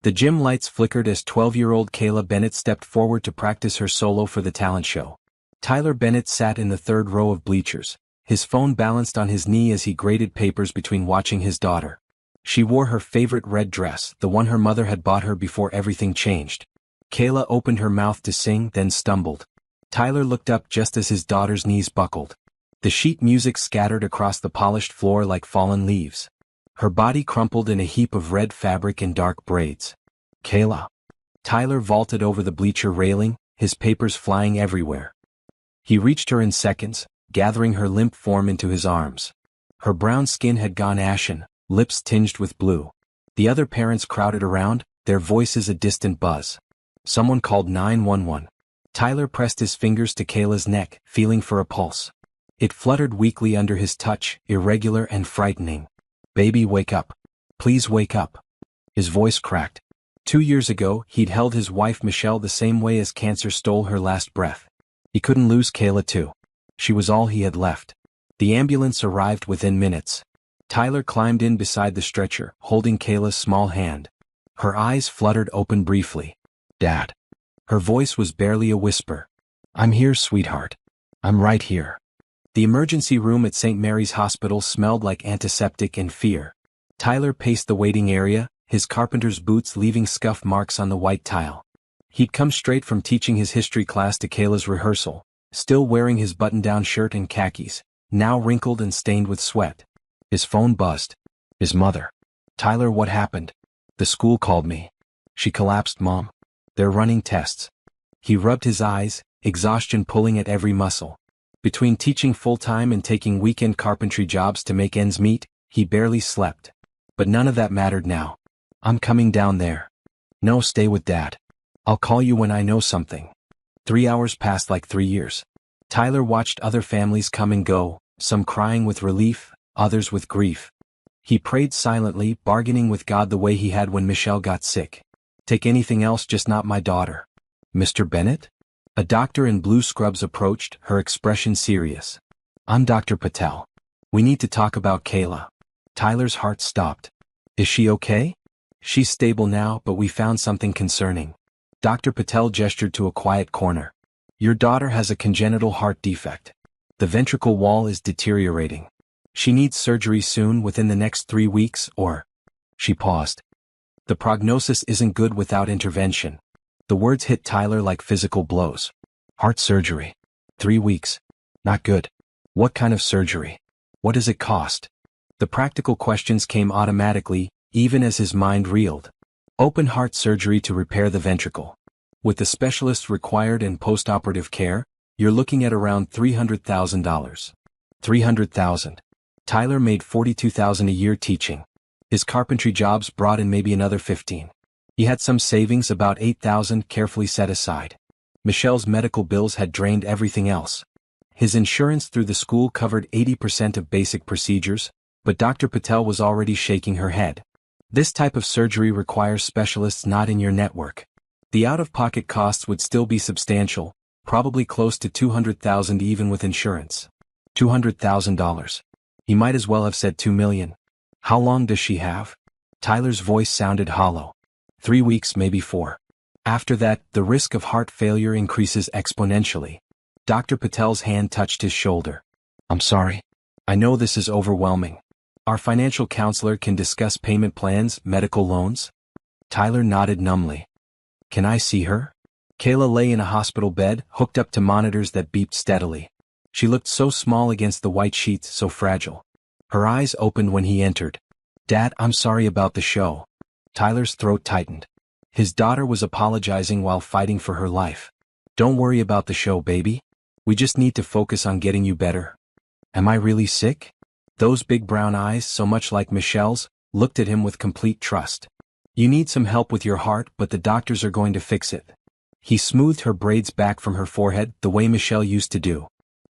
The gym lights flickered as 12-year-old Kayla Bennett stepped forward to practice her solo for the talent show. Tyler Bennett sat in the third row of bleachers, his phone balanced on his knee as he graded papers between watching his daughter. She wore her favorite red dress, the one her mother had bought her before everything changed. Kayla opened her mouth to sing, then stumbled. Tyler looked up just as his daughter's knees buckled. The sheet music scattered across the polished floor like fallen leaves. Her body crumpled in a heap of red fabric and dark braids. Kayla. Tyler vaulted over the bleacher railing, his papers flying everywhere. He reached her in seconds, gathering her limp form into his arms. Her brown skin had gone ashen, lips tinged with blue. The other parents crowded around, their voices a distant buzz. Someone called 911. Tyler pressed his fingers to Kayla's neck, feeling for a pulse. It fluttered weakly under his touch, irregular and frightening. "Baby, wake up. Please wake up." His voice cracked. 2 years ago, he'd held his wife Michelle the same way as cancer stole her last breath. He couldn't lose Kayla too. She was all he had left. The ambulance arrived within minutes. Tyler climbed in beside the stretcher, holding Kayla's small hand. Her eyes fluttered open briefly. "Dad." Her voice was barely a whisper. "I'm here, sweetheart. I'm right here." The emergency room at St. Mary's Hospital smelled like antiseptic and fear. Tyler paced the waiting area, his carpenter's boots leaving scuff marks on the white tile. He'd come straight from teaching his history class to Kayla's rehearsal, still wearing his button-down shirt and khakis, now wrinkled and stained with sweat. His phone buzzed. His mother. "Tyler, what happened?" "The school called me." "She collapsed, Mom. They're running tests." He rubbed his eyes, exhaustion pulling at every muscle. Between teaching full-time and taking weekend carpentry jobs to make ends meet, he barely slept. But none of that mattered now. "I'm coming down there." "No, stay with Dad. I'll call you when I know something." 3 hours passed like 3 years. Tyler watched other families come and go, some crying with relief, others with grief. He prayed silently, bargaining with God the way he had when Michelle got sick. "Take anything else, just not my daughter." "Mr. Bennett?" A doctor in blue scrubs approached, her expression serious. "I'm Dr. Patel. We need to talk about Kayla." Tyler's heart stopped. "Is she okay?" "She's stable now, but we found something concerning." Dr. Patel gestured to a quiet corner. "Your daughter has a congenital heart defect. The ventricle wall is deteriorating. She needs surgery soon, within the next 3 weeks, or..." She paused. "The prognosis isn't good without intervention." The words hit Tyler like physical blows. "Heart surgery. 3 weeks. Not good. What kind of surgery? What does it cost?" The practical questions came automatically, even as his mind reeled. Open heart surgery to repair the ventricle. With the specialists required and post-operative care, you're looking at around $300,000. $300,000. Tyler made $42,000 a year teaching. His carpentry jobs brought in maybe another 15. He had some savings, about $8,000, carefully set aside. Michelle's medical bills had drained everything else. His insurance through the school covered 80% of basic procedures, but Dr. Patel was already shaking her head. "This type of surgery requires specialists not in your network. The out-of-pocket costs would still be substantial, probably close to $200,000 even with insurance." $200,000. He might as well have said $2 million. "How long does she have?" Tyler's voice sounded hollow. 3 weeks, maybe 4. After that, the risk of heart failure increases exponentially. Dr. Patel's hand touched his shoulder. "I'm sorry. I know this is overwhelming. Our financial counselor can discuss payment plans, medical loans." Tyler nodded numbly. "Can I see her?" Kayla lay in a hospital bed, hooked up to monitors that beeped steadily. She looked so small against the white sheets, so fragile. Her eyes opened when he entered. "Dad, I'm sorry about the show." Tyler's throat tightened. His daughter was apologizing while fighting for her life. "Don't worry about the show, baby. We just need to focus on getting you better." "Am I really sick?" Those big brown eyes, so much like Michelle's, looked at him with complete trust. "You need some help with your heart, but the doctors are going to fix it." He smoothed her braids back from her forehead, the way Michelle used to do.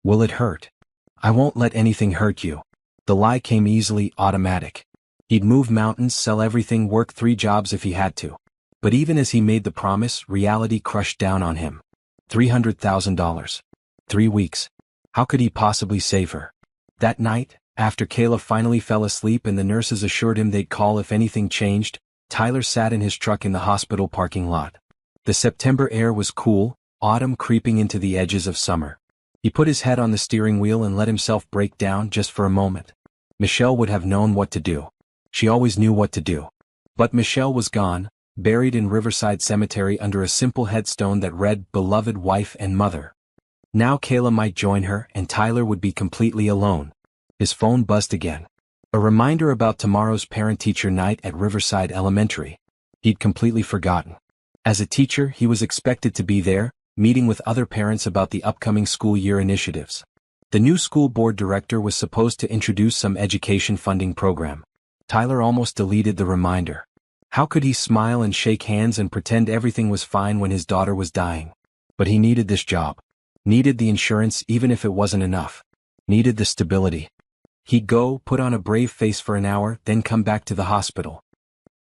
"Will it hurt?" "I won't let anything hurt you." The lie came easily, automatic. He'd move mountains, sell everything, work 3 jobs if he had to. But even as he made the promise, reality crushed down on him. $300,000. 3 weeks. How could he possibly save her? That night, after Kayla finally fell asleep and the nurses assured him they'd call if anything changed, Tyler sat in his truck in the hospital parking lot. The September air was cool, autumn creeping into the edges of summer. He put his head on the steering wheel and let himself break down just for a moment. Michelle would have known what to do. She always knew what to do. But Michelle was gone, buried in Riverside Cemetery under a simple headstone that read, "Beloved Wife and Mother." Now Kayla might join her and Tyler would be completely alone. His phone buzzed again. A reminder about tomorrow's parent-teacher night at Riverside Elementary. He'd completely forgotten. As a teacher, he was expected to be there, meeting with other parents about the upcoming school year initiatives. The new school board director was supposed to introduce some education funding program. Tyler almost deleted the reminder. How could he smile and shake hands and pretend everything was fine when his daughter was dying? But he needed this job. Needed the insurance even if it wasn't enough. Needed the stability. He'd go, put on a brave face for an hour, then come back to the hospital.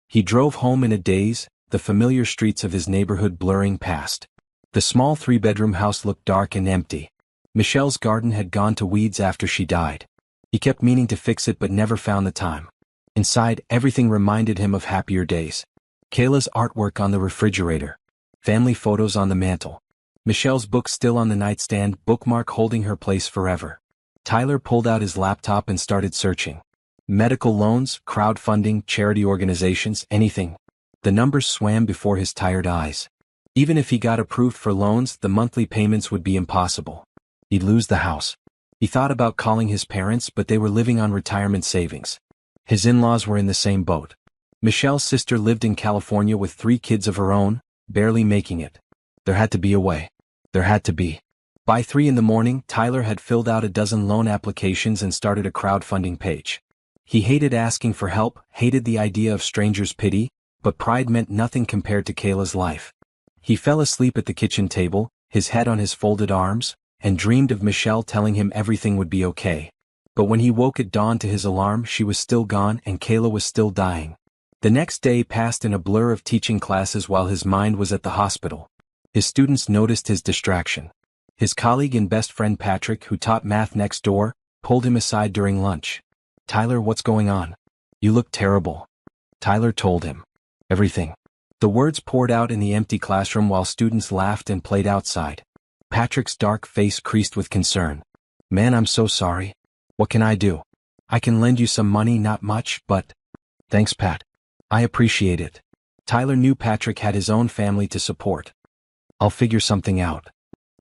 He drove home in a daze, the familiar streets of his neighborhood blurring past. The small 3-bedroom house looked dark and empty. Michelle's garden had gone to weeds after she died. He kept meaning to fix it but never found the time. Inside, everything reminded him of happier days. Kayla's artwork on the refrigerator. Family photos on the mantle. Michelle's book still on the nightstand, bookmark holding her place forever. Tyler pulled out his laptop and started searching. Medical loans, crowdfunding, charity organizations, anything. The numbers swam before his tired eyes. Even if he got approved for loans, the monthly payments would be impossible. He'd lose the house. He thought about calling his parents, but they were living on retirement savings. His in-laws were in the same boat. Michelle's sister lived in California with 3 kids of her own, barely making it. There had to be a way. There had to be. By 3 in the morning, Tyler had filled out a dozen loan applications and started a crowdfunding page. He hated asking for help, hated the idea of strangers' pity, but pride meant nothing compared to Kayla's life. He fell asleep at the kitchen table, his head on his folded arms, and dreamed of Michelle telling him everything would be okay. But when he woke at dawn to his alarm, she was still gone and Kayla was still dying. The next day passed in a blur of teaching classes while his mind was at the hospital. His students noticed his distraction. His colleague and best friend Patrick, who taught math next door, pulled him aside during lunch. "Tyler, what's going on? You look terrible." Tyler told him. Everything. The words poured out in the empty classroom while students laughed and played outside. Patrick's dark face creased with concern. "Man, I'm so sorry. What can I do? I can lend you some money, not much, but..." "Thanks, Pat. I appreciate it." Tyler knew Patrick had his own family to support. "I'll figure something out."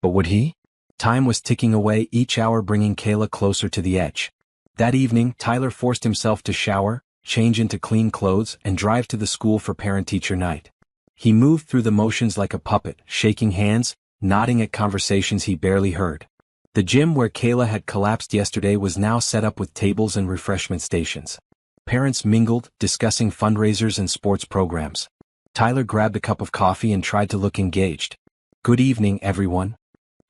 But would he? Time was ticking away, each hour bringing Kayla closer to the edge. That evening, Tyler forced himself to shower, change into clean clothes, and drive to the school for parent-teacher night. He moved through the motions like a puppet, shaking hands, nodding at conversations he barely heard. The gym where Kayla had collapsed yesterday was now set up with tables and refreshment stations. Parents mingled, discussing fundraisers and sports programs. Tyler grabbed a cup of coffee and tried to look engaged. "Good evening, everyone."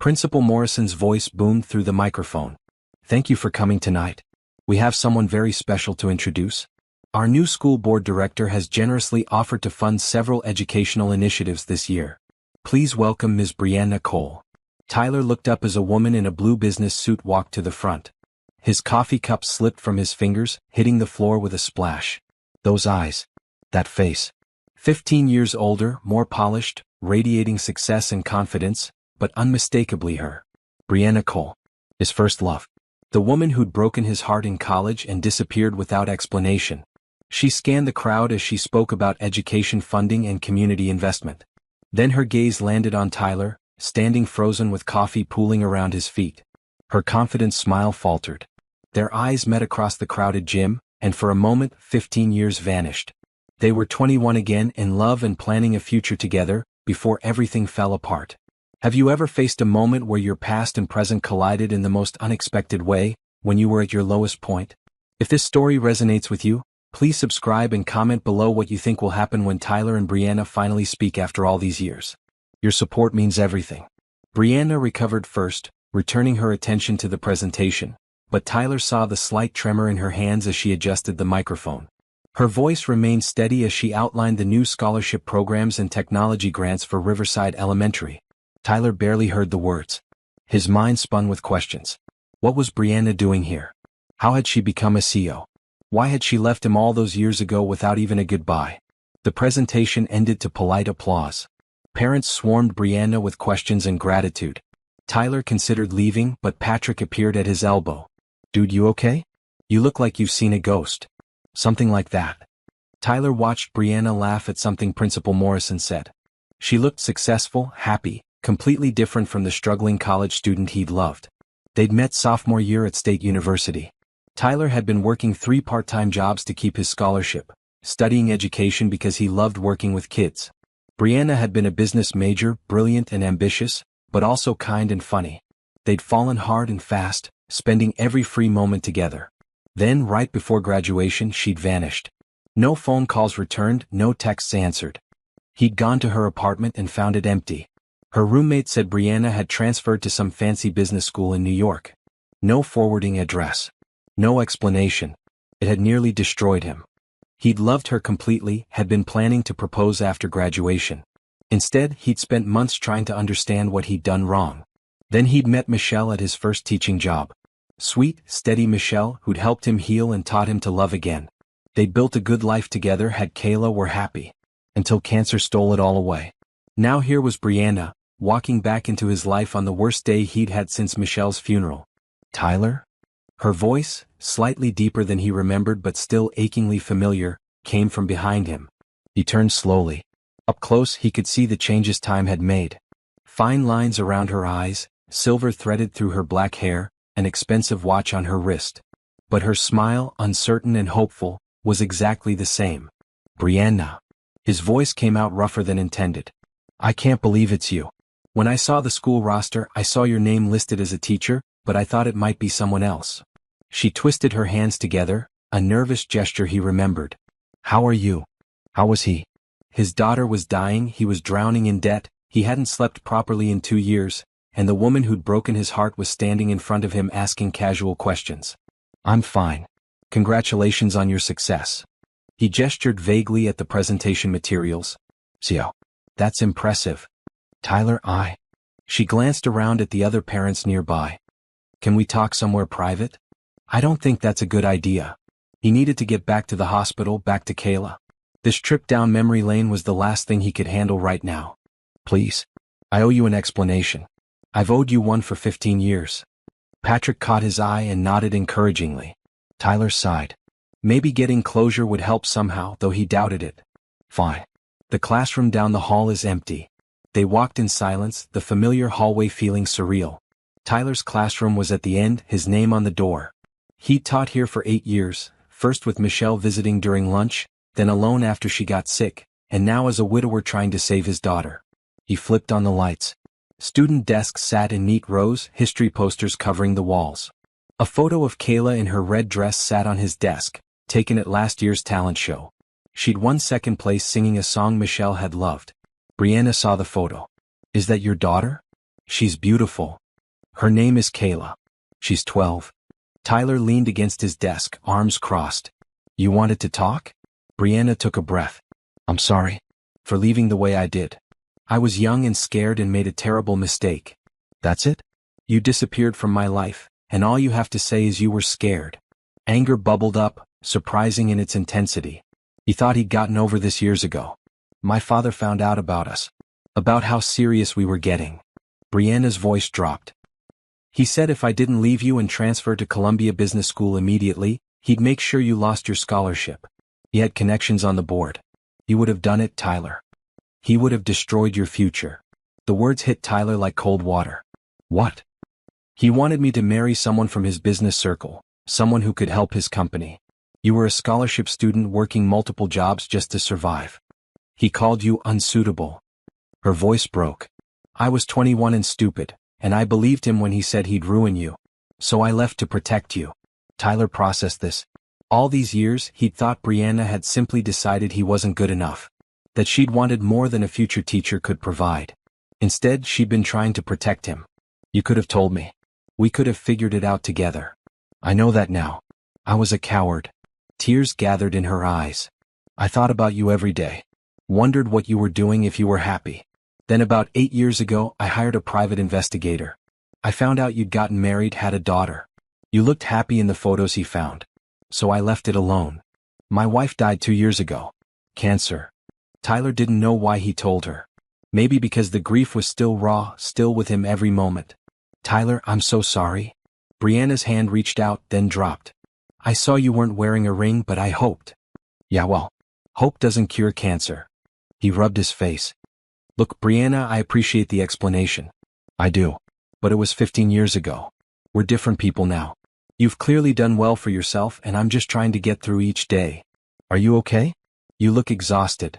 Principal Morrison's voice boomed through the microphone. "Thank you for coming tonight. We have someone very special to introduce. Our new school board director has generously offered to fund several educational initiatives this year. Please welcome Ms. Brianna Cole." Tyler looked up as a woman in a blue business suit walked to the front. His coffee cup slipped from his fingers, hitting the floor with a splash. Those eyes. That face. 15 years older, more polished, radiating success and confidence, but unmistakably her. Brianna Cole. His first love. The woman who'd broken his heart in college and disappeared without explanation. She scanned the crowd as she spoke about education funding and community investment. Then her gaze landed on Tyler, standing frozen with coffee pooling around his feet. Her confident smile faltered. Their eyes met across the crowded gym, and for a moment 15 years vanished. They were 21 again, in love and planning a future together, before everything fell apart. Have you ever faced a moment where your past and present collided in the most unexpected way, when you were at your lowest point? If this story resonates with you, please subscribe and comment below what you think will happen when Tyler and Brianna finally speak after all these years. Your support means everything. Brianna recovered first, returning her attention to the presentation, but Tyler saw the slight tremor in her hands as she adjusted the microphone. Her voice remained steady as she outlined the new scholarship programs and technology grants for Riverside Elementary. Tyler barely heard the words. His mind spun with questions. What was Brianna doing here? How had she become a CEO? Why had she left him all those years ago without even a goodbye? The presentation ended to polite applause. Parents swarmed Brianna with questions and gratitude. Tyler considered leaving, but Patrick appeared at his elbow. "Dude, you okay? You look like you've seen a ghost." Something like that. Tyler watched Brianna laugh at something Principal Morrison said. She looked successful, happy, completely different from the struggling college student he'd loved. They'd met sophomore year at State University. Tyler had been working 3 part-time jobs to keep his scholarship, studying education because he loved working with kids. Brianna had been a business major, brilliant and ambitious, but also kind and funny. They'd fallen hard and fast, spending every free moment together. Then, right before graduation, she'd vanished. No phone calls returned, no texts answered. He'd gone to her apartment and found it empty. Her roommate said Brianna had transferred to some fancy business school in New York. No forwarding address. No explanation. It had nearly destroyed him. He'd loved her completely, had been planning to propose after graduation. Instead, he'd spent months trying to understand what he'd done wrong. Then he'd met Michelle at his first teaching job. Sweet, steady Michelle, who'd helped him heal and taught him to love again. They'd built a good life together, had Kayla, were happy. Until cancer stole it all away. Now here was Brianna, walking back into his life on the worst day he'd had since Michelle's funeral. "Tyler?" Her voice, slightly deeper than he remembered but still achingly familiar, came from behind him. He turned slowly. Up close he could see the changes time had made. Fine lines around her eyes, silver threaded through her black hair, an expensive watch on her wrist. But her smile, uncertain and hopeful, was exactly the same. "Brianna." His voice came out rougher than intended. "I can't believe it's you. When I saw the school roster, I saw your name listed as a teacher, but I thought it might be someone else." She twisted her hands together, a nervous gesture he remembered. "How are you? How was he?" His daughter was dying, he was drowning in debt, he hadn't slept properly in 2 years, and the woman who'd broken his heart was standing in front of him asking casual questions. "I'm fine. Congratulations on your success." He gestured vaguely at the presentation materials. "So, that's impressive. Tyler, She glanced around at the other parents nearby. "Can we talk somewhere private?" "I don't think that's a good idea." He needed to get back to the hospital, back to Kayla. This trip down memory lane was the last thing he could handle right now. "Please. I owe you an explanation. I've owed you one for 15 years. Patrick caught his eye and nodded encouragingly. Tyler sighed. Maybe getting closure would help somehow, though he doubted it. "Fine. The classroom down the hall is empty." They walked in silence, the familiar hallway feeling surreal. Tyler's classroom was at the end, his name on the door. He'd taught here for 8 years, first with Michelle visiting during lunch, then alone after she got sick, and now as a widower trying to save his daughter. He flipped on the lights. Student desks sat in neat rows, history posters covering the walls. A photo of Kayla in her red dress sat on his desk, taken at last year's talent show. She'd won second place singing a song Michelle had loved. Brianna saw the photo. "Is that your daughter?" "She's beautiful. Her name is Kayla. She's 12. Tyler leaned against his desk, arms crossed. "You wanted to talk?" Brianna took a breath. "I'm sorry. For leaving the way I did. I was young and scared and made a terrible mistake." "That's it? You disappeared from my life, and all you have to say is you were scared." Anger bubbled up, surprising in its intensity. He thought he'd gotten over this years ago. "My father found out about us. About how serious we were getting." Brianna's voice dropped. "He said if I didn't leave you and transfer to Columbia Business School immediately, he'd make sure you lost your scholarship. He had connections on the board. He would have done it, Tyler. He would have destroyed your future." The words hit Tyler like cold water. "What?" "He wanted me to marry someone from his business circle, someone who could help his company. You were a scholarship student working multiple jobs just to survive. He called you unsuitable." Her voice broke. "I was 21 and stupid, and I believed him when he said he'd ruin you. So I left to protect you." Tyler processed this. All these years, he'd thought Brianna had simply decided he wasn't good enough. That she'd wanted more than a future teacher could provide. Instead, she'd been trying to protect him. "You could have told me. We could have figured it out together. I know that now. I was a coward." Tears gathered in her eyes. "I thought about you every day. Wondered what you were doing if you were happy. Then about 8 years ago, I hired a private investigator. I found out you'd gotten married, had a daughter. You looked happy in the photos he found. So I left it alone. My wife died 2 years ago. Cancer. Tyler didn't know why he told her. Maybe because the grief was still raw, still with him every moment. Tyler, I'm so sorry. Brianna's hand reached out, then dropped. I saw you weren't wearing a ring, but I hoped. Yeah, well, hope doesn't cure cancer. He rubbed his face. Look, Brianna, I appreciate the explanation. I do. But it was 15 years ago. We're different people now. You've clearly done well for yourself, and I'm just trying to get through each day. Are you okay? You look exhausted.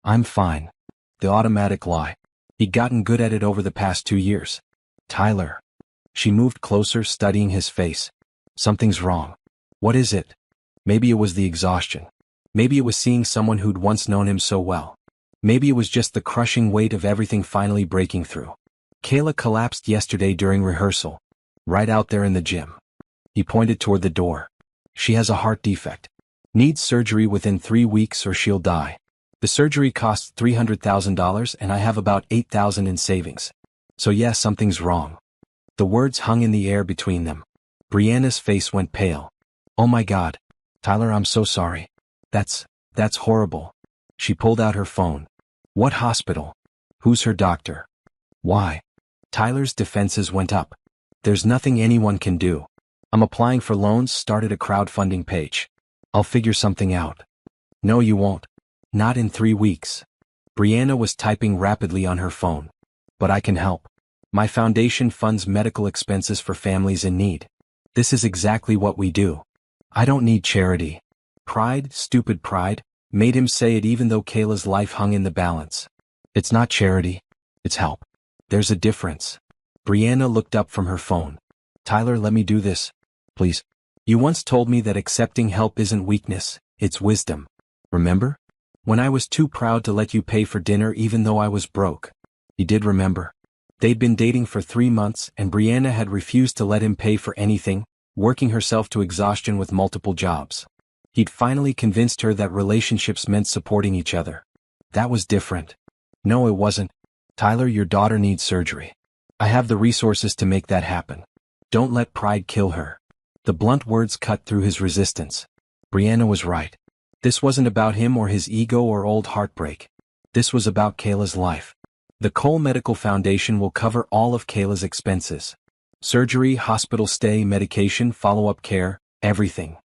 I'm fine. The automatic lie. He'd gotten good at it over the past 2 years. Tyler. She moved closer, studying his face. Something's wrong. What is it? Maybe it was the exhaustion. Maybe it was seeing someone who'd once known him so well. Maybe it was just the crushing weight of everything finally breaking through. Kayla collapsed yesterday during rehearsal. Right out there in the gym. He pointed toward the door. She has a heart defect. Needs surgery within 3 weeks or she'll die. The surgery costs $300,000 and I have about $8,000 in savings. So yes, something's wrong. The words hung in the air between them. Brianna's face went pale. Oh my God. Tyler, I'm so sorry. That's horrible. She pulled out her phone. What hospital? Who's her doctor? Why? Tyler's defenses went up. There's nothing anyone can do. I'm applying for loans, started a crowdfunding page. I'll figure something out. No, you won't. Not in 3 weeks. Brianna was typing rapidly on her phone. But I can help. My foundation funds medical expenses for families in need. This is exactly what we do. I don't need charity. Pride, stupid pride, made him say it even though Kayla's life hung in the balance. It's not charity. It's help. There's a difference. Brianna looked up from her phone. Tyler, let me do this. Please. You once told me that accepting help isn't weakness, it's wisdom. Remember? When I was too proud to let you pay for dinner even though I was broke. He did remember. They'd been dating for 3 months and Brianna had refused to let him pay for anything, working herself to exhaustion with multiple jobs. He'd finally convinced her that relationships meant supporting each other. That was different. No, it wasn't. Tyler, your daughter needs surgery. I have the resources to make that happen. Don't let pride kill her. The blunt words cut through his resistance. Brianna was right. This wasn't about him or his ego or old heartbreak. This was about Kayla's life. The Cole Medical Foundation will cover all of Kayla's expenses. Surgery, hospital stay, medication, follow-up care, everything.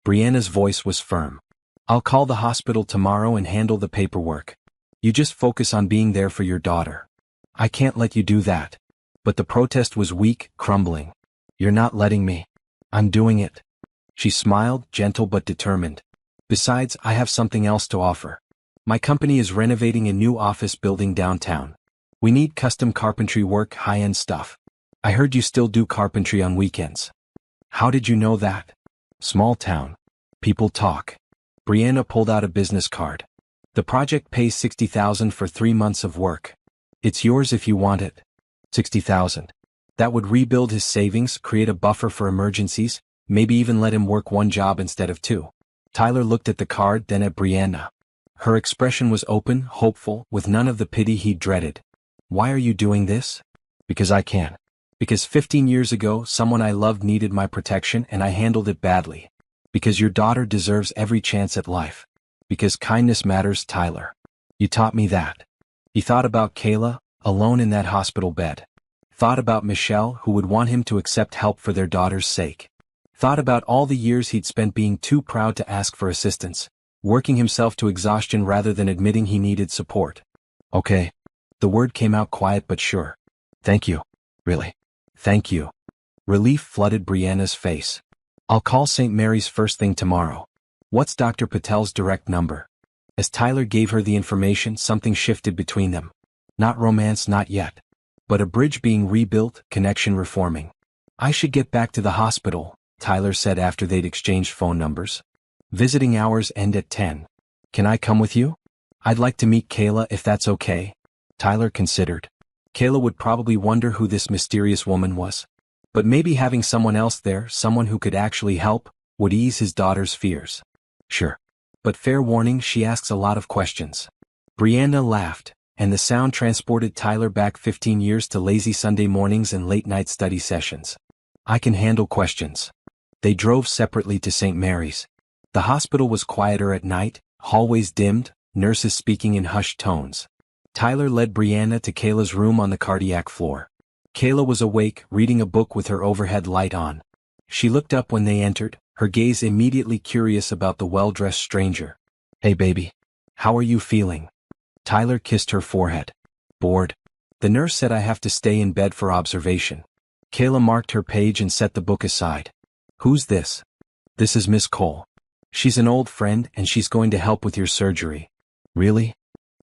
Brianna's voice was firm. I'll call the hospital tomorrow and handle the paperwork. You just focus on being there for your daughter. I can't let you do that. But the protest was weak, crumbling. You're not letting me. I'm doing it. She smiled, gentle but determined. Besides, I have something else to offer. My company is renovating a new office building downtown. We need custom carpentry work, high-end stuff. I heard you still do carpentry on weekends. How did you know that? Small town. People talk. Brianna pulled out a business card. The project pays $60,000 for 3 months of work. It's yours if you want it. $60,000. That would rebuild his savings, create a buffer for emergencies, maybe even let him work 1 job instead of 2. Tyler looked at the card, then at Brianna. Her expression was open, hopeful, with none of the pity he'd dreaded. Why are you doing this? Because I can. Because 15 years ago, someone I loved needed my protection and I handled it badly. Because your daughter deserves every chance at life. Because kindness matters, Tyler. You taught me that. He thought about Kayla, alone in that hospital bed. Thought about Michelle, who would want him to accept help for their daughter's sake. Thought about all the years he'd spent being too proud to ask for assistance, working himself to exhaustion rather than admitting he needed support. Okay. The word came out quiet but sure. Thank you. Really. Thank you. Relief flooded Brianna's face. I'll call St. Mary's first thing tomorrow. What's Dr. Patel's direct number? As Tyler gave her the information, something shifted between them. Not romance, not yet. But a bridge being rebuilt, connection reforming. I should get back to the hospital, Tyler said after they'd exchanged phone numbers. Visiting hours end at 10. Can I come with you? I'd like to meet Kayla if that's okay. Tyler considered. Kayla would probably wonder who this mysterious woman was. But maybe having someone else there, someone who could actually help, would ease his daughter's fears. Sure. But fair warning, she asks a lot of questions. Brianna laughed, and the sound transported Tyler back 15 years to lazy Sunday mornings and late-night study sessions. I can handle questions. They drove separately to St. Mary's. The hospital was quieter at night, hallways dimmed, nurses speaking in hushed tones. Tyler led Brianna to Kayla's room on the cardiac floor. Kayla was awake, reading a book with her overhead light on. She looked up when they entered, her gaze immediately curious about the well-dressed stranger. "Hey baby. How are you feeling?" Tyler kissed her forehead. "Bored. The nurse said I have to stay in bed for observation." Kayla marked her page and set the book aside. "Who's this?" "This is Miss Cole. She's an old friend and she's going to help with your surgery." "Really?"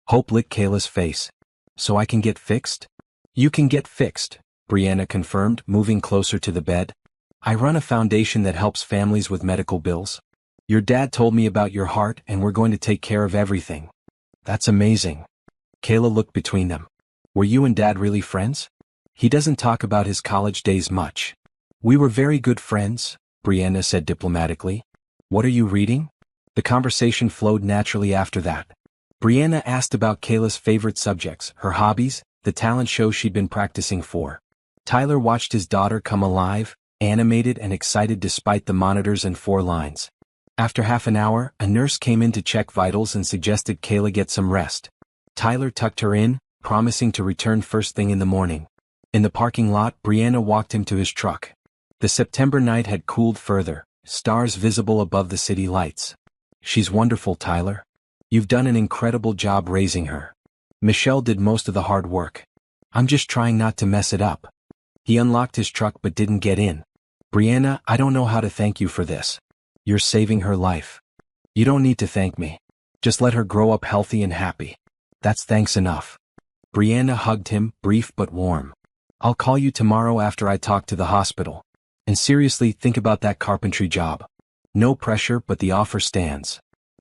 Hope licked Kayla's face. "So I can get fixed?" "You can get fixed," Brianna confirmed, moving closer to the bed. "I run a foundation that helps families with medical bills. Your dad told me about your heart and we're going to take care of everything." "That's amazing." Kayla looked between them. "Were you and Dad really friends?" "He doesn't talk about his college days much." "We were very good friends," Brianna said diplomatically. "What are you reading?" The conversation flowed naturally after that. Brianna asked about Kayla's favorite subjects, her hobbies, the talent show she'd been practicing for. Tyler watched his daughter come alive, animated and excited despite the monitors and 4 lines. After half an hour, a nurse came in to check vitals and suggested Kayla get some rest. Tyler tucked her in, promising to return first thing in the morning. In the parking lot, Brianna walked him to his truck. The September night had cooled further, stars visible above the city lights. "She's wonderful, Tyler. You've done an incredible job raising her. Michelle did most of the hard work. I'm just trying not to mess it up." He unlocked his truck but didn't get in. "Brianna, I don't know how to thank you for this. You're saving her life." "You don't need to thank me. Just let her grow up healthy and happy. That's thanks enough." Brianna hugged him, brief but warm. "I'll call you tomorrow after I talk to the hospital. And seriously, think about that carpentry job. No pressure, but the offer stands."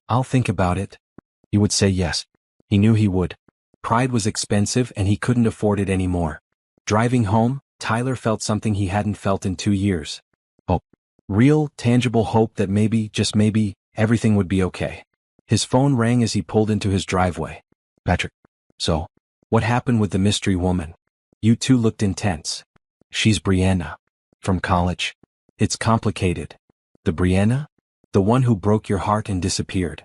"I'll think about it." He would say yes. He knew he would. Pride was expensive and he couldn't afford it anymore. Driving home, Tyler felt something he hadn't felt in 2 years. Hope. Real, tangible hope that maybe, just maybe, everything would be okay. His phone rang as he pulled into his driveway. "Patrick. So, what happened with the mystery woman? You two looked intense." "She's Brianna. From college. It's complicated." "The Brianna? The one who broke your heart and disappeared?"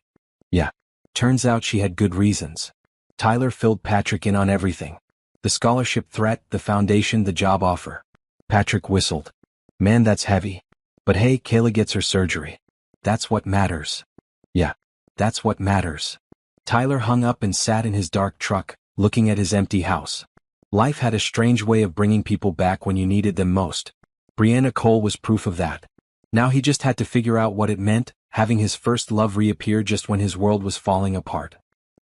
"Yeah. Turns out she had good reasons." Tyler filled Patrick in on everything. The scholarship threat, the foundation, the job offer. Patrick whistled. "Man, that's heavy. But hey, Kayla gets her surgery. That's what matters." "Yeah. That's what matters." Tyler hung up and sat in his dark truck, looking at his empty house. Life had a strange way of bringing people back when you needed them most. Brianna Cole was proof of that. Now he just had to figure out what it meant, having his first love reappear just when his world was falling apart.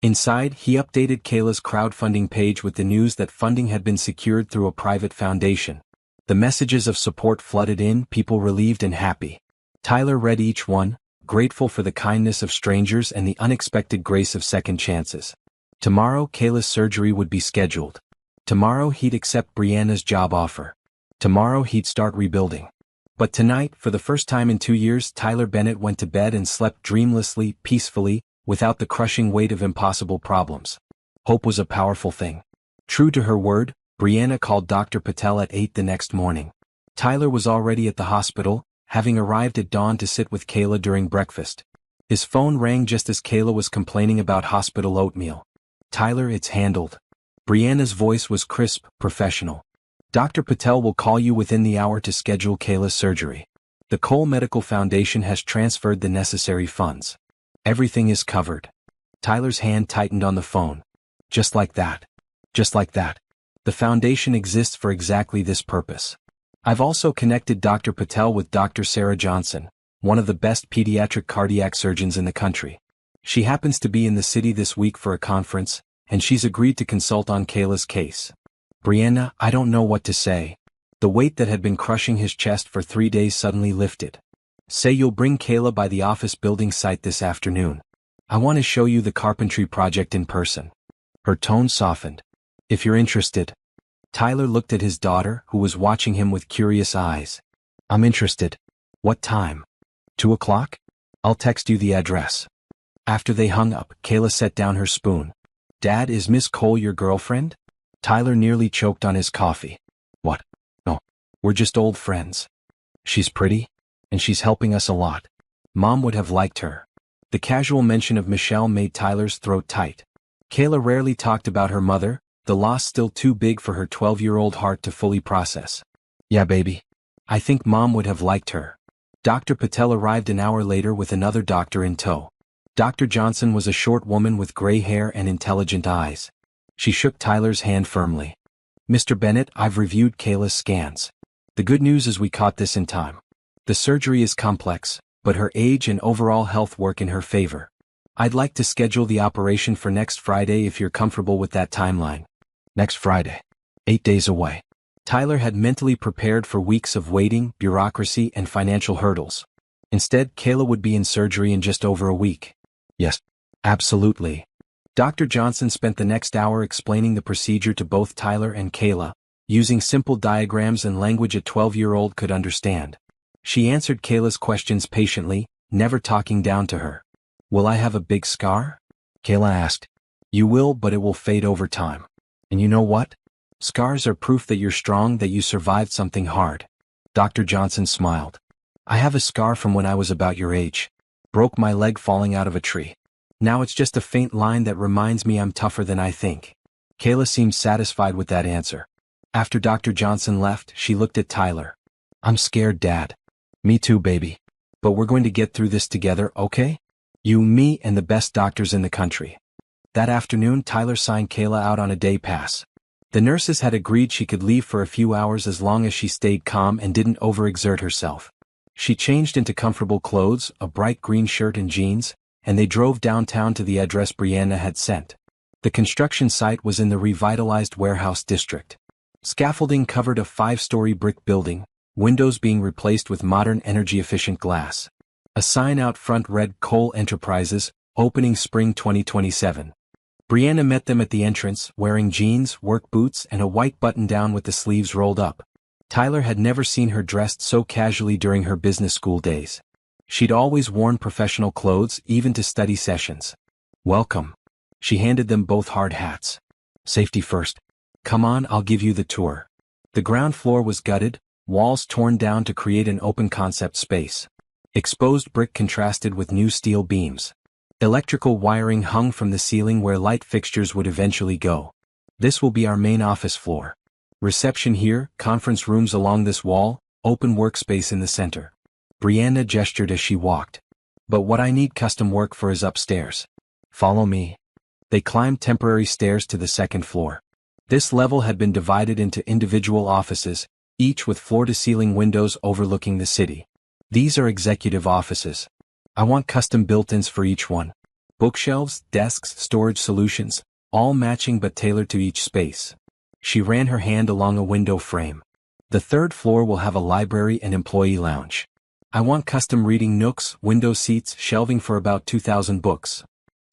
Inside, he updated Kayla's crowdfunding page with the news that funding had been secured through a private foundation. The messages of support flooded in, people relieved and happy. Tyler read each one, grateful for the kindness of strangers and the unexpected grace of second chances. Tomorrow, Kayla's surgery would be scheduled. Tomorrow, he'd accept Brianna's job offer. Tomorrow, he'd start rebuilding. But tonight, for the first time in 2 years, Tyler Bennett went to bed and slept dreamlessly, peacefully, without the crushing weight of impossible problems. Hope was a powerful thing. True to her word, Brianna called Dr. Patel at 8 the next morning. Tyler was already at the hospital, having arrived at dawn to sit with Kayla during breakfast. His phone rang just as Kayla was complaining about hospital oatmeal. "Tyler, it's handled." Brianna's voice was crisp, professional. "Dr. Patel will call you within the hour to schedule Kayla's surgery. The Cole Medical Foundation has transferred the necessary funds. Everything is covered." Tyler's hand tightened on the phone. Just like that. Just like that. The foundation exists for exactly this purpose. I've also connected Dr. Patel with Dr. Sarah Johnson, one of the best pediatric cardiac surgeons in the country. She happens to be in the city this week for a conference, and she's agreed to consult on Kayla's case. Brianna, I don't know what to say. The weight that had been crushing his chest for 3 days suddenly lifted. Say you'll bring Kayla by the office building site this afternoon. I want to show you the carpentry project in person. Her tone softened. If you're interested. Tyler looked at his daughter, who was watching him with curious eyes. I'm interested. What time? 2 o'clock? I'll text you the address. After they hung up, Kayla set down her spoon. Dad, is Miss Cole your girlfriend? Tyler nearly choked on his coffee. What? No. We're just old friends. She's pretty, and she's helping us a lot. Mom would have liked her. The casual mention of Michelle made Tyler's throat tight. Kayla rarely talked about her mother, the loss still too big for her 12-year-old heart to fully process. Yeah, baby. I think Mom would have liked her. Dr. Patel arrived an hour later with another doctor in tow. Dr. Johnson was a short woman with gray hair and intelligent eyes. She shook Tyler's hand firmly. Mr. Bennett, I've reviewed Kayla's scans. The good news is we caught this in time. The surgery is complex, but her age and overall health work in her favor. I'd like to schedule the operation for next Friday if you're comfortable with that timeline. Next Friday. 8 days away. Tyler had mentally prepared for weeks of waiting, bureaucracy, and financial hurdles. Instead, Kayla would be in surgery in just over a week. Yes. Absolutely. Dr. Johnson spent the next hour explaining the procedure to both Tyler and Kayla, using simple diagrams and language a 12-year-old could understand. She answered Kayla's questions patiently, never talking down to her. Will I have a big scar? Kayla asked. You will, but it will fade over time. And you know what? Scars are proof that you're strong, that you survived something hard. Dr. Johnson smiled. I have a scar from when I was about your age. Broke my leg falling out of a tree. Now it's just a faint line that reminds me I'm tougher than I think. Kayla seemed satisfied with that answer. After Dr. Johnson left, she looked at Tyler. I'm scared, Dad. Me too, baby. But we're going to get through this together, okay? You, me, and the best doctors in the country. That afternoon, Tyler signed Kayla out on a day pass. The nurses had agreed she could leave for a few hours as long as she stayed calm and didn't overexert herself. She changed into comfortable clothes, a bright green shirt and jeans, and they drove downtown to the address Brianna had sent. The construction site was in the revitalized warehouse district. Scaffolding covered a 5-story brick building, windows being replaced with modern energy-efficient glass. A sign out front read Cole Enterprises, opening spring 2027. Brianna met them at the entrance, wearing jeans, work boots, and a white button-down with the sleeves rolled up. Tyler had never seen her dressed so casually during her business school days. She'd always worn professional clothes, even to study sessions. Welcome. She handed them both hard hats. Safety first. Come on, I'll give you the tour. The ground floor was gutted, walls torn down to create an open-concept space. Exposed brick contrasted with new steel beams. Electrical wiring hung from the ceiling where light fixtures would eventually go. This will be our main office floor. Reception here, conference rooms along this wall, open workspace in the center. Brianna gestured as she walked. But what I need custom work for is upstairs. Follow me. They climbed temporary stairs to the second floor. This level had been divided into individual offices, each with floor-to-ceiling windows overlooking the city. These are executive offices. I want custom built-ins for each one. Bookshelves, desks, storage solutions, all matching but tailored to each space. She ran her hand along a window frame. The third floor will have a library and employee lounge. I want custom reading nooks, window seats, shelving for about 2,000 books.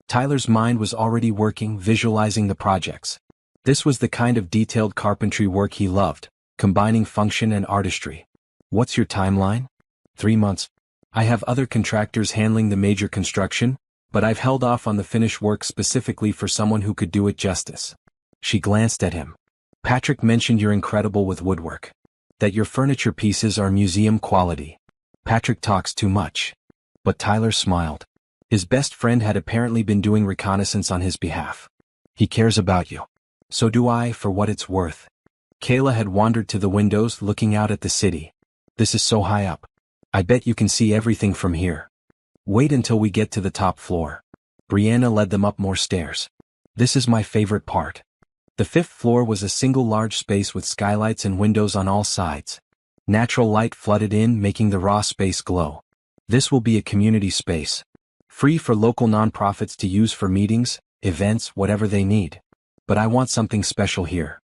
Tyler's mind was already working, visualizing the projects. This was the kind of detailed carpentry work he loved, combining function and artistry. What's your timeline? 3 months. I have other contractors handling the major construction, but I've held off on the finish work specifically for someone who could do it justice. She glanced at him. Patrick mentioned you're incredible with woodwork. That your furniture pieces are museum quality. Patrick talks too much. But Tyler smiled. His best friend had apparently been doing reconnaissance on his behalf. He cares about you. So do I, for what it's worth. Kayla had wandered to the windows, looking out at the city. This is so high up. I bet you can see everything from here. Wait until we get to the top floor. Brianna led them up more stairs. This is my favorite part. The 5th floor was a single large space with skylights and windows on all sides. Natural light flooded in, making the raw space glow. This will be a community space. Free for local nonprofits to use for meetings, events, whatever they need. But I want something special here.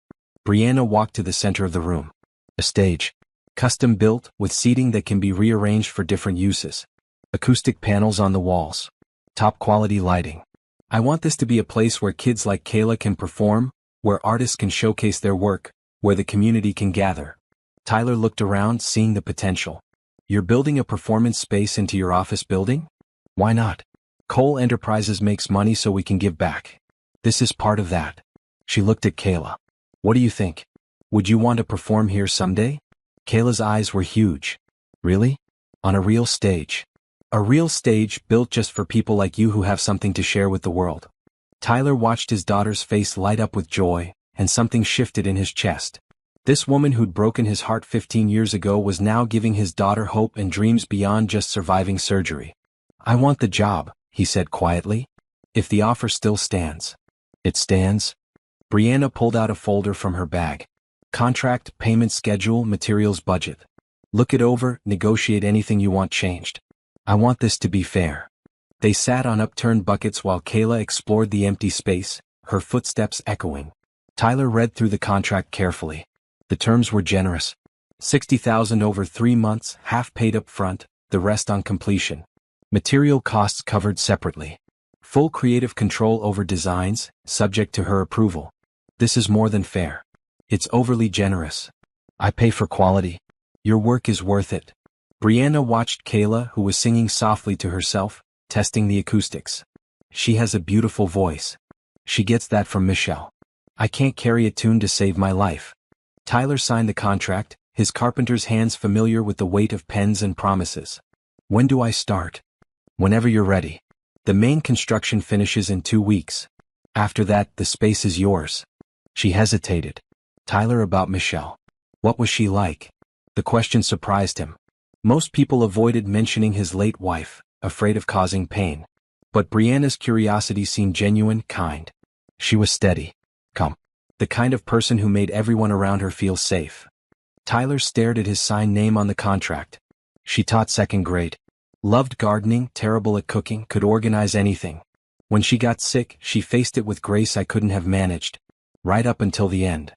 Brianna walked to the center of the room. A stage. Custom built, with seating that can be rearranged for different uses. Acoustic panels on the walls. Top quality lighting. I want this to be a place where kids like Kayla can perform, where artists can showcase their work, where the community can gather. Tyler looked around, seeing the potential. You're building a performance space into your office building? Why not? Cole Enterprises makes money so we can give back. This is part of that. She looked at Kayla. What do you think? Would you want to perform here someday? Kayla's eyes were huge. Really? On a real stage? A real stage built just for people like you who have something to share with the world. Tyler watched his daughter's face light up with joy, and something shifted in his chest. This woman who'd broken his heart 15 years ago was now giving his daughter hope and dreams beyond just surviving surgery. "I want the job," he said quietly. "If the offer still stands." "It stands?" Brianna pulled out a folder from her bag. "Contract, payment schedule, materials budget. Look it over, negotiate anything you want changed. I want this to be fair." They sat on upturned buckets while Kayla explored the empty space, her footsteps echoing. Tyler read through the contract carefully. The terms were generous. $60,000 over 3 months, half paid up front, the rest on completion. Material costs covered separately. Full creative control over designs, subject to her approval. "This is more than fair. It's overly generous. I pay for quality. Your work is worth it." Brianna watched Kayla, who was singing softly to herself, testing the acoustics. "She has a beautiful voice. She gets that from Michelle. I can't carry a tune to save my life." Tyler signed the contract, his carpenter's hands familiar with the weight of pens and promises. "When do I start?" "Whenever you're ready. The main construction finishes in 2 weeks. After that, the space is yours." She hesitated. "Tyler, about Michelle. What was she like?" The question surprised him. Most people avoided mentioning his late wife, afraid of causing pain. But Brianna's curiosity seemed genuine, kind. She was steady. Calm. The kind of person who made everyone around her feel safe. Tyler stared at his signed name on the contract. "She taught 2nd grade. Loved gardening, terrible at cooking, could organize anything. When she got sick, she faced it with grace I couldn't have managed. Right up until the end."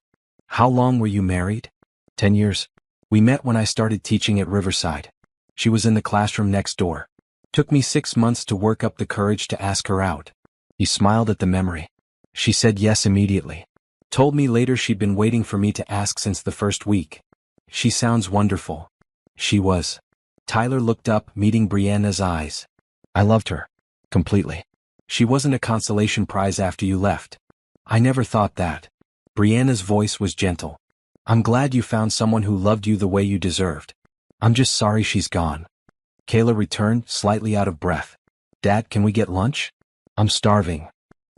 "How long were you married?" 10 years. We met when I started teaching at Riverside. She was in the classroom next door. Took me 6 months to work up the courage to ask her out." He smiled at the memory. "She said yes immediately. Told me later she'd been waiting for me to ask since the first week." "She sounds wonderful." She was. Tyler looked up, meeting Brianna's eyes. "I loved her. Completely. She wasn't a consolation prize after you left." "I never thought that." Brianna's voice was gentle. "I'm glad you found someone who loved you the way you deserved. I'm just sorry she's gone." Kayla returned, slightly out of breath. "Dad, can we get lunch? I'm starving."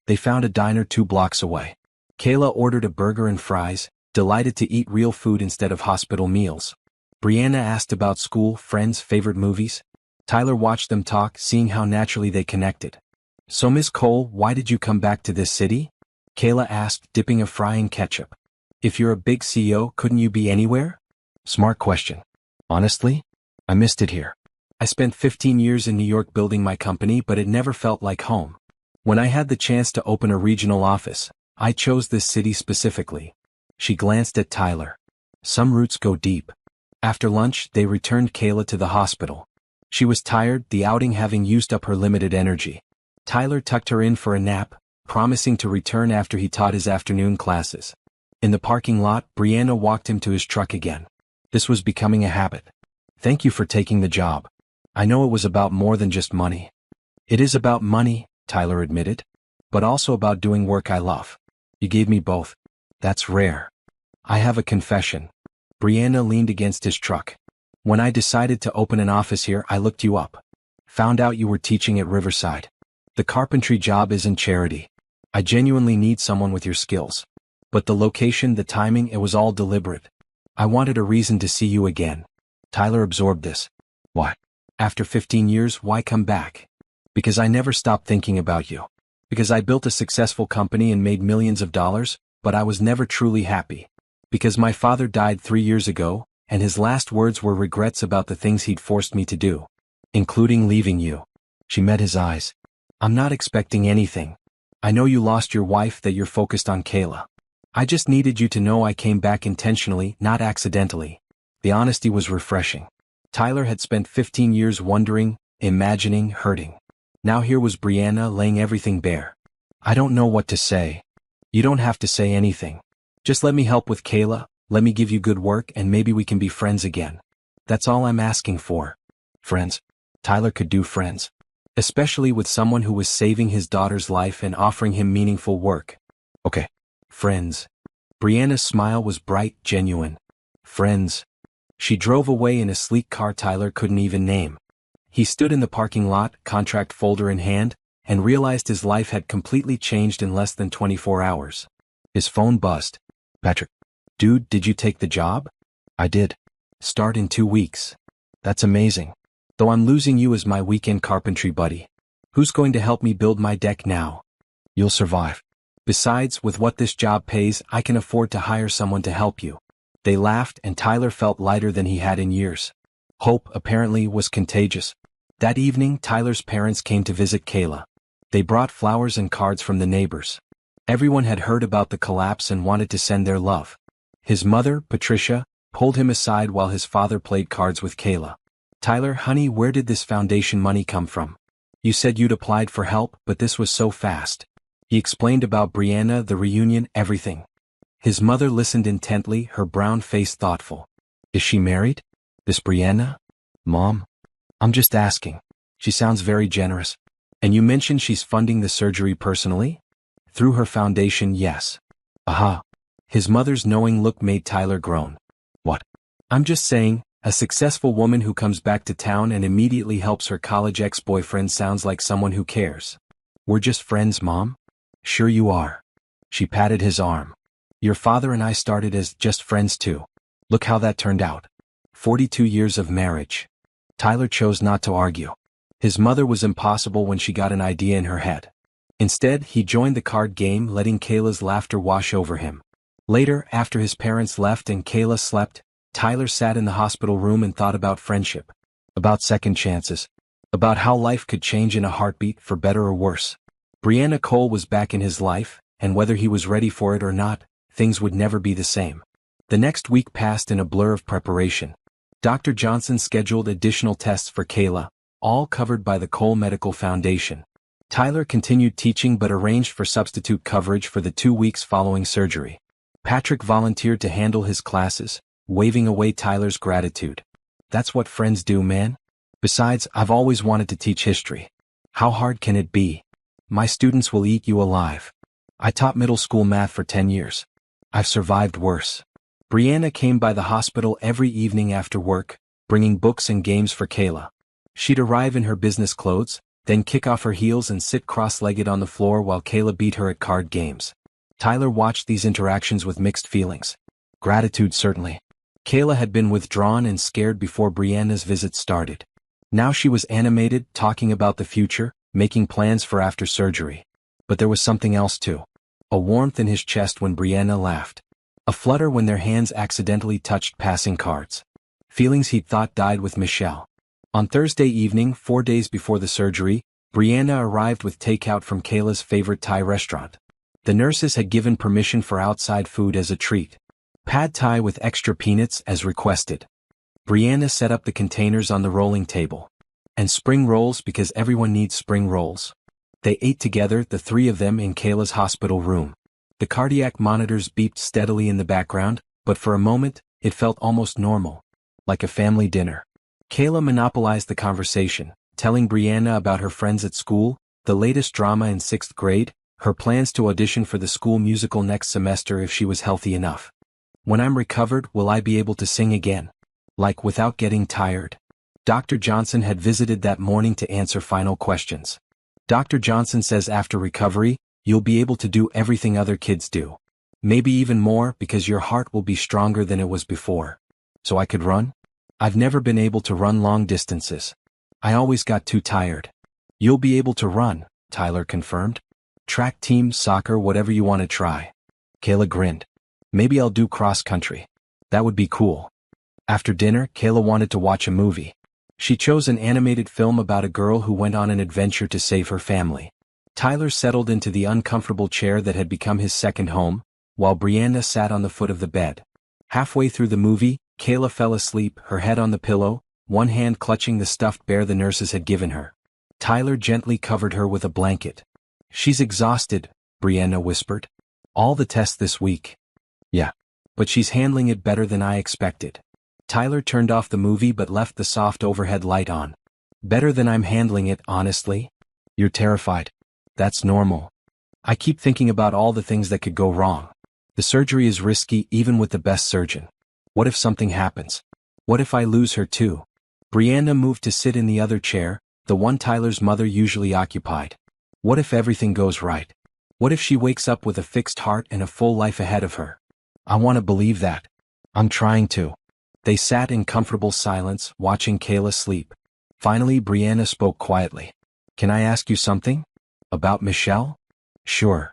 They found a diner 2 blocks away. Kayla ordered a burger and fries, delighted to eat real food instead of hospital meals. Brianna asked about school, friends, favorite movies. Tyler watched them talk, seeing how naturally they connected. "So Miss Cole, why did you come back to this city?" Kayla asked, dipping a fry in ketchup. "If you're a big CEO, couldn't you be anywhere?" Smart question. "Honestly, I missed it here. I spent 15 years in New York building my company, but it never felt like home. When I had the chance to open a regional office, I chose this city specifically." She glanced at Tyler. "Some roots go deep." After lunch, they returned Kayla to the hospital. She was tired, the outing having used up her limited energy. Tyler tucked her in for a nap, promising to return after he taught his afternoon classes. In the parking lot, Brianna walked him to his truck again. This was becoming a habit. "Thank you for taking the job. I know it was about more than just money." "It is about money," Tyler admitted, "but also about doing work I love. You gave me both. That's rare." "I have a confession." Brianna leaned against his truck. "When I decided to open an office here, I looked you up. Found out you were teaching at Riverside. The carpentry job isn't charity. I genuinely need someone with your skills. But the location, the timing, it was all deliberate. I wanted a reason to see you again." Tyler absorbed this. "Why? After 15 years, why come back?" "Because I never stopped thinking about you. Because I built a successful company and made millions of dollars, but I was never truly happy. Because my father died 3 years ago, and his last words were regrets about the things he'd forced me to do. Including leaving you." She met his eyes. "I'm not expecting anything. I know you lost your wife, that you're focused on Kayla. I just needed you to know I came back intentionally, not accidentally." The honesty was refreshing. Tyler had spent 15 years wondering, imagining, hurting. Now here was Brianna laying everything bare. "I don't know what to say." "You don't have to say anything. Just let me help with Kayla, let me give you good work, and maybe we can be friends again. That's all I'm asking for." Friends. Tyler could do friends. Especially with someone who was saving his daughter's life and offering him meaningful work. "Okay. Friends." Brianna's smile was bright, genuine. "Friends." She drove away in a sleek car Tyler couldn't even name. He stood in the parking lot, contract folder in hand, and realized his life had completely changed in less than 24 hours. His phone buzzed. Patrick. Dude, did you take the job? I did. Start in 2 weeks. That's amazing. Though I'm losing you as my weekend carpentry buddy. Who's going to help me build my deck now? You'll survive. Besides, with what this job pays, I can afford to hire someone to help you. They laughed, and Tyler felt lighter than he had in years. Hope, apparently, was contagious. That evening, Tyler's parents came to visit Kayla. They brought flowers and cards from the neighbors. Everyone had heard about the collapse and wanted to send their love. His mother, Patricia, pulled him aside while his father played cards with Kayla. Tyler, honey, where did this foundation money come from? You said you'd applied for help, but this was so fast. He explained about Brianna, the reunion, everything. His mother listened intently, her brown face thoughtful. Is she married? This Brianna? Mom? I'm just asking. She sounds very generous. And you mentioned she's funding the surgery personally? Through her foundation, yes. Aha. His mother's knowing look made Tyler groan. What? I'm just saying, a successful woman who comes back to town and immediately helps her college ex-boyfriend sounds like someone who cares. We're just friends, Mom? Sure you are. She patted his arm. Your father and I started as just friends too. Look how that turned out. 42 years of marriage. Tyler chose not to argue. His mother was impossible when she got an idea in her head. Instead, he joined the card game, letting Kayla's laughter wash over him. Later, after his parents left and Kayla slept, Tyler sat in the hospital room and thought about friendship, about second chances, about how life could change in a heartbeat for better or worse. Brianna Cole was back in his life, and whether he was ready for it or not, things would never be the same. The next week passed in a blur of preparation. Dr. Johnson scheduled additional tests for Kayla, all covered by the Cole Medical Foundation. Tyler continued teaching but arranged for substitute coverage for the 2 weeks following surgery. Patrick volunteered to handle his classes, waving away Tyler's gratitude. That's what friends do, man. Besides, I've always wanted to teach history. How hard can it be? My students will eat you alive. I taught middle school math for 10 years. I've survived worse. Brianna came by the hospital every evening after work, bringing books and games for Kayla. She'd arrive in her business clothes, then kick off her heels and sit cross-legged on the floor while Kayla beat her at card games. Tyler watched these interactions with mixed feelings. Gratitude, certainly. Kayla had been withdrawn and scared before Brianna's visit started. Now she was animated, talking about the future, making plans for after surgery. But there was something else too. A warmth in his chest when Brianna laughed. A flutter when their hands accidentally touched passing cards. Feelings he'd thought died with Michelle. On Thursday evening, 4 days before the surgery, Brianna arrived with takeout from Kayla's favorite Thai restaurant. The nurses had given permission for outside food as a treat. Pad Thai with extra peanuts as requested. Brianna set up the containers on the rolling table. And spring rolls because everyone needs spring rolls. They ate together, the three of them, in Kayla's hospital room. The cardiac monitors beeped steadily in the background, but for a moment, it felt almost normal. Like a family dinner. Kayla monopolized the conversation, telling Brianna about her friends at school, the latest drama in 6th grade, her plans to audition for the school musical next semester if she was healthy enough. When I'm recovered, will I be able to sing again? Like without getting tired? Dr. Johnson had visited that morning to answer final questions. Dr. Johnson says after recovery, you'll be able to do everything other kids do. Maybe even more because your heart will be stronger than it was before. So I could run? I've never been able to run long distances. I always got too tired. You'll be able to run, Tyler confirmed. Track team, soccer, whatever you want to try. Kayla grinned. Maybe I'll do cross country. That would be cool. After dinner, Kayla wanted to watch a movie. She chose an animated film about a girl who went on an adventure to save her family. Tyler settled into the uncomfortable chair that had become his second home, while Brianna sat on the foot of the bed. Halfway through the movie, Kayla fell asleep, her head on the pillow, one hand clutching the stuffed bear the nurses had given her. Tyler gently covered her with a blanket. She's exhausted, Brianna whispered. All the tests this week. Yeah. But she's handling it better than I expected. Tyler turned off the movie but left the soft overhead light on. Better than I'm handling it, honestly. You're terrified. That's normal. I keep thinking about all the things that could go wrong. The surgery is risky even with the best surgeon. What if something happens? What if I lose her too? Brianna moved to sit in the other chair, the one Tyler's mother usually occupied. What if everything goes right? What if she wakes up with a fixed heart and a full life ahead of her? I want to believe that. I'm trying to. They sat in comfortable silence, watching Kayla sleep. Finally, Brianna spoke quietly. Can I ask you something? About Michelle? Sure.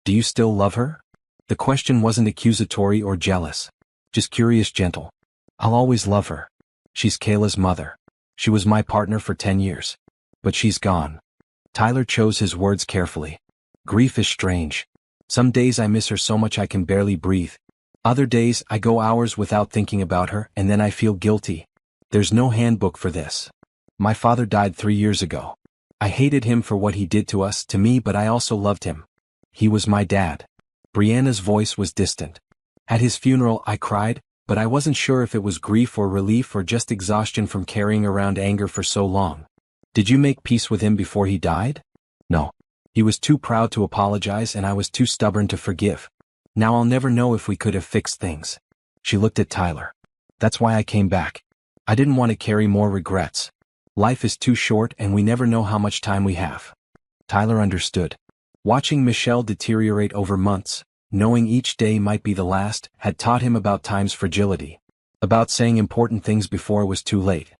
Do you still love her? The question wasn't accusatory or jealous. Just curious, gentle. I'll always love her. She's Kayla's mother. She was my partner for 10 years. But she's gone. Tyler chose his words carefully. Grief is strange. Some days I miss her so much I can barely breathe. Other days I go hours without thinking about her and then I feel guilty. There's no handbook for this. My father died 3 years ago. I hated him for what he did to us, to me, but I also loved him. He was my dad. Brianna's voice was distant. At his funeral I cried, but I wasn't sure if it was grief or relief or just exhaustion from carrying around anger for so long. Did you make peace with him before he died? No. He was too proud to apologize and I was too stubborn to forgive. Now I'll never know if we could have fixed things. She looked at Tyler. That's why I came back. I didn't want to carry more regrets. Life is too short and we never know how much time we have. Tyler understood. Watching Michelle deteriorate over months, knowing each day might be the last, had taught him about time's fragility. About saying important things before it was too late.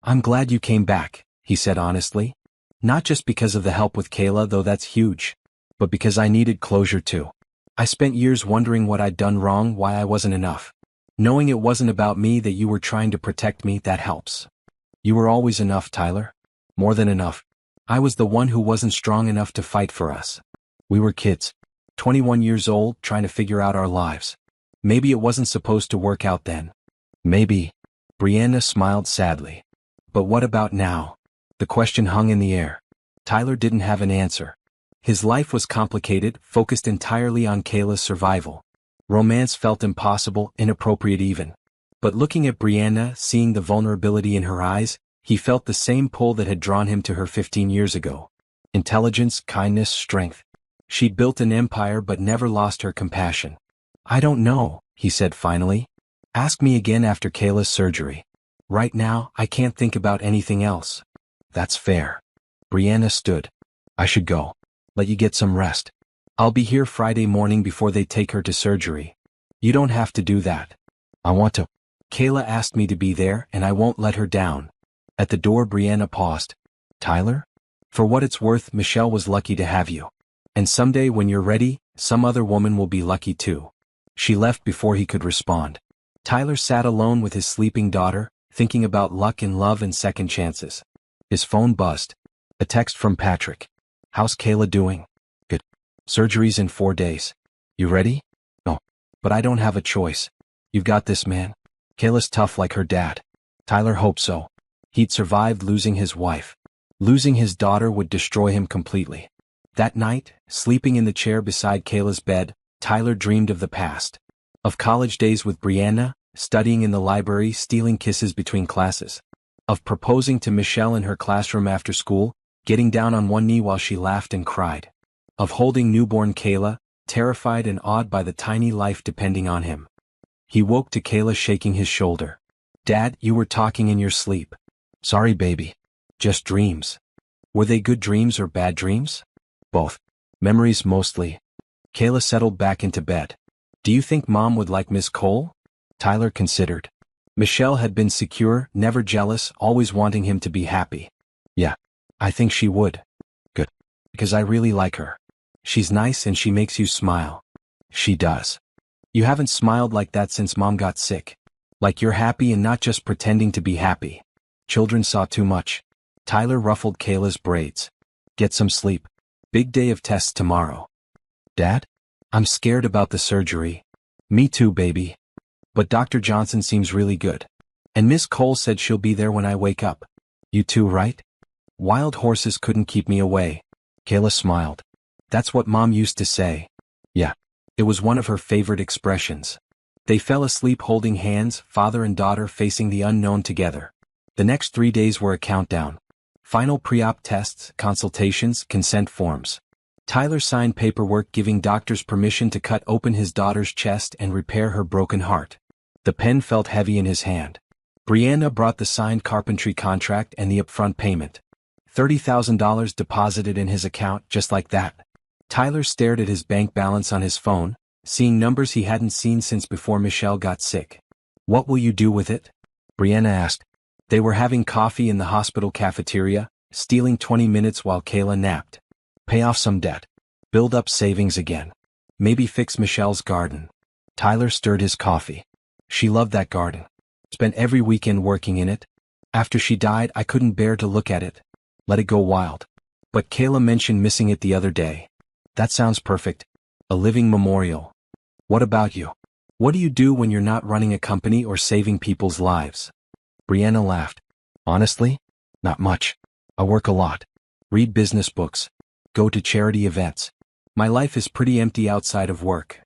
I'm glad you came back, he said honestly. Not just because of the help with Kayla, though that's huge, but because I needed closure too. I spent years wondering what I'd done wrong, why I wasn't enough. Knowing it wasn't about me, that you were trying to protect me, that helps. You were always enough, Tyler. More than enough. I was the one who wasn't strong enough to fight for us. We were kids. 21 years old, trying to figure out our lives. Maybe it wasn't supposed to work out then. Maybe. Brianna smiled sadly. But what about now? The question hung in the air. Tyler didn't have an answer. His life was complicated, focused entirely on Kayla's survival. Romance felt impossible, inappropriate even. But looking at Brianna, seeing the vulnerability in her eyes, he felt the same pull that had drawn him to her 15 years ago. Intelligence, kindness, strength. She'd built an empire but never lost her compassion. I don't know, he said finally. Ask me again after Kayla's surgery. Right now, I can't think about anything else. That's fair. Brianna stood. I should go. Let you get some rest. I'll be here Friday morning before they take her to surgery. You don't have to do that. I want to. Kayla asked me to be there and I won't let her down. At the door, Brianna paused. Tyler? For what it's worth, Michelle was lucky to have you. And someday when you're ready, some other woman will be lucky too. She left before he could respond. Tyler sat alone with his sleeping daughter, thinking about luck in love and second chances. His phone buzzed. A text from Patrick. How's Kayla doing? Good. Surgery's in 4 days. You ready? No. But I don't have a choice. You've got this, man. Kayla's tough like her dad. Tyler hoped so. He'd survived losing his wife. Losing his daughter would destroy him completely. That night, sleeping in the chair beside Kayla's bed, Tyler dreamed of the past. Of college days with Brianna, studying in the library, stealing kisses between classes. Of proposing to Michelle in her classroom after school, getting down on one knee while she laughed and cried. Of holding newborn Kayla, terrified and awed by the tiny life depending on him. He woke to Kayla shaking his shoulder. Dad, you were talking in your sleep. Sorry, baby. Just dreams. Were they good dreams or bad dreams? Both. Memories mostly. Kayla settled back into bed. Do you think Mom would like Miss Cole? Tyler considered. Michelle had been secure, never jealous, always wanting him to be happy. Yeah. I think she would. Good. Because I really like her. She's nice and she makes you smile. She does. You haven't smiled like that since Mom got sick. Like you're happy and not just pretending to be happy. Children saw too much. Tyler ruffled Kayla's braids. Get some sleep. Big day of tests tomorrow. Dad? I'm scared about the surgery. Me too, baby. But Dr. Johnson seems really good. And Miss Cole said she'll be there when I wake up. You too, right? Wild horses couldn't keep me away. Kayla smiled. That's what Mom used to say. Yeah. It was one of her favorite expressions. They fell asleep holding hands, father and daughter facing the unknown together. The next 3 days were a countdown. Final pre-op tests, consultations, consent forms. Tyler signed paperwork giving doctors permission to cut open his daughter's chest and repair her broken heart. The pen felt heavy in his hand. Brianna brought the signed carpentry contract and the upfront payment. $30,000 deposited in his account just like that. Tyler stared at his bank balance on his phone, seeing numbers he hadn't seen since before Michelle got sick. "What will you do with it?" Brianna asked. They were having coffee in the hospital cafeteria, stealing 20 minutes while Kayla napped. "Pay off some debt. Build up savings again. Maybe fix Michelle's garden." Tyler stirred his coffee. "She loved that garden. Spent every weekend working in it. After she died, I couldn't bear to look at it. Let it go wild. But Kayla mentioned missing it the other day. That sounds perfect. A living memorial. What about you? What do you do when you're not running a company or saving people's lives?" Brianna laughed. "Honestly? Not much. I work a lot. Read business books. Go to charity events. My life is pretty empty outside of work."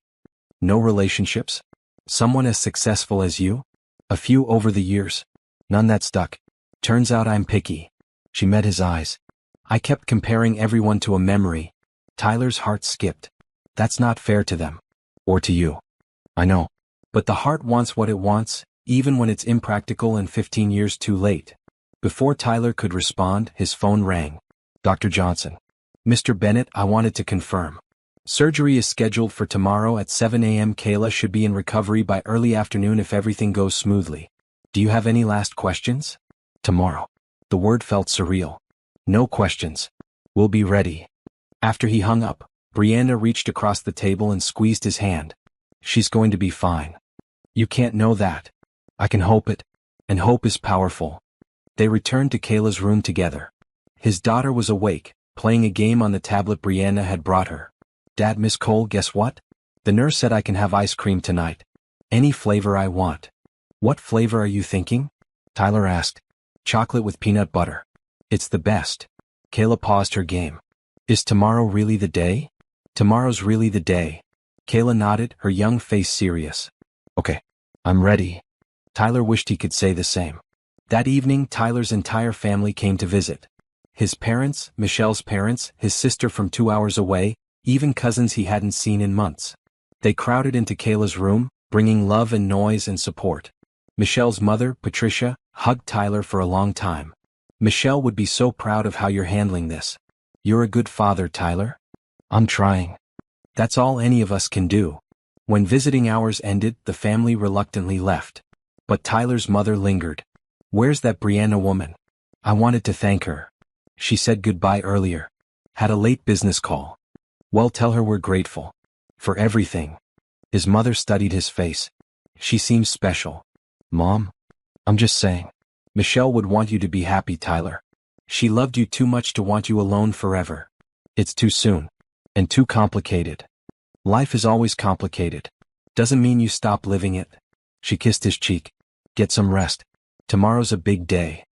"No relationships? Someone as successful as you?" "A few over the years. None that stuck. Turns out I'm picky." She met his eyes. "I kept comparing everyone to a memory." Tyler's heart skipped. "That's not fair to them. Or to you." "I know. But the heart wants what it wants, even when it's impractical and 15 years too late." Before Tyler could respond, his phone rang. "Dr. Johnson." "Mr. Bennett, I wanted to confirm. Surgery is scheduled for tomorrow at 7 a.m. Kayla should be in recovery by early afternoon if everything goes smoothly. Do you have any last questions?" "Tomorrow." The word felt surreal. "No questions. We'll be ready." After he hung up, Brianna reached across the table and squeezed his hand. "She's going to be fine." "You can't know that. I can hope it. And hope is powerful." They returned to Kayla's room together. His daughter was awake, playing a game on the tablet Brianna had brought her. "Dad, Miss Cole, guess what? The nurse said I can have ice cream tonight. Any flavor I want." "What flavor are you thinking?" Tyler asked. "Chocolate with peanut butter. It's the best." Kayla paused her game. "Is tomorrow really the day?" "Tomorrow's really the day." Kayla nodded, her young face serious. "Okay, I'm ready." Tyler wished he could say the same. That evening, Tyler's entire family came to visit. His parents, Michelle's parents, his sister from 2 hours away, even cousins he hadn't seen in months. They crowded into Kayla's room, bringing love and noise and support. Michelle's mother, Patricia, hugged Tyler for a long time. "Michelle would be so proud of how you're handling this. You're a good father, Tyler." "I'm trying." "That's all any of us can do." When visiting hours ended, the family reluctantly left. But Tyler's mother lingered. "Where's that Brianna woman? I wanted to thank her. She said goodbye earlier. Had a late business call." "Well, tell her we're grateful. For everything." His mother studied his face. "She seems special." "Mom? I'm just saying. Michelle would want you to be happy, Tyler. She loved you too much to want you alone forever. It's too soon. And too complicated. Life is always complicated. Doesn't mean you stop living it." She kissed his cheek. "Get some rest. Tomorrow's a big day."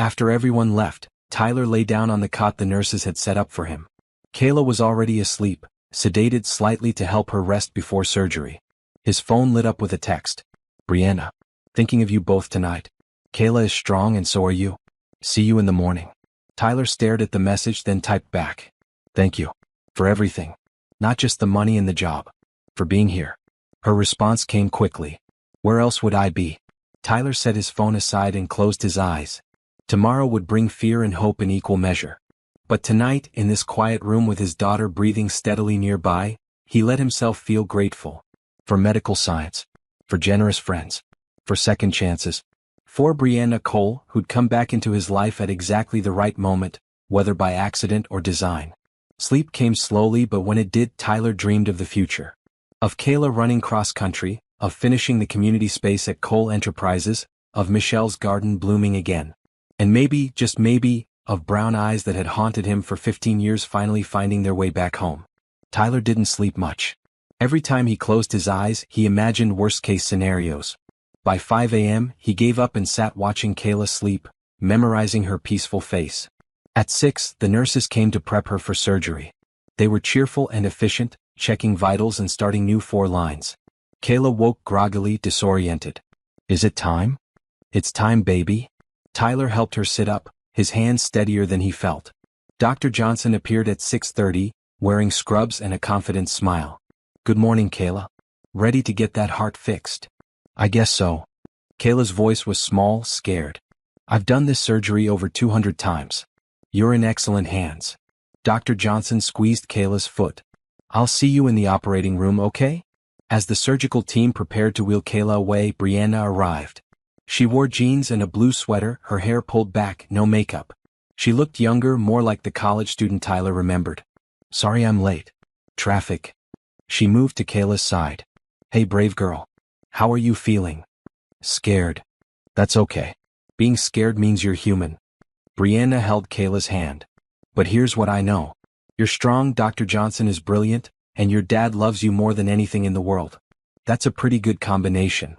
After everyone left, Tyler lay down on the cot the nurses had set up for him. Kayla was already asleep, sedated slightly to help her rest before surgery. His phone lit up with a text. "Brianna. Thinking of you both tonight. Kayla is strong and so are you. See you in the morning." Tyler stared at the message then typed back. "Thank you. For everything. Not just the money and the job. For being here." Her response came quickly. "Where else would I be?" Tyler set his phone aside and closed his eyes. Tomorrow would bring fear and hope in equal measure. But tonight, in this quiet room with his daughter breathing steadily nearby, he let himself feel grateful. For medical science. For generous friends. For second chances. For Brianna Cole, who'd come back into his life at exactly the right moment, whether by accident or design. Sleep came slowly, but when it did, Tyler dreamed of the future. Of Kayla running cross-country, of finishing the community space at Cole Enterprises, of Michelle's garden blooming again. And maybe, just maybe, of brown eyes that had haunted him for 15 years finally finding their way back home. Tyler didn't sleep much. Every time he closed his eyes, he imagined worst-case scenarios. By 5 a.m., he gave up and sat watching Kayla sleep, memorizing her peaceful face. At 6, the nurses came to prep her for surgery. They were cheerful and efficient, checking vitals and starting new 4 lines. Kayla woke groggily, disoriented. "Is it time?" "It's time, baby." Tyler helped her sit up, his hands steadier than he felt. Dr. Johnson appeared at 6:30, wearing scrubs and a confident smile. "Good morning, Kayla. Ready to get that heart fixed?" "I guess so." Kayla's voice was small, scared. I've done this surgery over 200 times. You're in excellent hands. Dr. Johnson squeezed Kayla's foot. I'll see you in the operating room, okay? As the surgical team prepared to wheel Kayla away, Brianna arrived. She wore jeans and a blue sweater, her hair pulled back, no makeup. She looked younger, more like the college student Tyler remembered. Sorry I'm late. Traffic. She moved to Kayla's side. Hey brave girl. How are you feeling? Scared. That's okay. Being scared means you're human. Brianna held Kayla's hand. But here's what I know. You're strong, Dr. Johnson is brilliant, and your dad loves you more than anything in the world. That's a pretty good combination.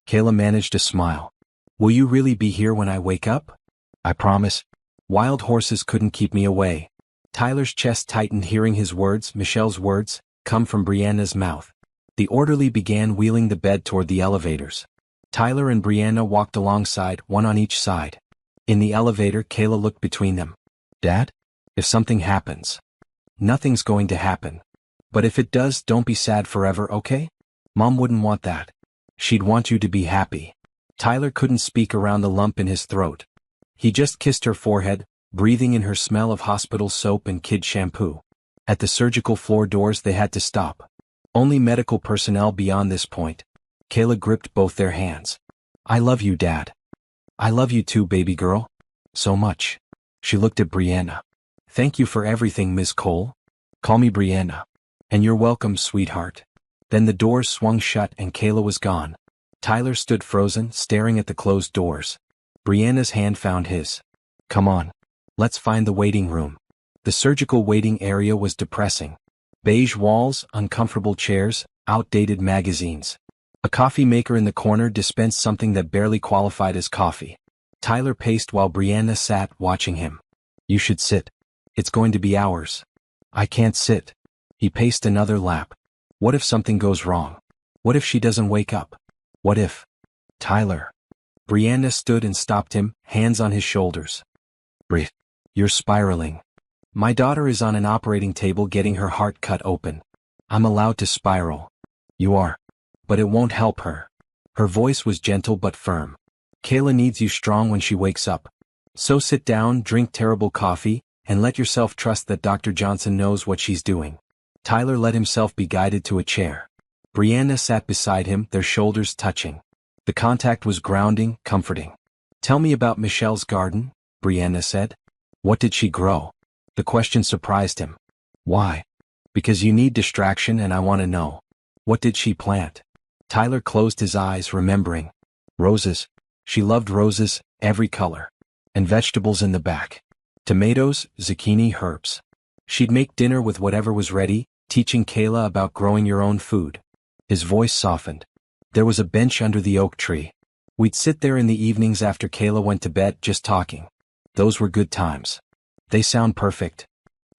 Kayla managed to smile. Will you really be here when I wake up? I promise. Wild horses couldn't keep me away. Tyler's chest tightened hearing his words, Michelle's words, come from Brianna's mouth. The orderly began wheeling the bed toward the elevators. Tyler and Brianna walked alongside, one on each side. In the elevator, Kayla looked between them. Dad? If something happens. Nothing's going to happen. But if it does, don't be sad forever, okay? Mom wouldn't want that. She'd want you to be happy. Tyler couldn't speak around the lump in his throat. He just kissed her forehead, breathing in her smell of hospital soap and kid shampoo. At the surgical floor doors they had to stop. Only medical personnel beyond this point. Kayla gripped both their hands. I love you, Dad. I love you too, baby girl. So much. She looked at Brianna. Thank you for everything, Miss Cole. Call me Brianna. And you're welcome, sweetheart. Then the doors swung shut and Kayla was gone. Tyler stood frozen, staring at the closed doors. Brianna's hand found his. Come on. Let's find the waiting room. The surgical waiting area was depressing. Beige walls, uncomfortable chairs, outdated magazines. A coffee maker in the corner dispensed something that barely qualified as coffee. Tyler paced while Brianna sat, watching him. You should sit. It's going to be hours. I can't sit. He paced another lap. What if something goes wrong? What if she doesn't wake up? What if? Tyler. Brianna stood and stopped him, hands on his shoulders. Breathe. You're spiraling. My daughter is on an operating table getting her heart cut open. I'm allowed to spiral. You are. But it won't help her. Her voice was gentle but firm. Kayla needs you strong when she wakes up. So sit down, drink terrible coffee, and let yourself trust that Dr. Johnson knows what she's doing. Tyler let himself be guided to a chair. Brianna sat beside him, their shoulders touching. The contact was grounding, comforting. Tell me about Michelle's garden, Brianna said. What did she grow? The question surprised him. Why? Because you need distraction and I want to know. What did she plant? Tyler closed his eyes, remembering. Roses. She loved roses, every color. And vegetables in the back. Tomatoes, zucchini, herbs. She'd make dinner with whatever was ready, teaching Kayla about growing your own food. His voice softened. There was a bench under the oak tree. We'd sit there in the evenings after Kayla went to bed, just talking. Those were good times. They sound perfect.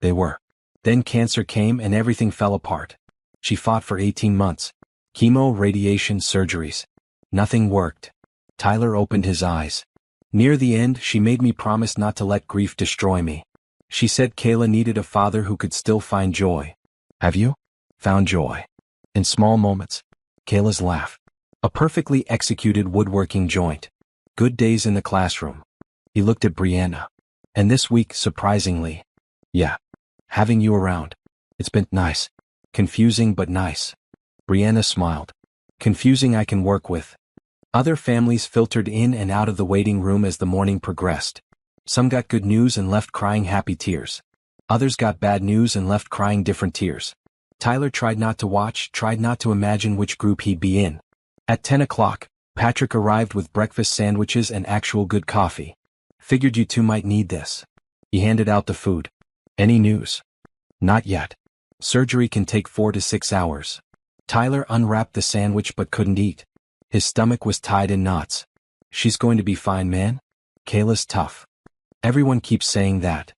They were. Then cancer came and everything fell apart. She fought for 18 months. Chemo, radiation, surgeries. Nothing worked. Tyler opened his eyes. Near the end, she made me promise not to let grief destroy me. She said Kayla needed a father who could still find joy. Have you? Found joy. In small moments. Kayla's laugh. A perfectly executed woodworking joint. Good days in the classroom. He looked at Brianna. And this week, surprisingly. Yeah. Having you around. It's been nice. Confusing but nice. Brianna smiled. Confusing I can work with. Other families filtered in and out of the waiting room as the morning progressed. Some got good news and left crying happy tears. Others got bad news and left crying different tears. Tyler tried not to watch, tried not to imagine which group he'd be in. At 10 o'clock, Patrick arrived with breakfast sandwiches and actual good coffee. Figured you two might need this. He handed out the food. Any news? Not yet. Surgery can take 4 to 6 hours. Tyler unwrapped the sandwich but couldn't eat. His stomach was tied in knots. She's going to be fine, man. Kayla's tough. Everyone keeps saying that.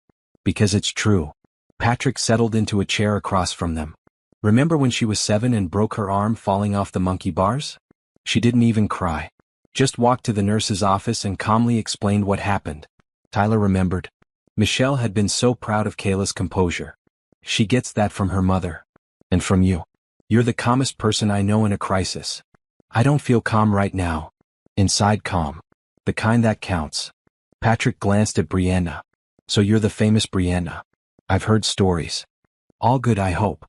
Because it's true. Patrick settled into a chair across from them. Remember when she was 7 and broke her arm falling off the monkey bars? She didn't even cry. Just walked to the nurse's office and calmly explained what happened. Tyler remembered. Michelle had been so proud of Kayla's composure. She gets that from her mother. And from you. You're the calmest person I know in a crisis. I don't feel calm right now. Inside calm. The kind that counts. Patrick glanced at Brianna. So you're the famous Brianna. I've heard stories. All good, I hope.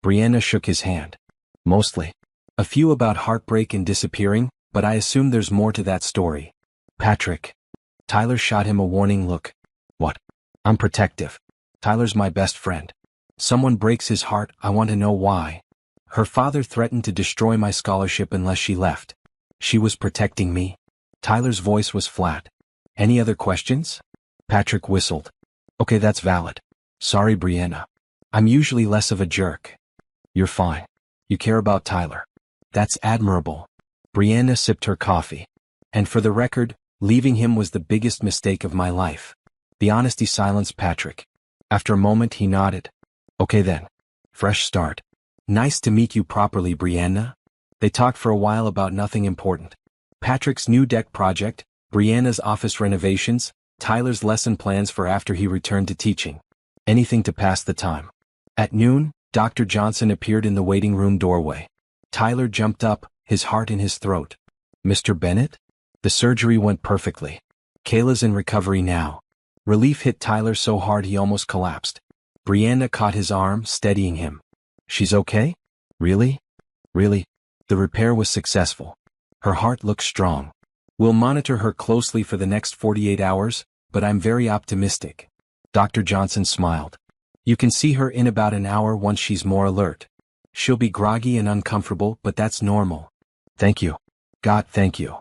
Brianna shook his hand. Mostly. A few about heartbreak and disappearing, but I assume there's more to that story. Patrick. Tyler shot him a warning look. What? I'm protective. Tyler's my best friend. Someone breaks his heart, I want to know why. Her father threatened to destroy my scholarship unless she left. She was protecting me. Tyler's voice was flat. Any other questions? Patrick whistled. Okay, that's valid. Sorry, Brianna. I'm usually less of a jerk. You're fine. You care about Tyler. That's admirable. Brianna sipped her coffee. And for the record, leaving him was the biggest mistake of my life. The honesty silenced Patrick. After a moment he nodded. Okay then. Fresh start. Nice to meet you properly, Brianna. They talked for a while about nothing important. Patrick's new deck project, Brianna's office renovations, Tyler's lesson plans for after he returned to teaching. Anything to pass the time. At noon, Dr. Johnson appeared in the waiting room doorway. Tyler jumped up, his heart in his throat. Mr. Bennett? The surgery went perfectly. Kayla's in recovery now. Relief hit Tyler so hard he almost collapsed. Brianna caught his arm, steadying him. She's okay? Really? Really? The repair was successful. Her heart looks strong. We'll monitor her closely for the next 48 hours, but I'm very optimistic. Dr. Johnson smiled. You can see her in about an hour once she's more alert. She'll be groggy and uncomfortable, but that's normal. Thank you. God, thank you.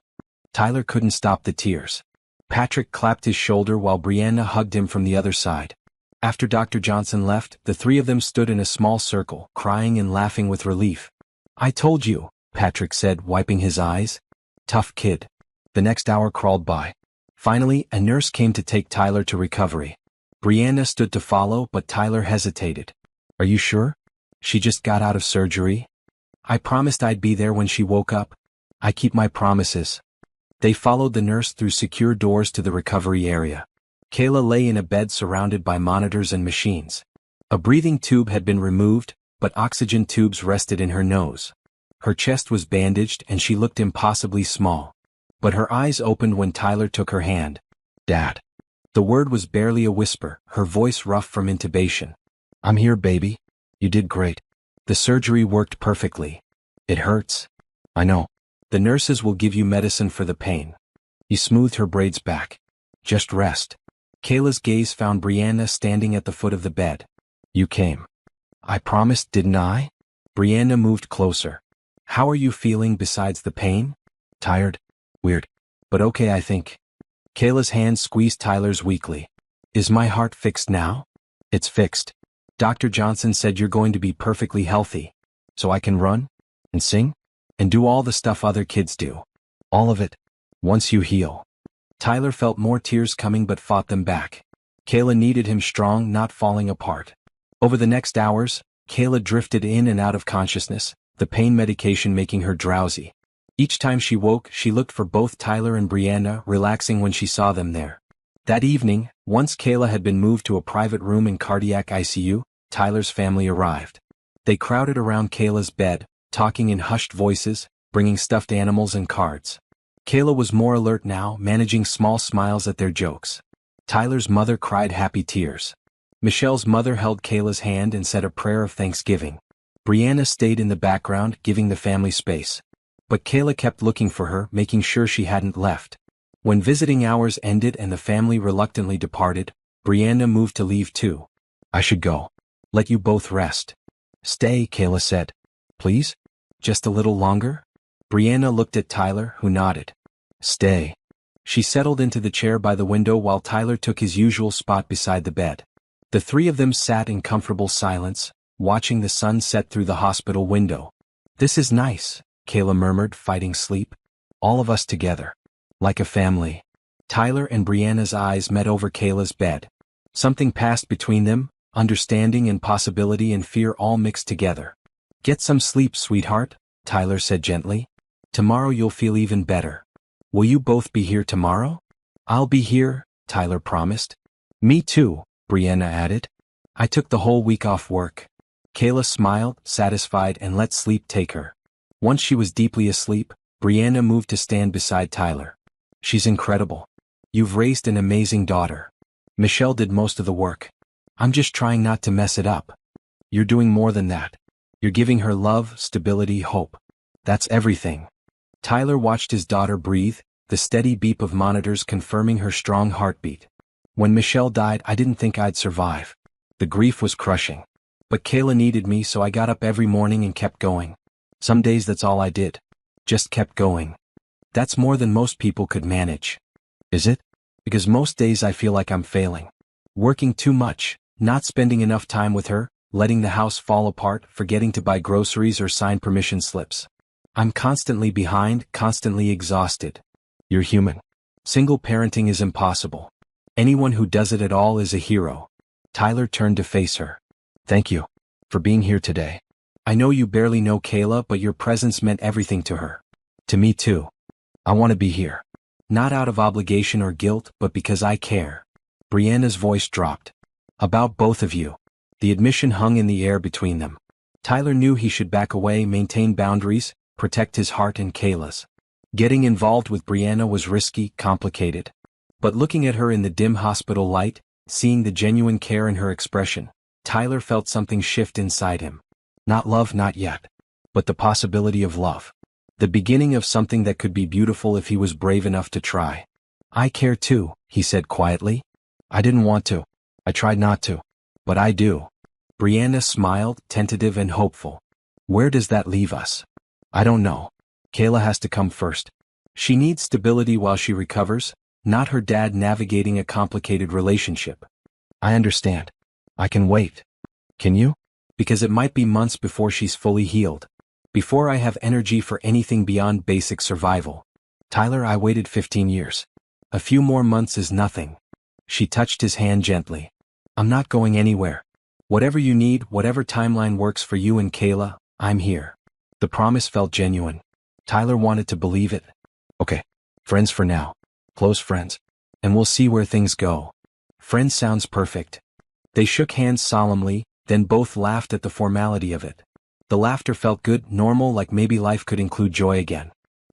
Tyler couldn't stop the tears. Patrick clapped his shoulder while Brianna hugged him from the other side. After Dr. Johnson left, the three of them stood in a small circle, crying and laughing with relief. I told you, Patrick said, wiping his eyes. Tough kid. The next hour crawled by. Finally, a nurse came to take Tyler to recovery. Brianna stood to follow, but Tyler hesitated. Are you sure? She just got out of surgery. I promised I'd be there when she woke up. I keep my promises. They followed the nurse through secure doors to the recovery area. Kayla lay in a bed surrounded by monitors and machines. A breathing tube had been removed, but oxygen tubes rested in her nose. Her chest was bandaged and she looked impossibly small. But her eyes opened when Tyler took her hand. Dad. The word was barely a whisper, her voice rough from intubation. I'm here, baby. You did great. The surgery worked perfectly. It hurts. I know. The nurses will give you medicine for the pain. He smoothed her braids back. Just rest. Kayla's gaze found Brianna standing at the foot of the bed. You came. I promised, didn't I? Brianna moved closer. How are you feeling besides the pain? Tired? Weird. But okay, I think. Kayla's hand squeezed Tyler's weakly. Is my heart fixed now? It's fixed. Dr. Johnson said you're going to be perfectly healthy. So I can run? And sing? And do all the stuff other kids do. All of it. Once you heal. Tyler felt more tears coming but fought them back. Kayla needed him strong, not falling apart. Over the next hours, Kayla drifted in and out of consciousness, the pain medication making her drowsy. Each time she woke, she looked for both Tyler and Brianna, relaxing when she saw them there. That evening, once Kayla had been moved to a private room in cardiac ICU, Tyler's family arrived. They crowded around Kayla's bed, talking in hushed voices, bringing stuffed animals and cards. Kayla was more alert now, managing small smiles at their jokes. Tyler's mother cried happy tears. Michelle's mother held Kayla's hand and said a prayer of thanksgiving. Brianna stayed in the background, giving the family space. But Kayla kept looking for her, making sure she hadn't left. When visiting hours ended and the family reluctantly departed, Brianna moved to leave too. I should go. Let you both rest. Stay, Kayla said. Please? Just a little longer? Brianna looked at Tyler, who nodded. Stay. She settled into the chair by the window while Tyler took his usual spot beside the bed. The three of them sat in comfortable silence, watching the sun set through the hospital window. This is nice, Kayla murmured, fighting sleep. All of us together. Like a family. Tyler and Brianna's eyes met over Kayla's bed. Something passed between them, understanding and possibility and fear all mixed together. Get some sleep, sweetheart, Tyler said gently. Tomorrow you'll feel even better. Will you both be here tomorrow? I'll be here, Tyler promised. Me too, Brianna added. I took the whole week off work. Kayla smiled, satisfied, and let sleep take her. Once she was deeply asleep, Brianna moved to stand beside Tyler. She's incredible. You've raised an amazing daughter. Michelle did most of the work. I'm just trying not to mess it up. You're doing more than that. You're giving her love, stability, hope. That's everything. Tyler watched his daughter breathe, the steady beep of monitors confirming her strong heartbeat. When Michelle died, I didn't think I'd survive. The grief was crushing. But Kayla needed me, so I got up every morning and kept going. Some days that's all I did. Just kept going. That's more than most people could manage. Is it? Because most days I feel like I'm failing. Working too much, not spending enough time with her, letting the house fall apart, forgetting to buy groceries or sign permission slips. I'm constantly behind, constantly exhausted. You're human. Single parenting is impossible. Anyone who does it at all is a hero. Tyler turned to face her. Thank you for being here today. I know you barely know Kayla, but your presence meant everything to her. To me too. I want to be here. Not out of obligation or guilt, but because I care. Brianna's voice dropped. About both of you. The admission hung in the air between them. Tyler knew he should back away, maintain boundaries, protect his heart and Kayla's. Getting involved with Brianna was risky, complicated. But looking at her in the dim hospital light, seeing the genuine care in her expression, Tyler felt something shift inside him. Not love, not yet. But the possibility of love. The beginning of something that could be beautiful if he was brave enough to try. I care too, he said quietly. I didn't want to. I tried not to. But I do. Brianna smiled, tentative and hopeful. Where does that leave us? I don't know. Kayla has to come first. She needs stability while she recovers, not her dad navigating a complicated relationship. I understand. I can wait. Can you? Because it might be months before she's fully healed. Before I have energy for anything beyond basic survival. Tyler, I waited 15 years. A few more months is nothing. She touched his hand gently. I'm not going anywhere. Whatever you need, whatever timeline works for you and Kayla, I'm here. The promise felt genuine. Tyler wanted to believe it. Okay. Friends for now. Close friends. And we'll see where things go. Friends sounds perfect. They shook hands solemnly, then both laughed at the formality of it. The laughter felt good, normal, like maybe life could include joy again.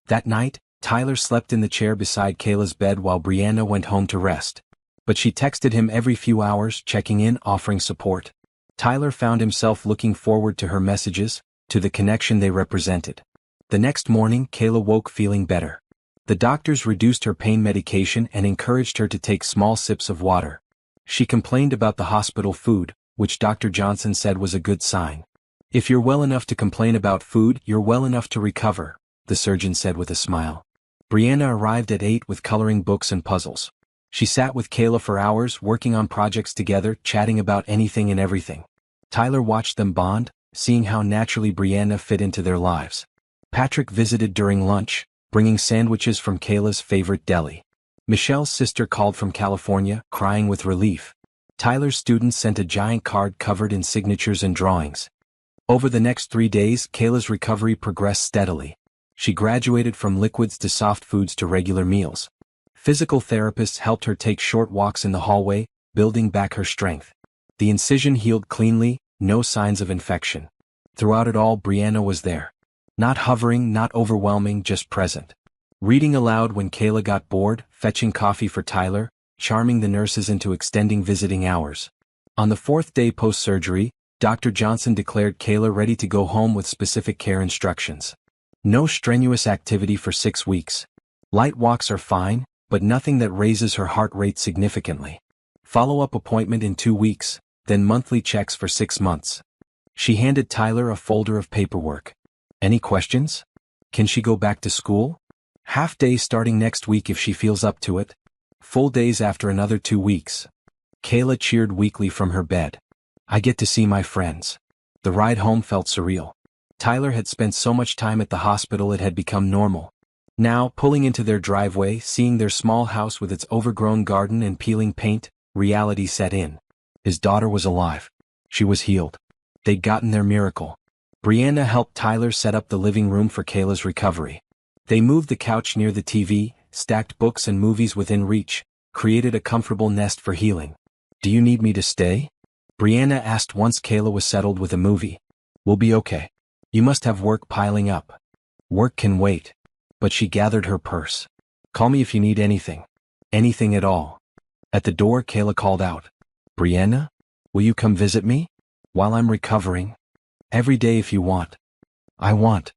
That night, Tyler slept in the chair beside Kayla's bed while Brianna went home to rest. But she texted him every few hours, checking in, offering support. Tyler found himself looking forward to her messages, to the connection they represented. The next morning, Kayla woke feeling better. The doctors reduced her pain medication and encouraged her to take small sips of water. She complained about the hospital food, which Dr. Johnson said was a good sign. If you're well enough to complain about food, you're well enough to recover, the surgeon said with a smile. Brianna arrived at 8 with coloring books and puzzles. She sat with Kayla for hours, working on projects together, chatting about anything and everything. Tyler watched them bond, seeing how naturally Brianna fit into their lives. Patrick visited during lunch, bringing sandwiches from Kayla's favorite deli. Michelle's sister called from California, crying with relief. Tyler's students sent a giant card covered in signatures and drawings. Over the next 3 days, Kayla's recovery progressed steadily. She graduated from liquids to soft foods to regular meals. Physical therapists helped her take short walks in the hallway, building back her strength. The incision healed cleanly, no signs of infection. Throughout it all, Brianna was there. Not hovering, not overwhelming, just present. Reading aloud when Kayla got bored, fetching coffee for Tyler, charming the nurses into extending visiting hours. On the 4th day post-surgery, Dr. Johnson declared Kayla ready to go home with specific care instructions. No strenuous activity for 6 weeks. Light walks are fine, but nothing that raises her heart rate significantly. Follow-up appointment in 2 weeks, then monthly checks for 6 months. She handed Tyler a folder of paperwork. Any questions? Can she go back to school? Half day starting next week if she feels up to it. Full days after another 2 weeks. Kayla cheered weakly from her bed. I get to see my friends. The ride home felt surreal. Tyler had spent so much time at the hospital it had become normal. Now, pulling into their driveway, seeing their small house with its overgrown garden and peeling paint, reality set in. His daughter was alive. She was healed. They'd gotten their miracle. Brianna helped Tyler set up the living room for Kayla's recovery. They moved the couch near the TV, stacked books and movies within reach, created a comfortable nest for healing. Do you need me to stay? Brianna asked once Kayla was settled with a movie. We'll be okay. You must have work piling up. Work can wait. but she gathered her purse. Call me if you need anything. Anything at all. At the door, Kayla called out, Brianna? Will you come visit me? While I'm recovering? Every day if you want. I want.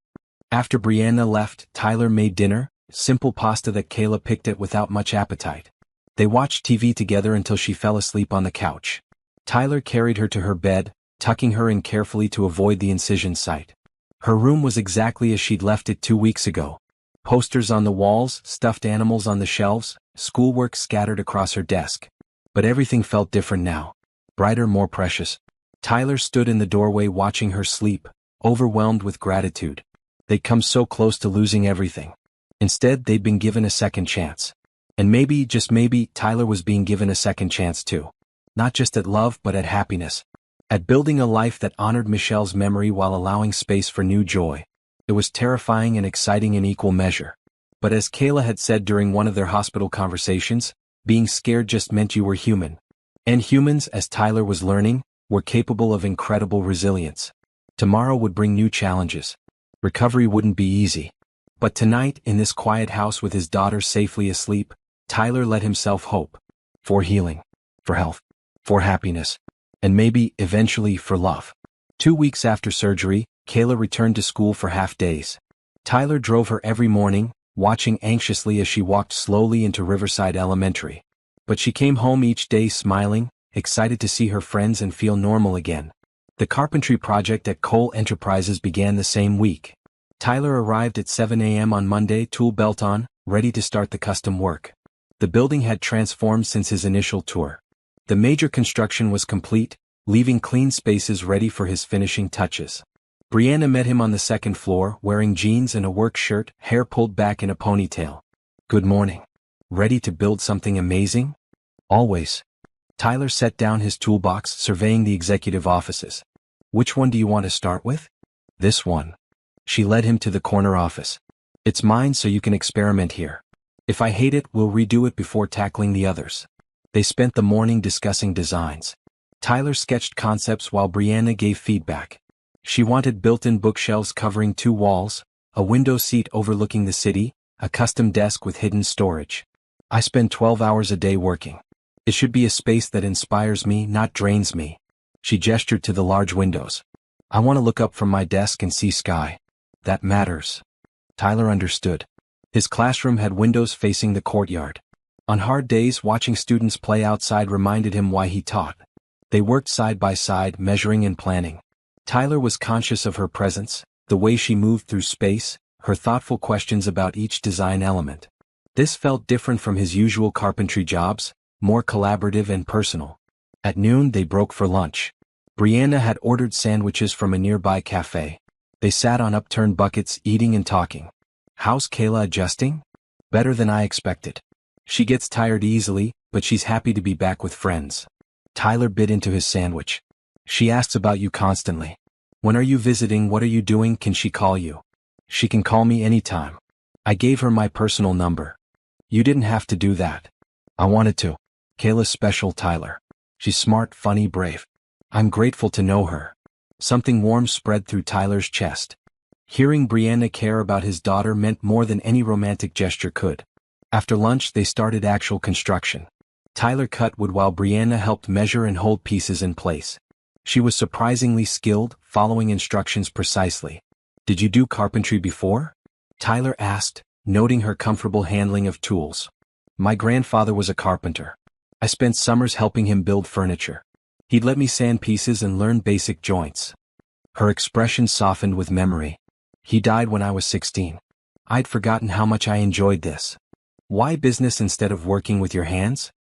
After Brianna left, Tyler made dinner, simple pasta that Kayla picked at without much appetite. They watched TV together until she fell asleep on the couch. Tyler carried her to her bed, tucking her in carefully to avoid the incision site. Her room was exactly as she'd left it 2 weeks ago. Posters on the walls, stuffed animals on the shelves, schoolwork scattered across her desk. But everything felt different now. Brighter, more precious. Tyler stood in the doorway watching her sleep, overwhelmed with gratitude. They'd come so close to losing everything. Instead, they'd been given a second chance. And maybe, just maybe, Tyler was being given a second chance too. Not just at love, but at happiness. At building a life that honored Michelle's memory while allowing space for new joy. It was terrifying and exciting in equal measure. But as Kayla had said during one of their hospital conversations, being scared just meant you were human. And humans, as Tyler was learning, were capable of incredible resilience. Tomorrow would bring new challenges. Recovery wouldn't be easy. But tonight, in this quiet house with his daughter safely asleep, Tyler let himself hope. For healing. For health. For happiness. And maybe, eventually, for love. 2 weeks after surgery, Kayla returned to school for half days. Tyler drove her every morning, watching anxiously as she walked slowly into Riverside Elementary. But she came home each day smiling, excited to see her friends and feel normal again. The carpentry project at Cole Enterprises began the same week. Tyler arrived at 7 a.m. on Monday, tool belt on, ready to start the custom work. The building had transformed since his initial tour. The major construction was complete, leaving clean spaces ready for his finishing touches. Brianna met him on the second floor, wearing jeans and a work shirt, hair pulled back in a ponytail. Good morning. Ready to build something amazing? Always. Tyler set down his toolbox, surveying the executive offices. Which one do you want to start with? This one. She led him to the corner office. It's mine so you can experiment here. If I hate it, we'll redo it before tackling the others. They spent the morning discussing designs. Tyler sketched concepts while Brianna gave feedback. She wanted built-in bookshelves covering 2 walls, a window seat overlooking the city, a custom desk with hidden storage. I spend 12 hours a day working. It should be a space that inspires me, not drains me. She gestured to the large windows. I want to look up from my desk and see sky. That matters. Tyler understood. His classroom had windows facing the courtyard. On hard days, watching students play outside reminded him why he taught. They worked side by side, measuring and planning. Tyler was conscious of her presence, the way she moved through space, her thoughtful questions about each design element. This felt different from his usual carpentry jobs, more collaborative and personal. At noon, they broke for lunch. Brianna had ordered sandwiches from a nearby cafe. They sat on upturned buckets, eating and talking. How's Kayla adjusting? Better than I expected. She gets tired easily, but she's happy to be back with friends. Tyler bit into his sandwich. She asks about you constantly. When are you visiting? What are you doing? Can she call you? She can call me anytime. I gave her my personal number. You didn't have to do that. I wanted to. Kayla's special, Tyler. She's smart, funny, brave. I'm grateful to know her. Something warm spread through Tyler's chest. Hearing Brianna care about his daughter meant more than any romantic gesture could. After lunch, they started actual construction. Tyler cut wood while Brianna helped measure and hold pieces in place. She was surprisingly skilled, following instructions precisely. Did you do carpentry before? Tyler asked, noting her comfortable handling of tools. My grandfather was a carpenter. I spent summers helping him build furniture. He'd let me sand pieces and learn basic joints. Her expression softened with memory. He died when I was 16. I'd forgotten how much I enjoyed this. Why business instead of working with your hands?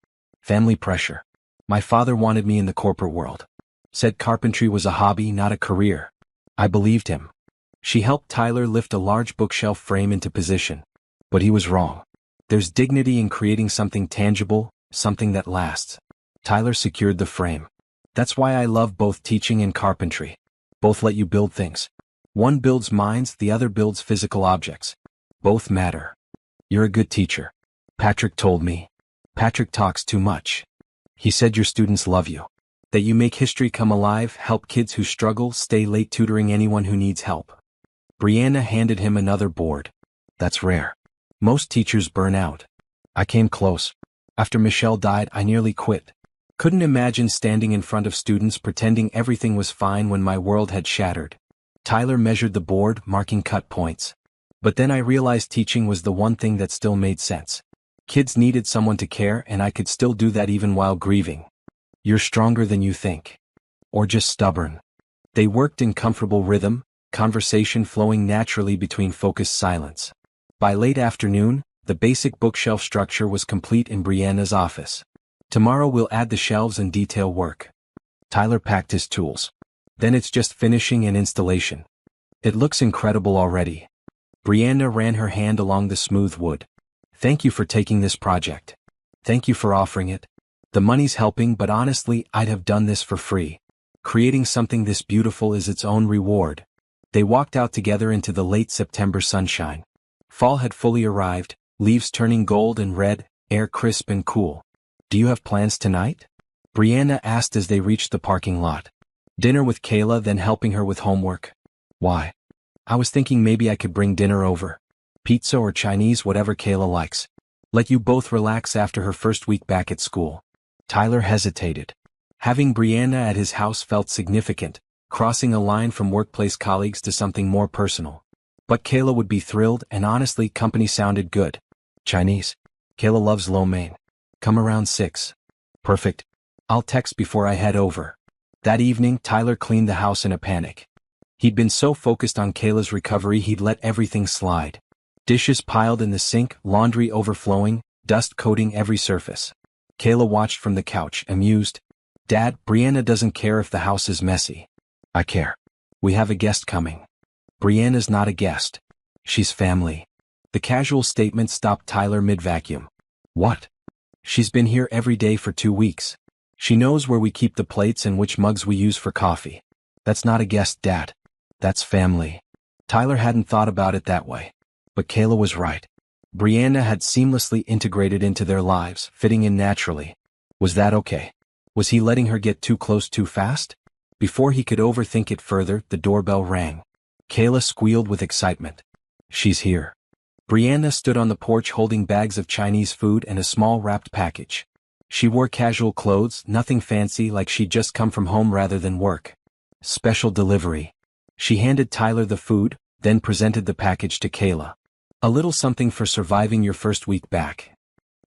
Family pressure. My father wanted me in the corporate world. Said carpentry was a hobby, not a career. I believed him. She helped Tyler lift a large bookshelf frame into position. But he was wrong. There's dignity in creating something tangible, something that lasts. Tyler secured the frame. That's why I love both teaching and carpentry. Both let you build things. One builds minds, the other builds physical objects. Both matter. You're a good teacher. Patrick told me. Patrick talks too much. He said your students love you. That you make history come alive, help kids who struggle, stay late tutoring anyone who needs help. Brianna handed him another board. That's rare. Most teachers burn out. I came close. After Michelle died, I nearly quit. Couldn't imagine standing in front of students pretending everything was fine when my world had shattered. Tyler measured the board, marking cut points. But then I realized teaching was the one thing that still made sense. Kids needed someone to care, and I could still do that even while grieving. You're stronger than you think. Or just stubborn. They worked in comfortable rhythm, conversation flowing naturally between focused silence. By late afternoon, the basic bookshelf structure was complete in Brianna's office. Tomorrow we'll add the shelves and detail work. Tyler packed his tools. Then it's just finishing and installation. It looks incredible already. Brianna ran her hand along the smooth wood. Thank you for taking this project. Thank you for offering it. The money's helping, but honestly, I'd have done this for free. Creating something this beautiful is its own reward. They walked out together into the late September sunshine. Fall had fully arrived, leaves turning gold and red, air crisp and cool. Do you have plans tonight? Brianna asked as they reached the parking lot. Dinner with Kayla, then helping her with homework. Why? I was thinking maybe I could bring dinner over. Pizza or Chinese, whatever Kayla likes. Let you both relax after her first week back at school. Tyler hesitated. Having Brianna at his house felt significant, crossing a line from workplace colleagues to something more personal. But Kayla would be thrilled, and honestly, company sounded good. Chinese. Kayla loves lo mein. Come around 6. Perfect. I'll text before I head over. That evening, Tyler cleaned the house in a panic. He'd been so focused on Kayla's recovery he'd let everything slide. Dishes piled in the sink, laundry overflowing, dust coating every surface. Kayla watched from the couch, amused. Dad, Brianna doesn't care if the house is messy. I care. We have a guest coming. Brianna's not a guest. She's family. The casual statement stopped Tyler mid-vacuum. What? She's been here every day for 2 weeks. She knows where we keep the plates and which mugs we use for coffee. That's not a guest, Dad. That's family. Tyler hadn't thought about it that way. But Kayla was right. Brianna had seamlessly integrated into their lives, fitting in naturally. Was that okay? Was he letting her get too close too fast? Before he could overthink it further, the doorbell rang. Kayla squealed with excitement. She's here. Brianna stood on the porch holding bags of Chinese food and a small wrapped package. She wore casual clothes, nothing fancy, like she'd just come from home rather than work. Special delivery. She handed Tyler the food, then presented the package to Kayla. A little something for surviving your first week back.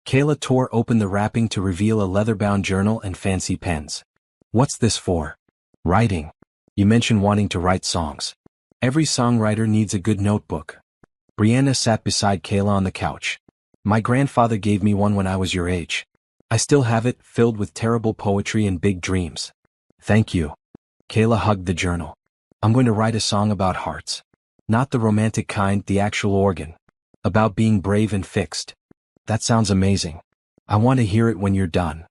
Kayla tore open the wrapping to reveal a leather-bound journal and fancy pens. What's this for? Writing. You mentioned wanting to write songs. Every songwriter needs a good notebook. Brianna sat beside Kayla on the couch. My grandfather gave me one when I was your age. I still have it, filled with terrible poetry and big dreams. Thank you. Kayla hugged the journal. I'm going to write a song about hearts. Not the romantic kind, the actual organ. About being brave and fixed. That sounds amazing. I want to hear it when you're done.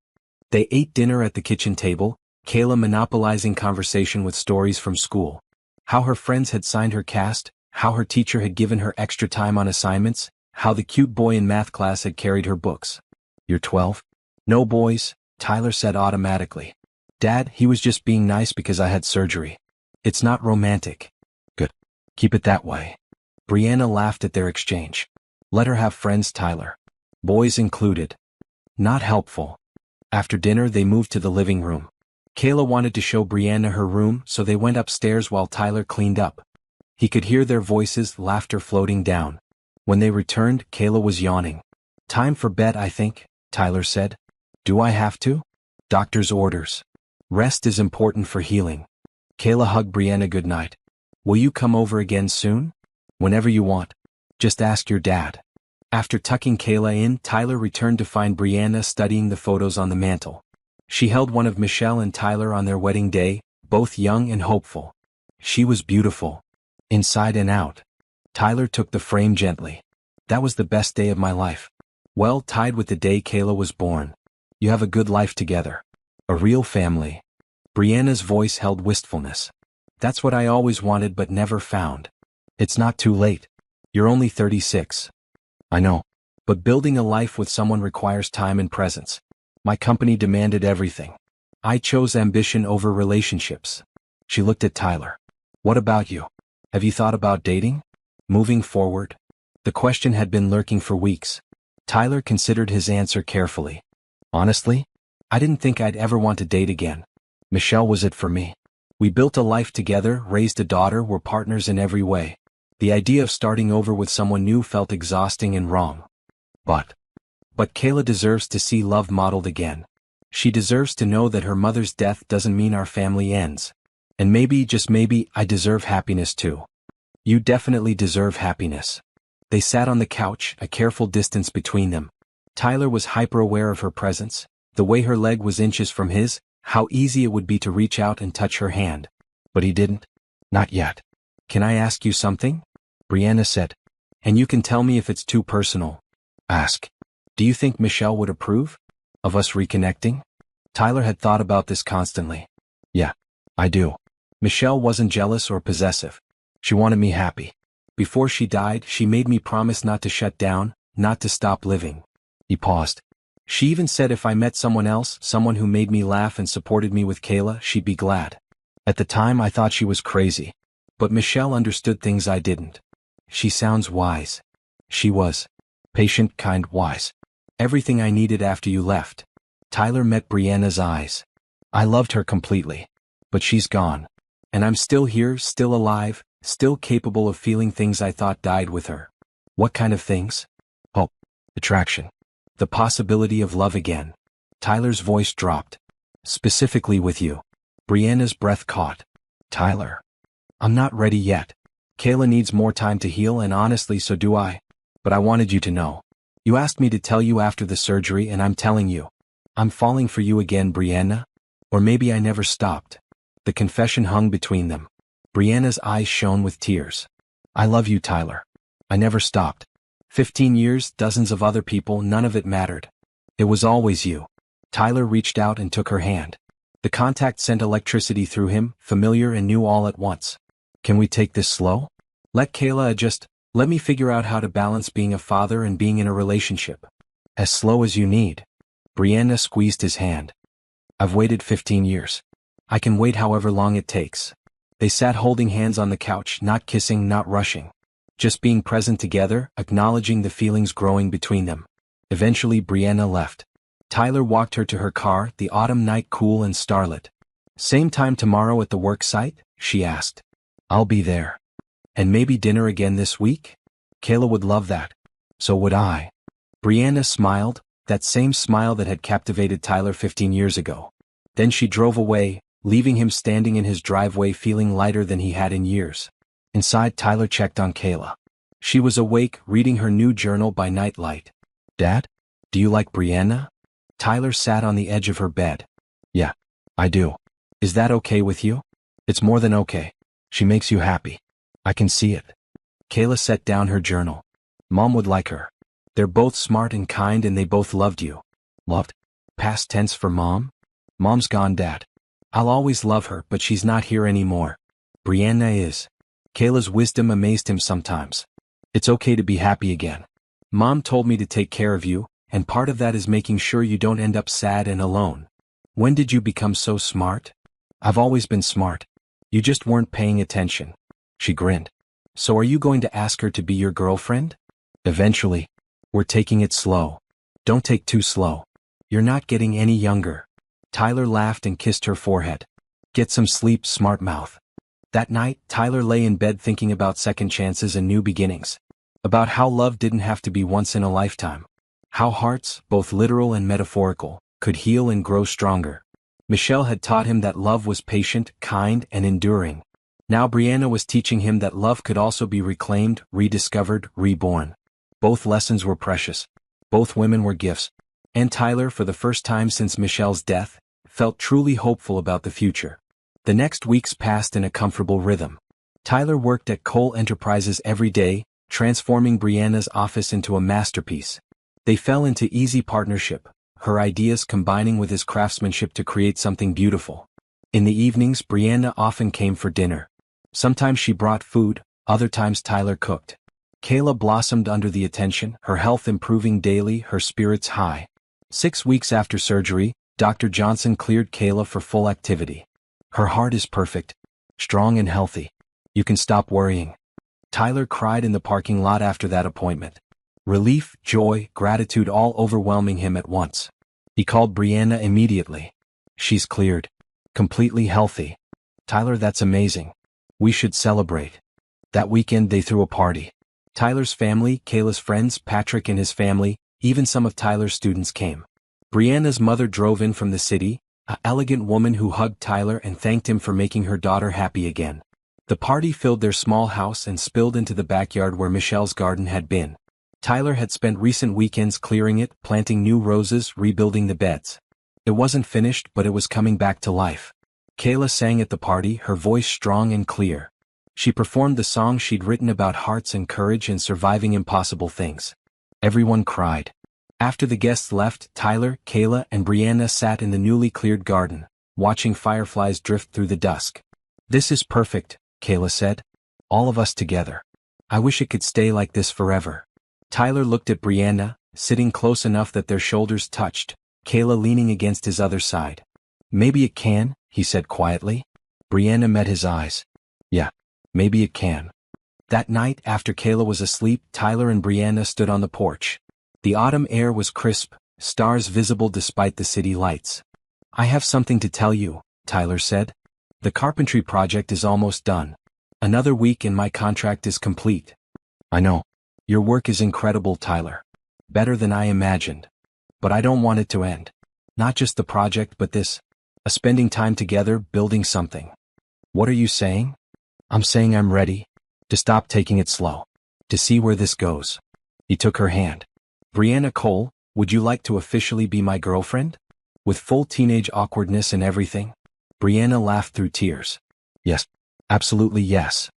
They ate dinner at the kitchen table, Kayla monopolizing conversation with stories from school. How her friends had signed her cast, how her teacher had given her extra time on assignments, how the cute boy in math class had carried her books. You're 12? No boys, Tyler said automatically. Dad, he was just being nice because I had surgery. It's not romantic. Good. Keep it that way. Brianna laughed at their exchange. Let her have friends, Tyler. Boys included. Not helpful. After dinner they moved to the living room. Kayla wanted to show Brianna her room, so they went upstairs while Tyler cleaned up. He could hear their voices, laughter floating down. When they returned, Kayla was yawning. Time for bed, I think, Tyler said. Do I have to? Doctor's orders. Rest is important for healing. Kayla hugged Brianna goodnight. Will you come over again soon? Whenever you want. Just ask your dad. After tucking Kayla in, Tyler returned to find Brianna studying the photos on the mantel. She held one of Michelle and Tyler on their wedding day, both young and hopeful. She was beautiful. Inside and out. Tyler took the frame gently. That was the best day of my life. Well, tied with the day Kayla was born. You have a good life together. A real family. Brianna's voice held wistfulness. That's what I always wanted but never found. It's not too late. You're only 36. I know. But building a life with someone requires time and presence. My company demanded everything. I chose ambition over relationships. She looked at Tyler. What about you? Have you thought about dating? Moving forward? The question had been lurking for weeks. Tyler considered his answer carefully. Honestly, I didn't think I'd ever want to date again. Michelle was it for me. We built a life together, raised a daughter, were partners in every way. The idea of starting over with someone new felt exhausting and wrong. But Kayla deserves to see love modeled again. She deserves to know that her mother's death doesn't mean our family ends. And maybe, just maybe, I deserve happiness too. You definitely deserve happiness. They sat on the couch, a careful distance between them. Tyler was hyper-aware of her presence, the way her leg was inches from his, how easy it would be to reach out and touch her hand. But he didn't. Not yet. Can I ask you something? Brianna said. And you can tell me if it's too personal. Ask. Do you think Michelle would approve of us reconnecting? Tyler had thought about this constantly. Yeah, I do. Michelle wasn't jealous or possessive. She wanted me happy. Before she died, she made me promise not to shut down, not to stop living. He paused. She even said if I met someone else, someone who made me laugh and supported me with Kayla, she'd be glad. At the time I thought she was crazy. But Michelle understood things I didn't. She sounds wise. She was. Patient, kind, wise. Everything I needed after you left. Tyler met Brianna's eyes. I loved her completely. But she's gone. And I'm still here, still alive, still capable of feeling things I thought died with her. What kind of things? Hope. Attraction. The possibility of love again. Tyler's voice dropped. Specifically with you. Brianna's breath caught. Tyler. I'm not ready yet. Kayla needs more time to heal, and honestly so do I. But I wanted you to know. You asked me to tell you after the surgery, and I'm telling you. I'm falling for you again, Brianna. Or maybe I never stopped. The confession hung between them. Brianna's eyes shone with tears. I love you, Tyler. I never stopped. 15 years, dozens of other people, none of it mattered. It was always you. Tyler reached out and took her hand. The contact sent electricity through him, familiar and new all at once. Can we take this slow? Let Kayla adjust. Let me figure out how to balance being a father and being in a relationship. As slow as you need. Brianna squeezed his hand. I've waited 15 years. I can wait however long it takes. They sat holding hands on the couch, not kissing, not rushing. Just being present together, acknowledging the feelings growing between them. Eventually Brianna left. Tyler walked her to her car, the autumn night cool and starlit. Same time tomorrow at the work site? She asked. I'll be there. And maybe dinner again this week? Kayla would love that. So would I. Brianna smiled, that same smile that had captivated Tyler 15 years ago. Then she drove away, leaving him standing in his driveway feeling lighter than he had in years. Inside, Tyler checked on Kayla. She was awake, reading her new journal by nightlight. Dad? Do you like Brianna? Tyler sat on the edge of her bed. Yeah, I do. Is that okay with you? It's more than okay. She makes you happy. I can see it. Kayla set down her journal. Mom would like her. They're both smart and kind and they both loved you. Loved? Past tense for Mom? Mom's gone, Dad. I'll always love her, but she's not here anymore. Brianna is. Kayla's wisdom amazed him sometimes. It's okay to be happy again. Mom told me to take care of you, and part of that is making sure you don't end up sad and alone. When did you become so smart? I've always been smart. You just weren't paying attention. She grinned. So are you going to ask her to be your girlfriend? Eventually. We're taking it slow. Don't take too slow. You're not getting any younger. Tyler laughed and kissed her forehead. Get some sleep, smart mouth. That night, Tyler lay in bed thinking about second chances and new beginnings. About how love didn't have to be once in a lifetime. How hearts, both literal and metaphorical, could heal and grow stronger. Michelle had taught him that love was patient, kind, and enduring. Now Brianna was teaching him that love could also be reclaimed, rediscovered, reborn. Both lessons were precious. Both women were gifts. And Tyler, for the first time since Michelle's death, felt truly hopeful about the future. The next weeks passed in a comfortable rhythm. Tyler worked at Cole Enterprises every day, transforming Brianna's office into a masterpiece. They fell into easy partnership, her ideas combining with his craftsmanship to create something beautiful. In the evenings, Brianna often came for dinner. Sometimes she brought food, other times Tyler cooked. Kayla blossomed under the attention, her health improving daily, her spirits high. 6 weeks after surgery, Dr. Johnson cleared Kayla for full activity. Her heart is perfect, strong and healthy. You can stop worrying. Tyler cried in the parking lot after that appointment. Relief, joy, gratitude all overwhelming him at once. He called Brianna immediately. She's cleared. Completely healthy. Tyler, that's amazing. We should celebrate. That weekend they threw a party. Tyler's family, Kayla's friends, Patrick and his family, even some of Tyler's students came. Brianna's mother drove in from the city, an elegant woman who hugged Tyler and thanked him for making her daughter happy again. The party filled their small house and spilled into the backyard where Michelle's garden had been. Tyler had spent recent weekends clearing it, planting new roses, rebuilding the beds. It wasn't finished, but it was coming back to life. Kayla sang at the party, her voice strong and clear. She performed the song she'd written about hearts and courage and surviving impossible things. Everyone cried. After the guests left, Tyler, Kayla, and Brianna sat in the newly cleared garden, watching fireflies drift through the dusk. "This is perfect," Kayla said. "All of us together. I wish it could stay like this forever." Tyler looked at Brianna, sitting close enough that their shoulders touched, Kayla leaning against his other side. "Maybe it can," he said quietly. Brianna met his eyes. "Yeah, maybe it can." That night, after Kayla was asleep, Tyler and Brianna stood on the porch. The autumn air was crisp, stars visible despite the city lights. "I have something to tell you," Tyler said. "The carpentry project is almost done. Another week and my contract is complete." "I know. Your work is incredible, Tyler. Better than I imagined. But I don't want it to end. Not just the project but this. Spending time together, building something." "What are you saying?" "I'm saying I'm ready. To stop taking it slow. To see where this goes." He took her hand. "Brianna Cole, would you like to officially be my girlfriend? With full teenage awkwardness and everything?" Brianna laughed through tears. "Yes. Absolutely yes."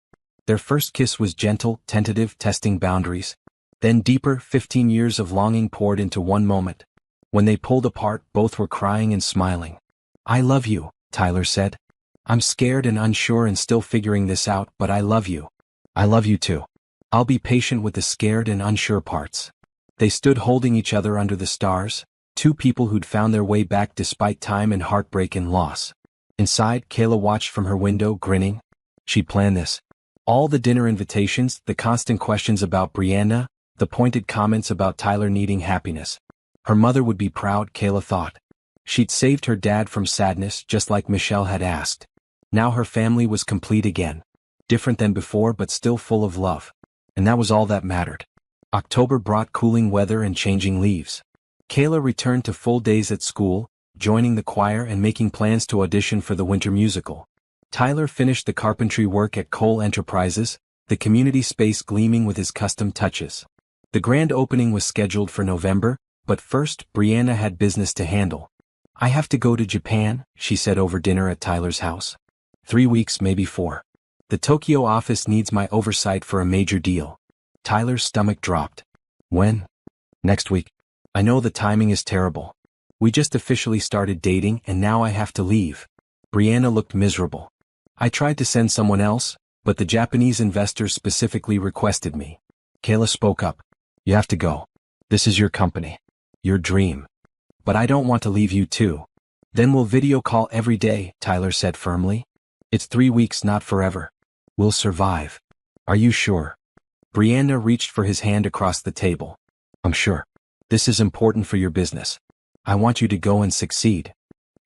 Their first kiss was gentle, tentative, testing boundaries. Then deeper, 15 years of longing poured into one moment. When they pulled apart, both were crying and smiling. "I love you," Tyler said. "I'm scared and unsure and still figuring this out, but I love you." "I love you too. I'll be patient with the scared and unsure parts." They stood holding each other under the stars, two people who'd found their way back despite time and heartbreak and loss. Inside, Kayla watched from her window, grinning. She'd planned this. All the dinner invitations, the constant questions about Brianna, the pointed comments about Tyler needing happiness. Her mother would be proud, Kayla thought. She'd saved her dad from sadness just like Michelle had asked. Now her family was complete again. Different than before but still full of love. And that was all that mattered. October brought cooling weather and changing leaves. Kayla returned to full days at school, joining the choir and making plans to audition for the winter musical. Tyler finished the carpentry work at Cole Enterprises, the community space gleaming with his custom touches. The grand opening was scheduled for November, but first, Brianna had business to handle. "I have to go to Japan," she said over dinner at Tyler's house. 3 weeks, maybe 4. "The Tokyo office needs my oversight for a major deal." Tyler's stomach dropped. "When?" "Next week. I know the timing is terrible. We just officially started dating and now I have to leave." Brianna looked miserable. "I tried to send someone else, but the Japanese investors specifically requested me." Kayla spoke up. "You have to go. This is your company. Your dream. But I don't want to leave you too." "Then we'll video call every day," Tyler said firmly. "It's 3 weeks, not forever. We'll survive." "Are you sure?" Brianna reached for his hand across the table. "I'm sure. This is important for your business. I want you to go and succeed."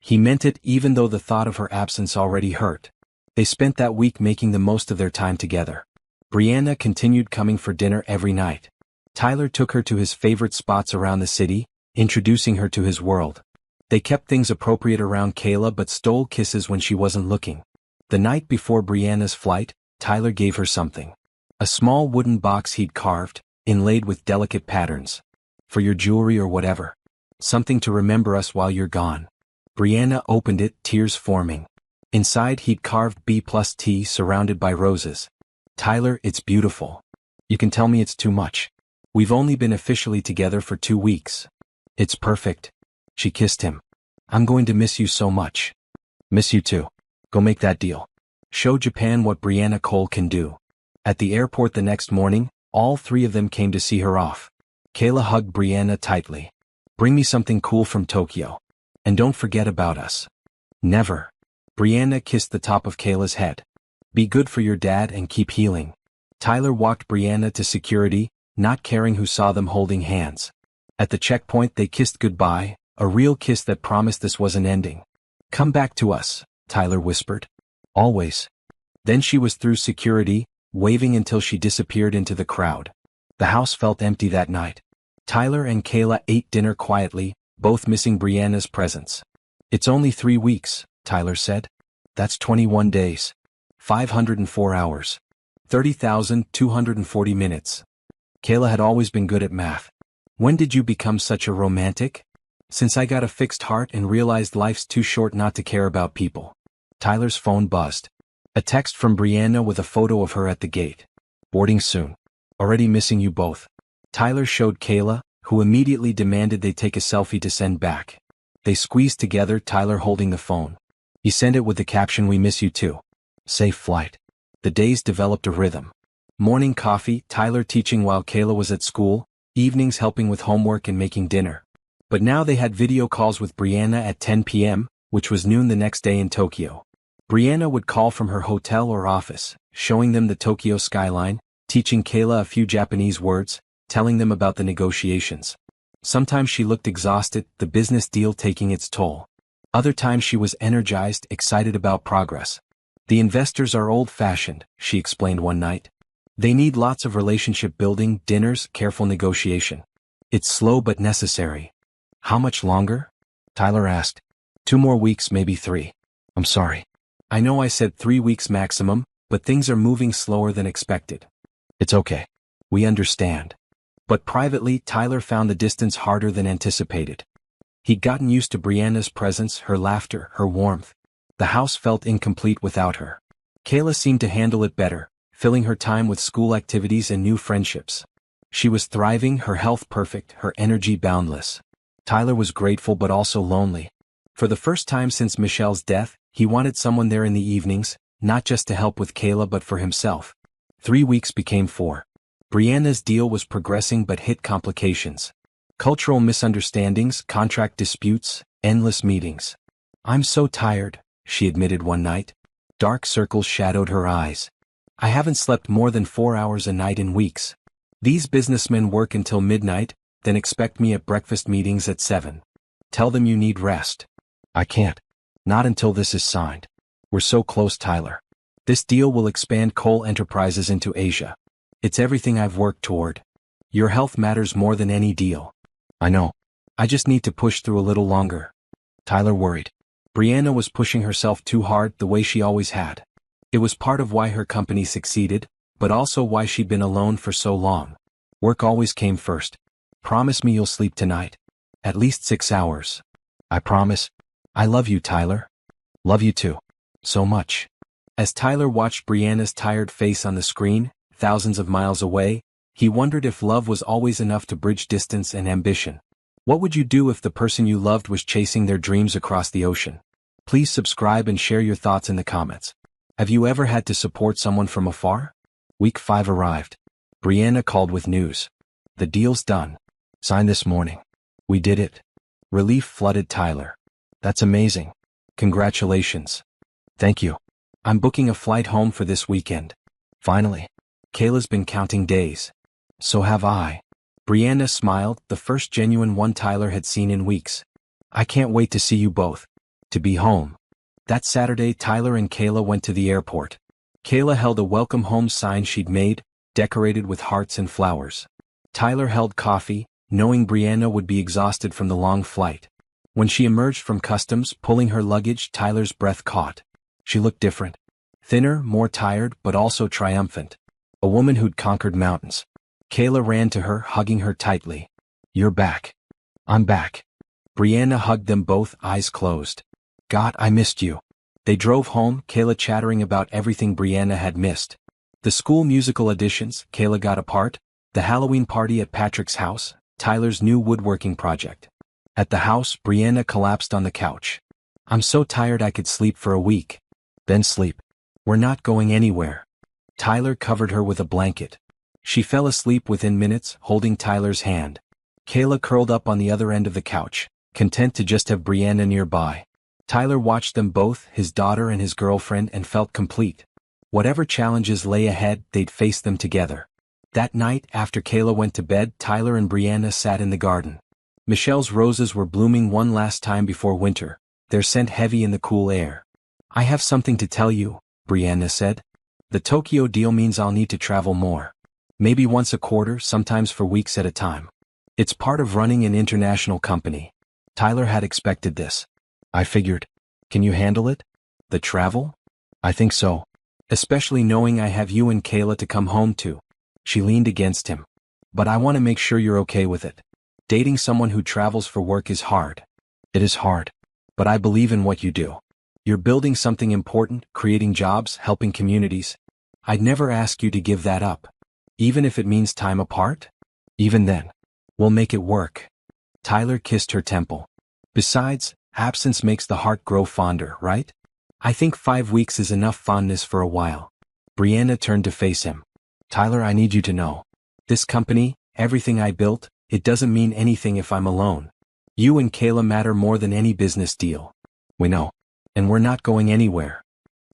He meant it even though the thought of her absence already hurt. They spent that week making the most of their time together. Brianna continued coming for dinner every night. Tyler took her to his favorite spots around the city, introducing her to his world. They kept things appropriate around Kayla but stole kisses when she wasn't looking. The night before Brianna's flight, Tyler gave her something. A small wooden box he'd carved, inlaid with delicate patterns. "For your jewelry or whatever. Something to remember us while you're gone." Brianna opened it, tears forming. Inside he'd carved B+T surrounded by roses. "Tyler, it's beautiful. You can tell me it's too much. We've only been officially together for 2 weeks. It's perfect." She kissed him. "I'm going to miss you so much." "Miss you too. Go make that deal. Show Japan what Brianna Cole can do." At the airport the next morning, all 3 of them came to see her off. Kayla hugged Brianna tightly. "Bring me something cool from Tokyo. And don't forget about us." "Never." Brianna kissed the top of Kayla's head. "Be good for your dad and keep healing." Tyler walked Brianna to security, not caring who saw them holding hands. At the checkpoint they kissed goodbye, a real kiss that promised this wasn't ending. "Come back to us," Tyler whispered. "Always." Then she was through security, waving until she disappeared into the crowd. The house felt empty that night. Tyler and Kayla ate dinner quietly, both missing Brianna's presence. "It's only 3 weeks," Tyler said. "That's 21 days. 504 hours. 30,240 minutes. Kayla had always been good at math. "When did you become such a romantic?" "Since I got a fixed heart and realized life's too short not to care about people." Tyler's phone buzzed. A text from Brianna with a photo of her at the gate. "Boarding soon. Already missing you both." Tyler showed Kayla, who immediately demanded they take a selfie to send back. They squeezed together, Tyler holding the phone. He sent it with the caption, "We miss you too. Safe flight." The days developed a rhythm. Morning coffee, Tyler teaching while Kayla was at school, evenings helping with homework and making dinner. But now they had video calls with Brianna at 10 p.m., which was noon the next day in Tokyo. Brianna would call from her hotel or office, showing them the Tokyo skyline, teaching Kayla a few Japanese words, telling them about the negotiations. Sometimes she looked exhausted, the business deal taking its toll. Other times she was energized, excited about progress. "The investors are old-fashioned," she explained one night. "They need lots of relationship building, dinners, careful negotiation. It's slow but necessary." "How much longer?" Tyler asked. 2 more weeks, maybe 3. "I'm sorry. I know I said 3 weeks maximum, but things are moving slower than expected." "It's okay. We understand." But privately, Tyler found the distance harder than anticipated. He'd gotten used to Brianna's presence, her laughter, her warmth. The house felt incomplete without her. Kayla seemed to handle it better, filling her time with school activities and new friendships. She was thriving, her health perfect, her energy boundless. Tyler was grateful but also lonely. For the first time since Michelle's death, he wanted someone there in the evenings, not just to help with Kayla but for himself. 3 weeks became 4. Brianna's deal was progressing but hit complications. Cultural misunderstandings, contract disputes, endless meetings. "I'm so tired," she admitted one night. Dark circles shadowed her eyes. "I haven't slept more than 4 hours a night in weeks. These businessmen work until midnight, then expect me at breakfast meetings at 7. Tell them you need rest." "I can't. Not until this is signed. We're so close, Tyler. This deal will expand coal enterprises into Asia. It's everything I've worked toward. Your health matters more than any deal." "I know. I just need to push through a little longer." Tyler worried. Brianna was pushing herself too hard, the way she always had. It was part of why her company succeeded, but also why she'd been alone for so long. Work always came first. "Promise me you'll sleep tonight. At least 6 hours." "I promise. I love you, Tyler." "Love you too. So much." As Tyler watched Brianna's tired face on the screen, thousands of miles away, he wondered if love was always enough to bridge distance and ambition. What would you do if the person you loved was chasing their dreams across the ocean? Please subscribe and share your thoughts in the comments. Have you ever had to support someone from afar? Week 5 arrived. Brianna called with news. "The deal's done. Signed this morning. We did it." Relief flooded Tyler. "That's amazing. Congratulations." "Thank you. I'm booking a flight home for this weekend." "Finally." Kayla's been counting days. "So have I." Brianna smiled, the first genuine one Tyler had seen in weeks. "I can't wait to see you both. To be home." That Saturday, Tyler and Kayla went to the airport. Kayla held a welcome home sign she'd made, decorated with hearts and flowers. Tyler held coffee, knowing Brianna would be exhausted from the long flight. When she emerged from customs, pulling her luggage, Tyler's breath caught. She looked different. Thinner, more tired, but also triumphant. A woman who'd conquered mountains. Kayla ran to her, hugging her tightly. "You're back." "I'm back." Brianna hugged them both, eyes closed. "God, I missed you." They drove home, Kayla chattering about everything Brianna had missed. The school musical auditions, Kayla got a part, the Halloween party at Patrick's house, Tyler's new woodworking project. At the house, Brianna collapsed on the couch. "I'm so tired I could sleep for a week." "Then sleep. We're not going anywhere." Tyler covered her with a blanket. She fell asleep within minutes, holding Tyler's hand. Kayla curled up on the other end of the couch, content to just have Brianna nearby. Tyler watched them both, his daughter and his girlfriend, and felt complete. Whatever challenges lay ahead, they'd face them together. That night, after Kayla went to bed, Tyler and Brianna sat in the garden. Michelle's roses were blooming one last time before winter, their scent heavy in the cool air. "I have something to tell you," Brianna said. "The Tokyo deal means I'll need to travel more. Maybe once a quarter, sometimes for weeks at a time. It's part of running an international company." Tyler had expected this. "I figured. Can you handle it? The travel?" "I think so. Especially knowing I have you and Kayla to come home to." She leaned against him. "But I want to make sure you're okay with it. Dating someone who travels for work is hard." "It is hard. But I believe in what you do. You're building something important, creating jobs, helping communities. I'd never ask you to give that up. Even if it means time apart? Even then. We'll make it work." Tyler kissed her temple. "Besides, absence makes the heart grow fonder, right? I think 5 weeks is enough fondness for a while." Brianna turned to face him. "Tyler, I need you to know. This company, everything I built, it doesn't mean anything if I'm alone. You and Kayla matter more than any business deal." "We know. And we're not going anywhere."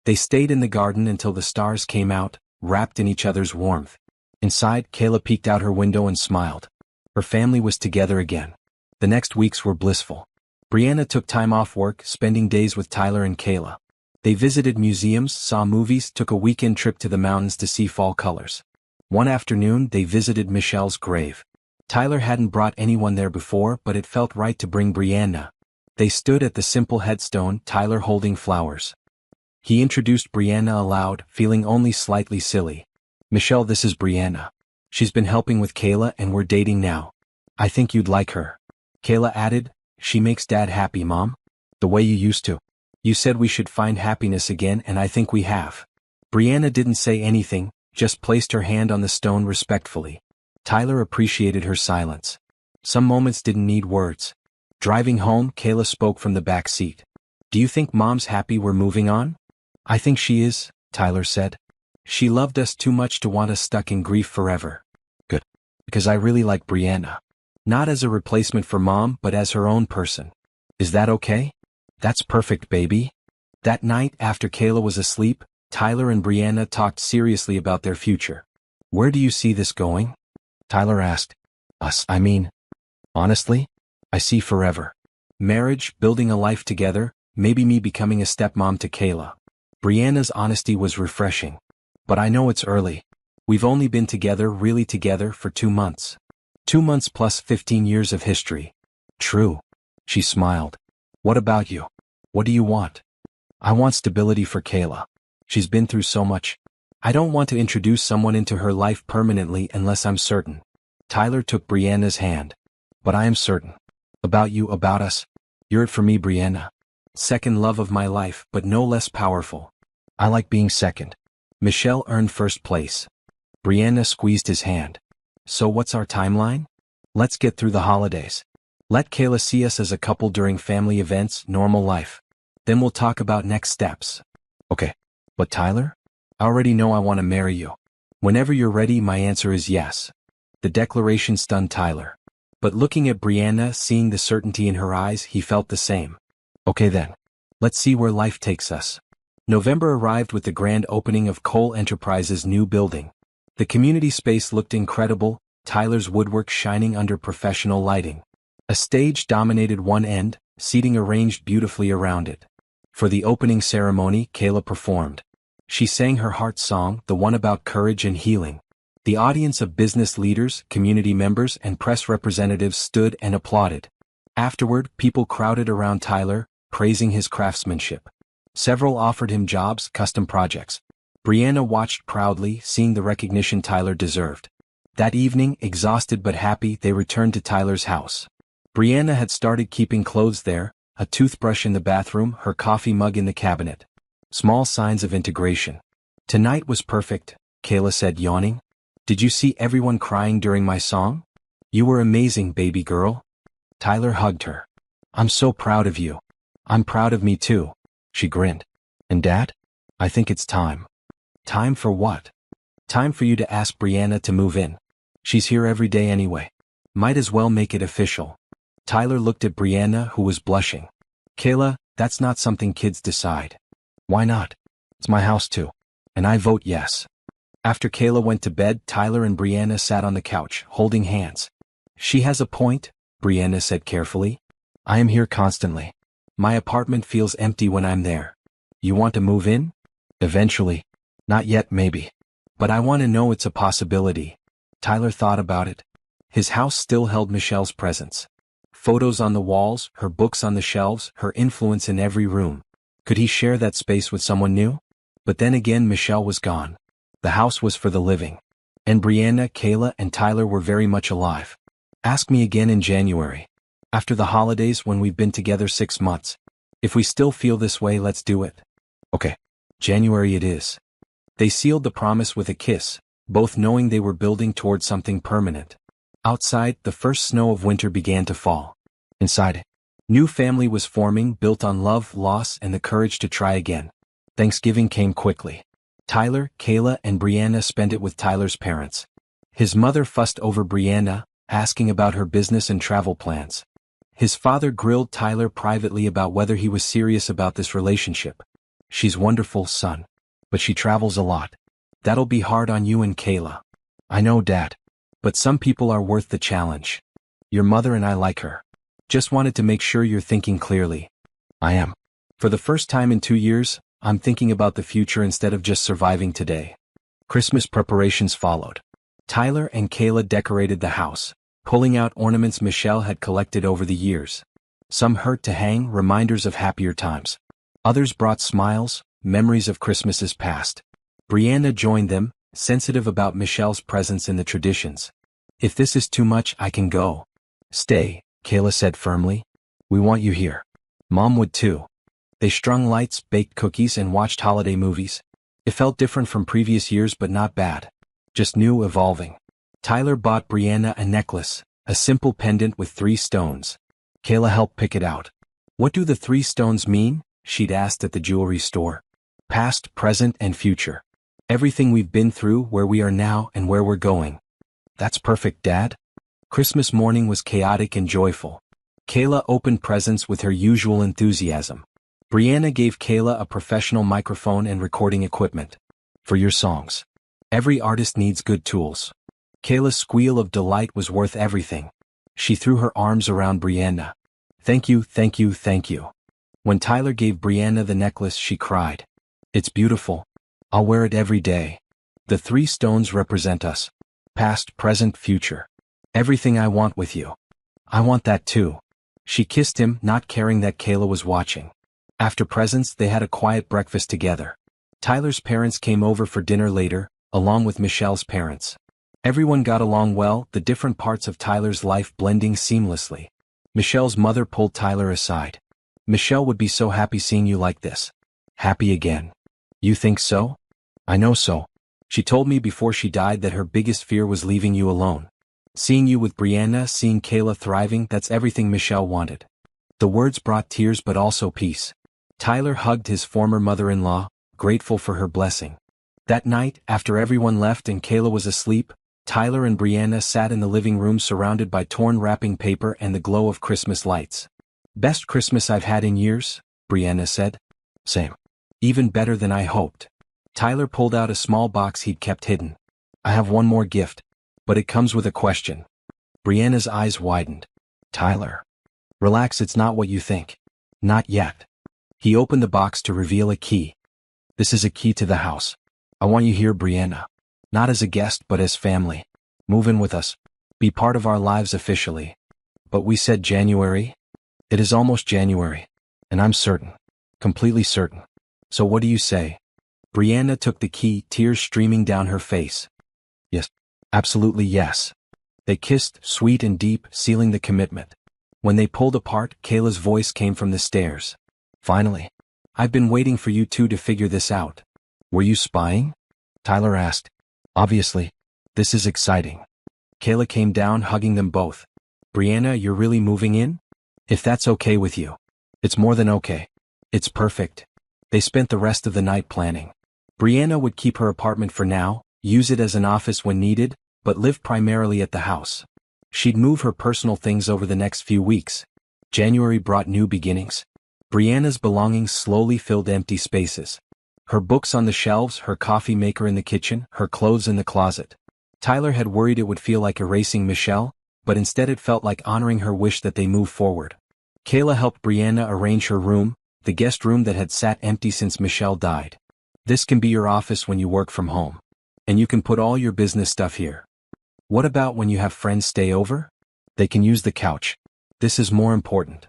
They stayed in the garden until the stars came out, wrapped in each other's warmth. Inside, Kayla peeked out her window and smiled. Her family was together again. The next weeks were blissful. Brianna took time off work, spending days with Tyler and Kayla. They visited museums, saw movies, took a weekend trip to the mountains to see fall colors. One afternoon, they visited Michelle's grave. Tyler hadn't brought anyone there before, but it felt right to bring Brianna. They stood at the simple headstone, Tyler holding flowers. He introduced Brianna aloud, feeling only slightly silly. "Michelle, this is Brianna. She's been helping with Kayla and we're dating now. I think you'd like her." Kayla added, "She makes Dad happy, Mom. The way you used to. You said we should find happiness again and I think we have." Brianna didn't say anything, just placed her hand on the stone respectfully. Tyler appreciated her silence. Some moments didn't need words. Driving home, Kayla spoke from the back seat. "Do you think Mom's happy we're moving on?" "I think she is," Tyler said. "She loved us too much to want us stuck in grief forever." "Good. Because I really like Brianna. Not as a replacement for Mom, but as her own person. Is that okay?" "That's perfect, baby." That night, after Kayla was asleep, Tyler and Brianna talked seriously about their future. "Where do you see this going?" Tyler asked. "Us, I mean. Honestly, I see forever. Marriage, building a life together, maybe me becoming a stepmom to Kayla." Brianna's honesty was refreshing. "But I know it's early. We've only been together, really together, for 2 months. 2 months plus 15 years of history." "True." She smiled. "What about you? What do you want?" "I want stability for Kayla. She's been through so much. I don't want to introduce someone into her life permanently unless I'm certain." Tyler took Brianna's hand. "But I am certain. About you, about us. You're it for me, Brianna. Second love of my life, but no less powerful." "I like being second." Michelle earned first place. Brianna squeezed his hand. "So what's our timeline? Let's get through the holidays. Let Kayla see us as a couple during family events, normal life. Then we'll talk about next steps." "Okay. But Tyler? I already know I want to marry you." "Whenever you're ready, my answer is yes." The declaration stunned Tyler. But looking at Brianna, seeing the certainty in her eyes, he felt the same. "Okay then. Let's see where life takes us." November arrived with the grand opening of Cole Enterprises' new building. The community space looked incredible, Tyler's woodwork shining under professional lighting. A stage dominated one end, seating arranged beautifully around it. For the opening ceremony, Kayla performed. She sang her heart song, the one about courage and healing. The audience of business leaders, community members, and press representatives stood and applauded. Afterward, people crowded around Tyler, praising his craftsmanship. Several offered him jobs, custom projects. Brianna watched proudly, seeing the recognition Tyler deserved. That evening, exhausted but happy, they returned to Tyler's house. Brianna had started keeping clothes there, a toothbrush in the bathroom, her coffee mug in the cabinet. Small signs of integration. "Tonight was perfect," Kayla said, yawning. "Did you see everyone crying during my song? You were amazing, baby girl." Tyler hugged her. "I'm so proud of you." "I'm proud of me too." She grinned. "And Dad? I think it's time." "Time for what?" "Time for you to ask Brianna to move in. She's here every day anyway. Might as well make it official." Tyler looked at Brianna, who was blushing. "Kayla, that's not something kids decide." "Why not? It's my house too. And I vote yes. After Kayla went to bed, Tyler and Brianna sat on the couch, holding hands. She has a point, Brianna said carefully. I am here constantly. My apartment feels empty when I'm there. You want to move in? Eventually. Not yet, maybe. But I want to know it's a possibility. Tyler thought about it. His house still held Michelle's presence. Photos on the walls, her books on the shelves, her influence in every room. Could he share that space with someone new? But then again, Michelle was gone. The house was for the living. And Brianna, Kayla, and Tyler were very much alive. Ask me again in January. After the holidays, when we've been together 6 months. If we still feel this way, let's do it. Okay. January it is. They sealed the promise with a kiss, both knowing they were building towards something permanent. Outside, the first snow of winter began to fall. Inside, new family was forming, built on love, loss, and the courage to try again. Thanksgiving came quickly. Tyler, Kayla, and Brianna spent it with Tyler's parents. His mother fussed over Brianna, asking about her business and travel plans. His father grilled Tyler privately about whether he was serious about this relationship. She's wonderful, son. But she travels a lot. That'll be hard on you and Kayla. I know, Dad. But some people are worth the challenge. Your mother and I like her. Just wanted to make sure you're thinking clearly. I am. For the first time in 2 years, I'm thinking about the future instead of just surviving today. Christmas preparations followed. Tyler and Kayla decorated the house, pulling out ornaments Michelle had collected over the years. Some hurt to hang, reminders of happier times. Others brought smiles, memories of Christmases past. Brianna joined them, sensitive about Michelle's presence in the traditions. If this is too much, I can go. Stay, Kayla said firmly. We want you here. Mom would too. They strung lights, baked cookies, and watched holiday movies. It felt different from previous years, but not bad. Just new, evolving. Tyler bought Brianna a necklace, a simple pendant with 3 stones. Kayla helped pick it out. What do the 3 stones mean? She'd asked at the jewelry store. Past, present, and future. Everything we've been through, where we are now, and where we're going. That's perfect, Dad. Christmas morning was chaotic and joyful. Kayla opened presents with her usual enthusiasm. Brianna gave Kayla a professional microphone and recording equipment. For your songs. Every artist needs good tools. Kayla's squeal of delight was worth everything. She threw her arms around Brianna. Thank you, thank you, thank you. When Tyler gave Brianna the necklace, she cried. It's beautiful. I'll wear it every day. The 3 stones represent us. Past, present, future. Everything I want with you. I want that too. She kissed him, not caring that Kayla was watching. After presents, they had a quiet breakfast together. Tyler's parents came over for dinner later, along with Michelle's parents. Everyone got along well, the different parts of Tyler's life blending seamlessly. Michelle's mother pulled Tyler aside. Michelle would be so happy seeing you like this. Happy again. You think so? I know so. She told me before she died that her biggest fear was leaving you alone. Seeing you with Brianna, seeing Kayla thriving, that's everything Michelle wanted. The words brought tears but also peace. Tyler hugged his former mother-in-law, grateful for her blessing. That night, after everyone left and Kayla was asleep, Tyler and Brianna sat in the living room surrounded by torn wrapping paper and the glow of Christmas lights. Best Christmas I've had in years, Brianna said. Same. Even better than I hoped. Tyler pulled out a small box he'd kept hidden. I have one more gift, but it comes with a question. Brianna's eyes widened. Tyler. Relax, it's not what you think. Not yet. He opened the box to reveal a key. This is a key to the house. I want you here, Brianna. Not as a guest but as family. Move in with us. Be part of our lives officially. But we said January? It is almost January. And I'm certain. Completely certain. So what do you say? Brianna took the key, tears streaming down her face. Yes. Absolutely yes. They kissed, sweet and deep, sealing the commitment. When they pulled apart, Kayla's voice came from the stairs. Finally. I've been waiting for you two to figure this out. Were you spying? Tyler asked. Obviously. This is exciting. Kayla came down, hugging them both. Brianna, you're really moving in? If that's okay with you. It's more than okay. It's perfect. They spent the rest of the night planning. Brianna would keep her apartment for now, use it as an office when needed, but live primarily at the house. She'd move her personal things over the next few weeks. January brought new beginnings. Brianna's belongings slowly filled empty spaces. Her books on the shelves, her coffee maker in the kitchen, her clothes in the closet. Tyler had worried it would feel like erasing Michelle, but instead it felt like honoring her wish that they move forward. Kayla helped Brianna arrange her room, the guest room that had sat empty since Michelle died. This can be your office when you work from home. And you can put all your business stuff here. What about when you have friends stay over? They can use the couch. This is more important.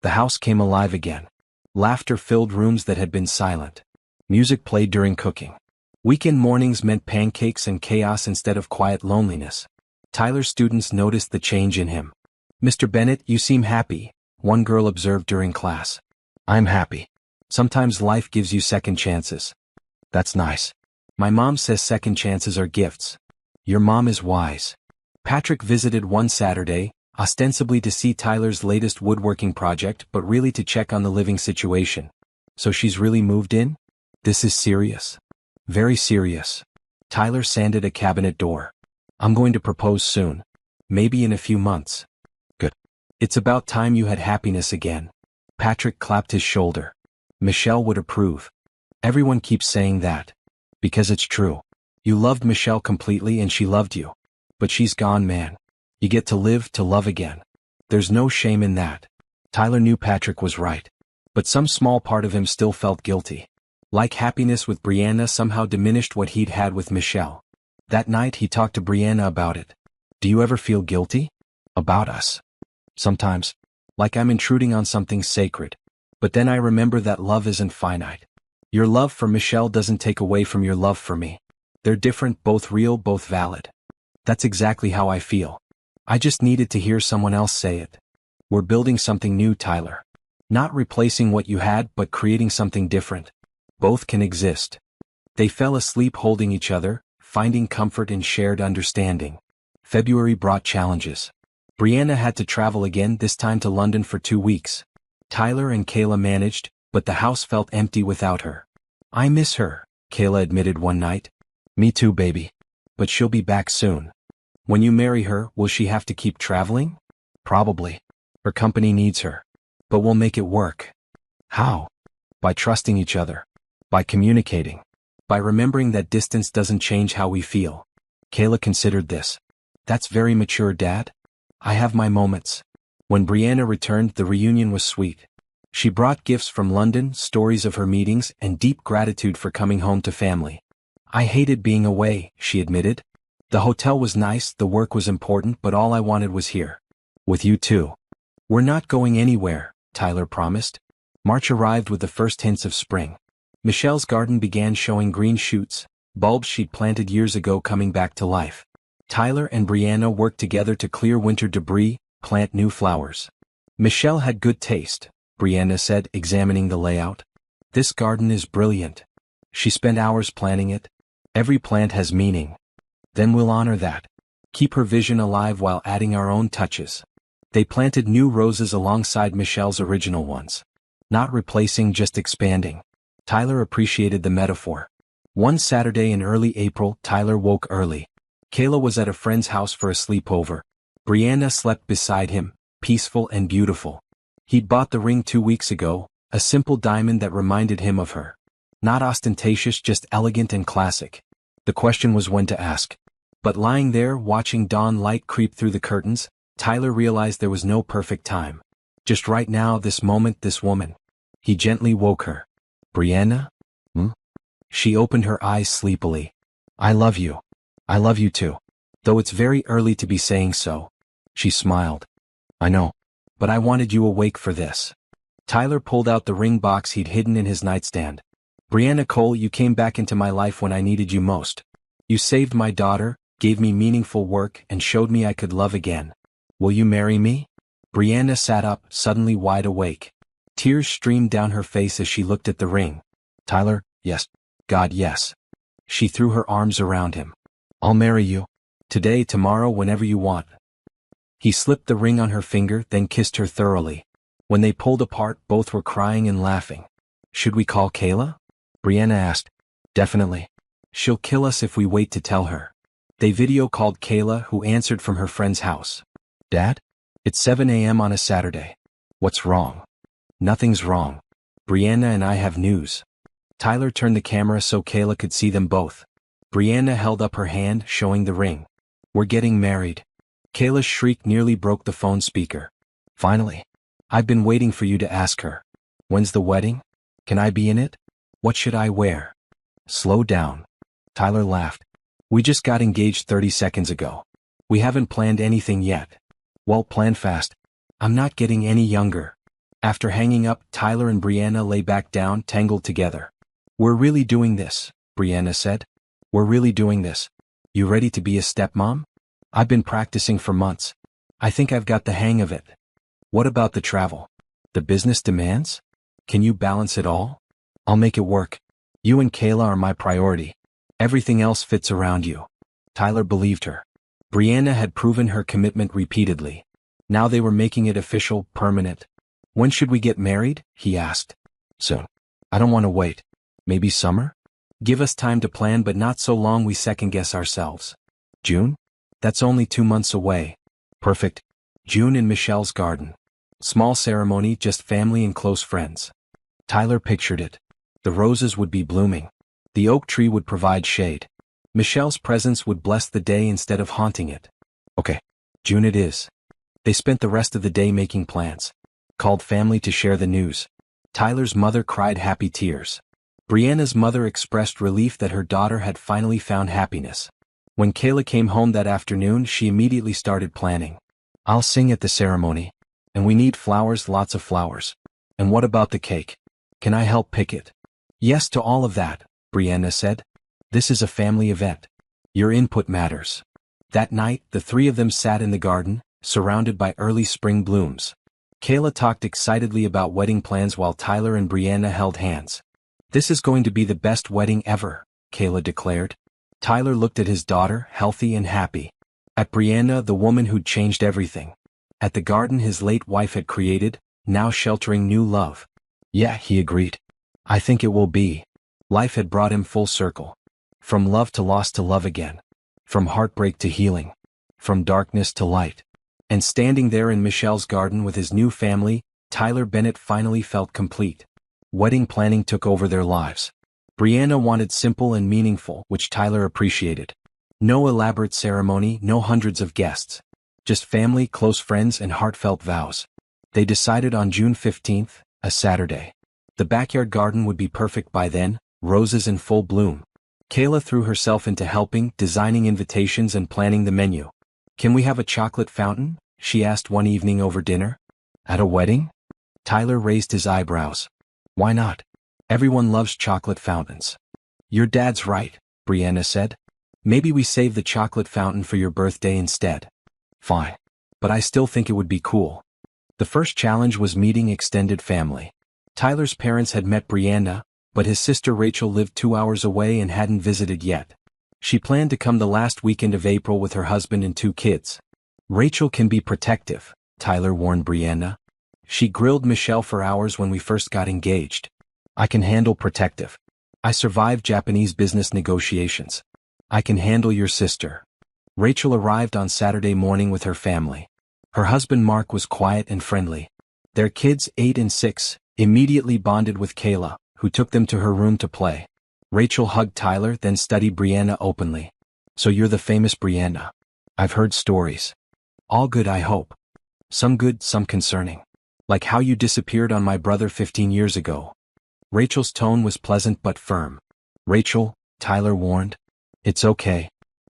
The house came alive again. Laughter filled rooms that had been silent. Music played during cooking. Weekend mornings meant pancakes and chaos instead of quiet loneliness. Tyler's students noticed the change in him. "Mr. Bennett, you seem happy," one girl observed during class. "I'm happy. Sometimes life gives you second chances." "That's nice. My mom says second chances are gifts." "Your mom is wise." Patrick visited one Saturday, ostensibly to see Tyler's latest woodworking project but really to check on the living situation. "So she's really moved in? This is serious." "Very serious." Tyler sanded a cabinet door. "I'm going to propose soon. Maybe in a few months." "Good. It's about time you had happiness again." Patrick clapped his shoulder. "Michelle would approve." "Everyone keeps saying that." "Because it's true. You loved Michelle completely and she loved you. But she's gone, man. You get to live to love again. There's no shame in that." Tyler knew Patrick was right. But some small part of him still felt guilty. Like happiness with Brianna somehow diminished what he'd had with Michelle. That night he talked to Brianna about it. "Do you ever feel guilty?" "About us?" "Sometimes. Like I'm intruding on something sacred. But then I remember that love isn't finite. Your love for Michelle doesn't take away from your love for me. They're different, both real, both valid." "That's exactly how I feel. I just needed to hear someone else say it." "We're building something new, Tyler. Not replacing what you had, but creating something different. Both can exist." They fell asleep holding each other, finding comfort in shared understanding. February brought challenges. Brianna had to travel again, this time to London for 2 weeks. Tyler and Kayla managed, but the house felt empty without her. "I miss her," Kayla admitted one night. "Me too, baby. But she'll be back soon." "When you marry her, will she have to keep traveling?" "Probably. Her company needs her. But we'll make it work." "How?" "By trusting each other. By communicating. By remembering that distance doesn't change how we feel." Kayla considered this. "That's very mature, Dad." "I have my moments." When Brianna returned, the reunion was sweet. She brought gifts from London, stories of her meetings, and deep gratitude for coming home to family. "I hated being away," she admitted. "The hotel was nice, the work was important, but all I wanted was here. With you too." "We're not going anywhere," Tyler promised. March arrived with the first hints of spring. Michelle's garden began showing green shoots, bulbs she'd planted years ago coming back to life. Tyler and Brianna worked together to clear winter debris, plant new flowers. "Michelle had good taste," Brianna said, examining the layout. "This garden is brilliant. She spent hours planning it. Every plant has meaning." "Then we'll honor that. Keep her vision alive while adding our own touches." They planted new roses alongside Michelle's original ones. Not replacing, just expanding. Tyler appreciated the metaphor. One Saturday in early April, Tyler woke early. Kayla was at a friend's house for a sleepover. Brianna slept beside him, peaceful and beautiful. He'd bought the ring 2 weeks ago, a simple diamond that reminded him of her. Not ostentatious, just elegant and classic. The question was when to ask. But lying there, watching dawn light creep through the curtains, Tyler realized there was no perfect time. Just right now, this moment, this woman. He gently woke her. "Brianna?" "Hmm?" She opened her eyes sleepily. "I love you. I love you too. Though it's very early to be saying so." She smiled. "I know. But I wanted you awake for this." Tyler pulled out the ring box he'd hidden in his nightstand. "Brianna Cole, you came back into my life when I needed you most. You saved my daughter, gave me meaningful work, and showed me I could love again. Will you marry me?" Brianna sat up, suddenly wide awake. Tears streamed down her face as she looked at the ring. "Tyler, yes. God, yes." She threw her arms around him. "I'll marry you. Today, tomorrow, whenever you want." He slipped the ring on her finger, then kissed her thoroughly. When they pulled apart, both were crying and laughing. "Should we call Kayla?" Brianna asked. "Definitely. She'll kill us if we wait to tell her." They video called Kayla, who answered from her friend's house. "Dad? It's 7 a.m. on a Saturday. What's wrong?" "Nothing's wrong. Brianna and I have news." Tyler turned the camera so Kayla could see them both. Brianna held up her hand, showing the ring. "We're getting married." Kayla's shriek nearly broke the phone speaker. "Finally. I've been waiting for you to ask her. When's the wedding? Can I be in it? What should I wear?" "Slow down." Tyler laughed. "We just got engaged 30 seconds ago. We haven't planned anything yet." "Well, plan fast. I'm not getting any younger." After hanging up, Tyler and Brianna lay back down, tangled together. "We're really doing this," Brianna said. "We're really doing this. You ready to be a stepmom?" "I've been practicing for months. I think I've got the hang of it." "What about the travel? The business demands? Can you balance it all?" "I'll make it work. You and Kayla are my priority. Everything else fits around you." Tyler believed her. Brianna had proven her commitment repeatedly. Now they were making it official, permanent. "When should we get married?" he asked. "Soon. I don't want to wait. Maybe summer? Give us time to plan, but not so long we second-guess ourselves." "June? That's only 2 months away." "Perfect. June in Michelle's garden. Small ceremony, just family and close friends." Tyler pictured it. The roses would be blooming. The oak tree would provide shade. Michelle's presence would bless the day instead of haunting it. "Okay, June it is." They spent the rest of the day making plans. Called family to share the news. Tyler's mother cried happy tears. Brianna's mother expressed relief that her daughter had finally found happiness. When Kayla came home that afternoon, she immediately started planning. "I'll sing at the ceremony. And we need flowers, lots of flowers. And what about the cake? Can I help pick it?" "Yes to all of that," Brianna said. "This is a family event. Your input matters." That night, the three of them sat in the garden, surrounded by early spring blooms. Kayla talked excitedly about wedding plans while Tyler and Brianna held hands. "This is going to be the best wedding ever," Kayla declared. Tyler looked at his daughter, healthy and happy. At Brianna, the woman who'd changed everything. At the garden his late wife had created, now sheltering new love. "Yeah," he agreed. "I think it will be." Life had brought him full circle. From love to loss to love again. From heartbreak to healing. From darkness to light. And standing there in Michelle's garden with his new family, Tyler Bennett finally felt complete. Wedding planning took over their lives. Brianna wanted simple and meaningful, which Tyler appreciated. No elaborate ceremony, no hundreds of guests. Just family, close friends, and heartfelt vows. They decided on June 15th, a Saturday. The backyard garden would be perfect by then, roses in full bloom. Kayla threw herself into helping, designing invitations and planning the menu. "Can we have a chocolate fountain?" she asked one evening over dinner. "At a wedding?" Tyler raised his eyebrows. "Why not? Everyone loves chocolate fountains." "Your dad's right," Brianna said. "Maybe we save the chocolate fountain for your birthday instead." "Fine. But I still think it would be cool." The first challenge was meeting extended family. Tyler's parents had met Brianna, but his sister Rachel lived 2 hours away and hadn't visited yet. She planned to come the last weekend of April with her husband and 2 kids. "Rachel can be protective," Tyler warned Brianna. "She grilled Michelle for hours when we first got engaged." "I can handle protective. I survived Japanese business negotiations. I can handle your sister." Rachel arrived on Saturday morning with her family. Her husband Mark was quiet and friendly. Their kids, 8 and 6, immediately bonded with Kayla, who took them to her room to play. Rachel hugged Tyler, then studied Brianna openly. "So you're the famous Brianna. I've heard stories. All good, I hope. Some good, some concerning. Like how you disappeared on my brother 15 years ago." Rachel's tone was pleasant but firm. "Rachel," Tyler warned. "It's okay."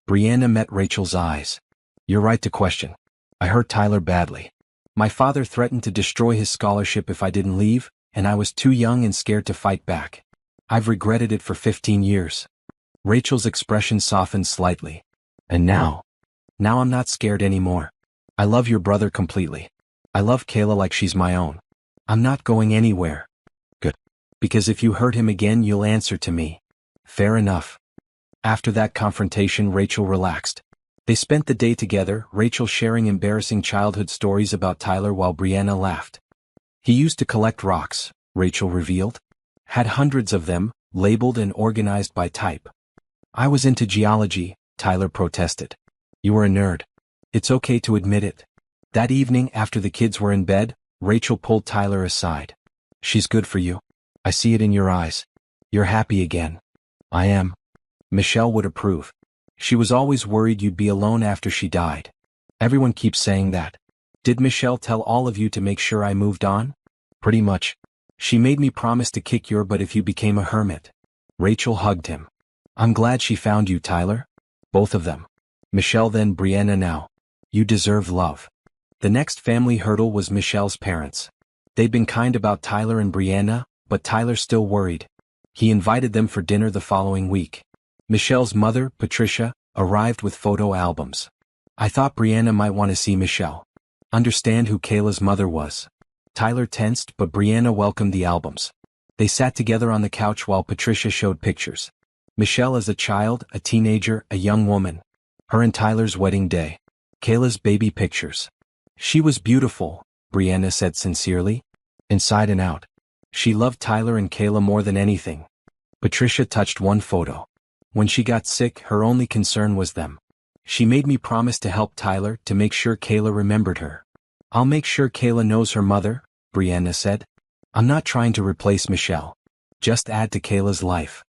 Brianna met Rachel's eyes. "You're right to question. I hurt Tyler badly. My father threatened to destroy his scholarship if I didn't leave, and I was too young and scared to fight back. I've regretted it for 15 years. Rachel's expression softened slightly. "And now? Now I'm not scared anymore. I love your brother completely. I love Kayla like she's my own. I'm not going anywhere." "Good. Because if you hurt him again you'll answer to me." "Fair enough." After that confrontation, Rachel relaxed. They spent the day together, Rachel sharing embarrassing childhood stories about Tyler while Brianna laughed. "He used to collect rocks," Rachel revealed. "Had hundreds of them, labeled and organized by type." "I was into geology," Tyler protested. "You were a nerd. It's okay to admit it." That evening, after the kids were in bed, Rachel pulled Tyler aside. "She's good for you. I see it in your eyes. You're happy again. I am. Michelle would approve. She was always worried you'd be alone after she died. Everyone keeps saying that. Did Michelle tell all of you to make sure I moved on? Pretty much. She made me promise to kick your butt if you became a hermit. Rachel hugged him. I'm glad she found you, Tyler. Both of them. Michelle then Brianna now. You deserve love. The next family hurdle was Michelle's parents. They'd been kind about Tyler and Brianna, but Tyler still worried. He invited them for dinner the following week. Michelle's mother, Patricia, arrived with photo albums. I thought Brianna might want to see Michelle. Understand who Kayla's mother was. Tyler tensed, but Brianna welcomed the albums. They sat together on the couch while Patricia showed pictures. Michelle as a child, a teenager, a young woman. Her and Tyler's wedding day. Kayla's baby pictures. She was beautiful, Brianna said sincerely. Inside and out. She loved Tyler and Kayla more than anything. Patricia touched one photo. When she got sick, her only concern was them. She made me promise to help Tyler to make sure Kayla remembered her. I'll make sure Kayla knows her mother, Brianna said. I'm not trying to replace Michelle. Just add to Kayla's life.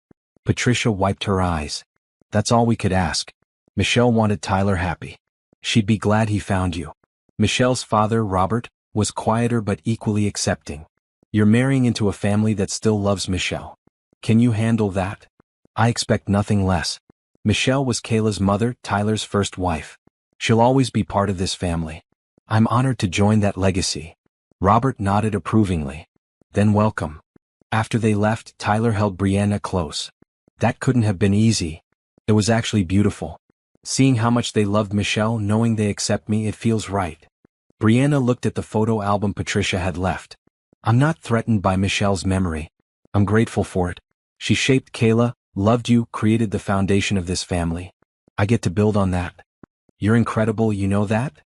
Patricia wiped her eyes. That's all we could ask. Michelle wanted Tyler happy. She'd be glad he found you. Michelle's father, Robert, was quieter but equally accepting. You're marrying into a family that still loves Michelle. Can you handle that? I expect nothing less. Michelle was Kayla's mother, Tyler's first wife. She'll always be part of this family. I'm honored to join that legacy. Robert nodded approvingly. Then welcome. After they left, Tyler held Brianna close. That couldn't have been easy. It was actually beautiful. Seeing how much they loved Michelle, knowing they accept me, it feels right. Brianna looked at the photo album Patricia had left. I'm not threatened by Michelle's memory. I'm grateful for it. She shaped Kayla, loved you, created the foundation of this family. I get to build on that. You're incredible, you know that?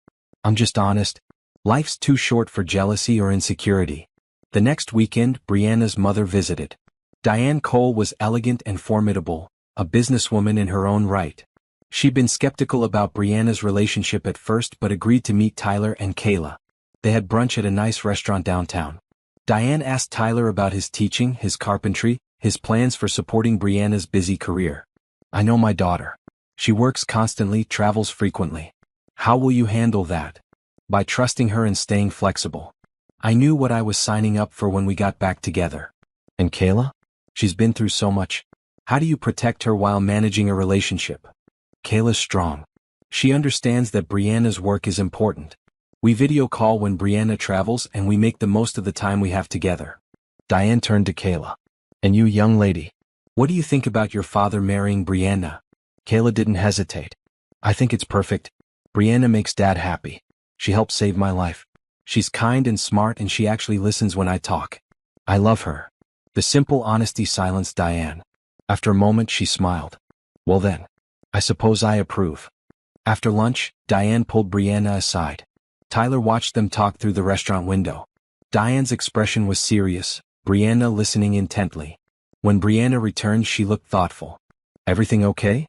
I'm just honest. Life's too short for jealousy or insecurity. The next weekend, Brianna's mother visited. Diane Cole was elegant and formidable, a businesswoman in her own right. She'd been skeptical about Brianna's relationship at first but agreed to meet Tyler and Kayla. They had brunch at a nice restaurant downtown. Diane asked Tyler about his teaching, his carpentry, his plans for supporting Brianna's busy career. I know my daughter. She works constantly, travels frequently. How will you handle that? By trusting her and staying flexible. I knew what I was signing up for when we got back together. And Kayla? She's been through so much. How do you protect her while managing a relationship? Kayla's strong. She understands that Brianna's work is important. We video call when Brianna travels and we make the most of the time we have together. Diane turned to Kayla. And you, young lady, what do you think about your father marrying Brianna? Kayla didn't hesitate. I think it's perfect. Brianna makes Dad happy. She helped save my life. She's kind and smart and she actually listens when I talk. I love her. The simple honesty silenced Diane. After a moment she smiled. Well then, I suppose I approve. After lunch, Diane pulled Brianna aside. Tyler watched them talk through the restaurant window. Diane's expression was serious, Brianna listening intently. When Brianna returned she looked thoughtful. Everything okay?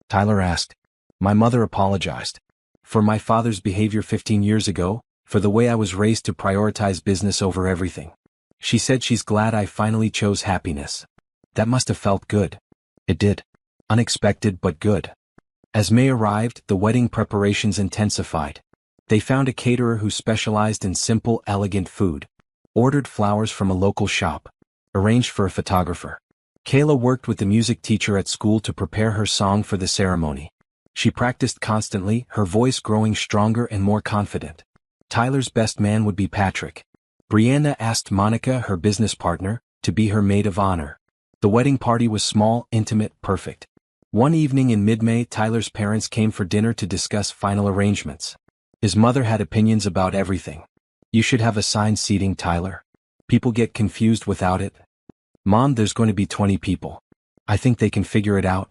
Tyler asked. My mother apologized. For my father's behavior 15 years ago, for the way I was raised to prioritize business over everything. She said she's glad I finally chose happiness. That must have felt good. It did. Unexpected but good. As May arrived, the wedding preparations intensified. They found a caterer who specialized in simple, elegant food. Ordered flowers from a local shop. Arranged for a photographer. Kayla worked with the music teacher at school to prepare her song for the ceremony. She practiced constantly, her voice growing stronger and more confident. Tyler's best man would be Patrick. Brianna asked Monica, her business partner, to be her maid of honor. The wedding party was small, intimate, perfect. One evening in mid-May, Tyler's parents came for dinner to discuss final arrangements. His mother had opinions about everything. You should have assigned seating, Tyler. People get confused without it. Mom, there's going to be 20 people. I think they can figure it out.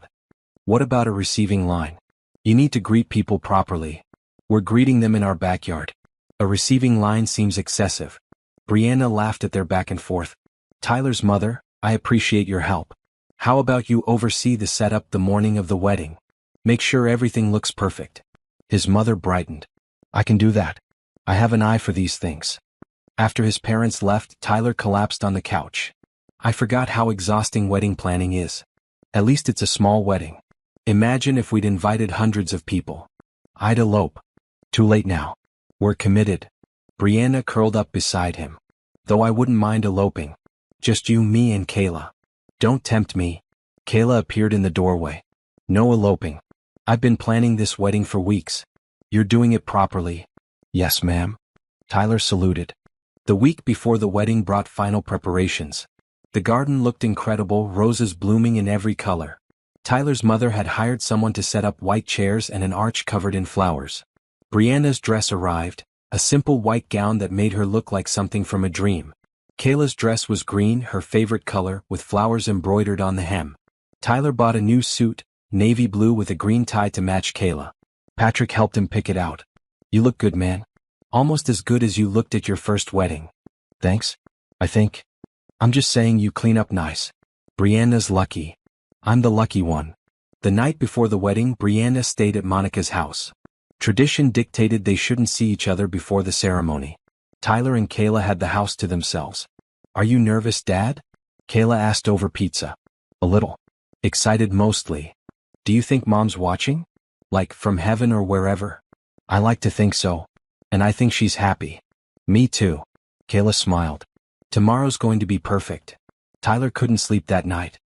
What about a receiving line? You need to greet people properly. We're greeting them in our backyard. A receiving line seems excessive. Brianna laughed at their back and forth. Tyler's mother, I appreciate your help. How about you oversee the setup the morning of the wedding? Make sure everything looks perfect. His mother brightened. I can do that. I have an eye for these things. After his parents left, Tyler collapsed on the couch. I forgot how exhausting wedding planning is. At least it's a small wedding. Imagine if we'd invited hundreds of people. I'd elope. Too late now. We're committed. Brianna curled up beside him. Though I wouldn't mind eloping. Just you, me and Kayla. Don't tempt me. Kayla appeared in the doorway. No eloping. I've been planning this wedding for weeks. You're doing it properly. Yes, ma'am. Tyler saluted. The week before the wedding brought final preparations. The garden looked incredible, roses blooming in every color. Tyler's mother had hired someone to set up white chairs and an arch covered in flowers. Brianna's dress arrived, a simple white gown that made her look like something from a dream. Kayla's dress was green, her favorite color, with flowers embroidered on the hem. Tyler bought a new suit, navy blue with a green tie to match Kayla. Patrick helped him pick it out. You look good, man. Almost as good as you looked at your first wedding. Thanks, I think. I'm just saying you clean up nice. Brianna's lucky. I'm the lucky one. The night before the wedding, Brianna stayed at Monica's house. Tradition dictated they shouldn't see each other before the ceremony. Tyler and Kayla had the house to themselves. Are you nervous, Dad? Kayla asked over pizza. A little. Excited mostly. Do you think Mom's watching? Like, from heaven or wherever? I like to think so. And I think she's happy. Me too. Kayla smiled. Tomorrow's going to be perfect. Tyler couldn't sleep that night.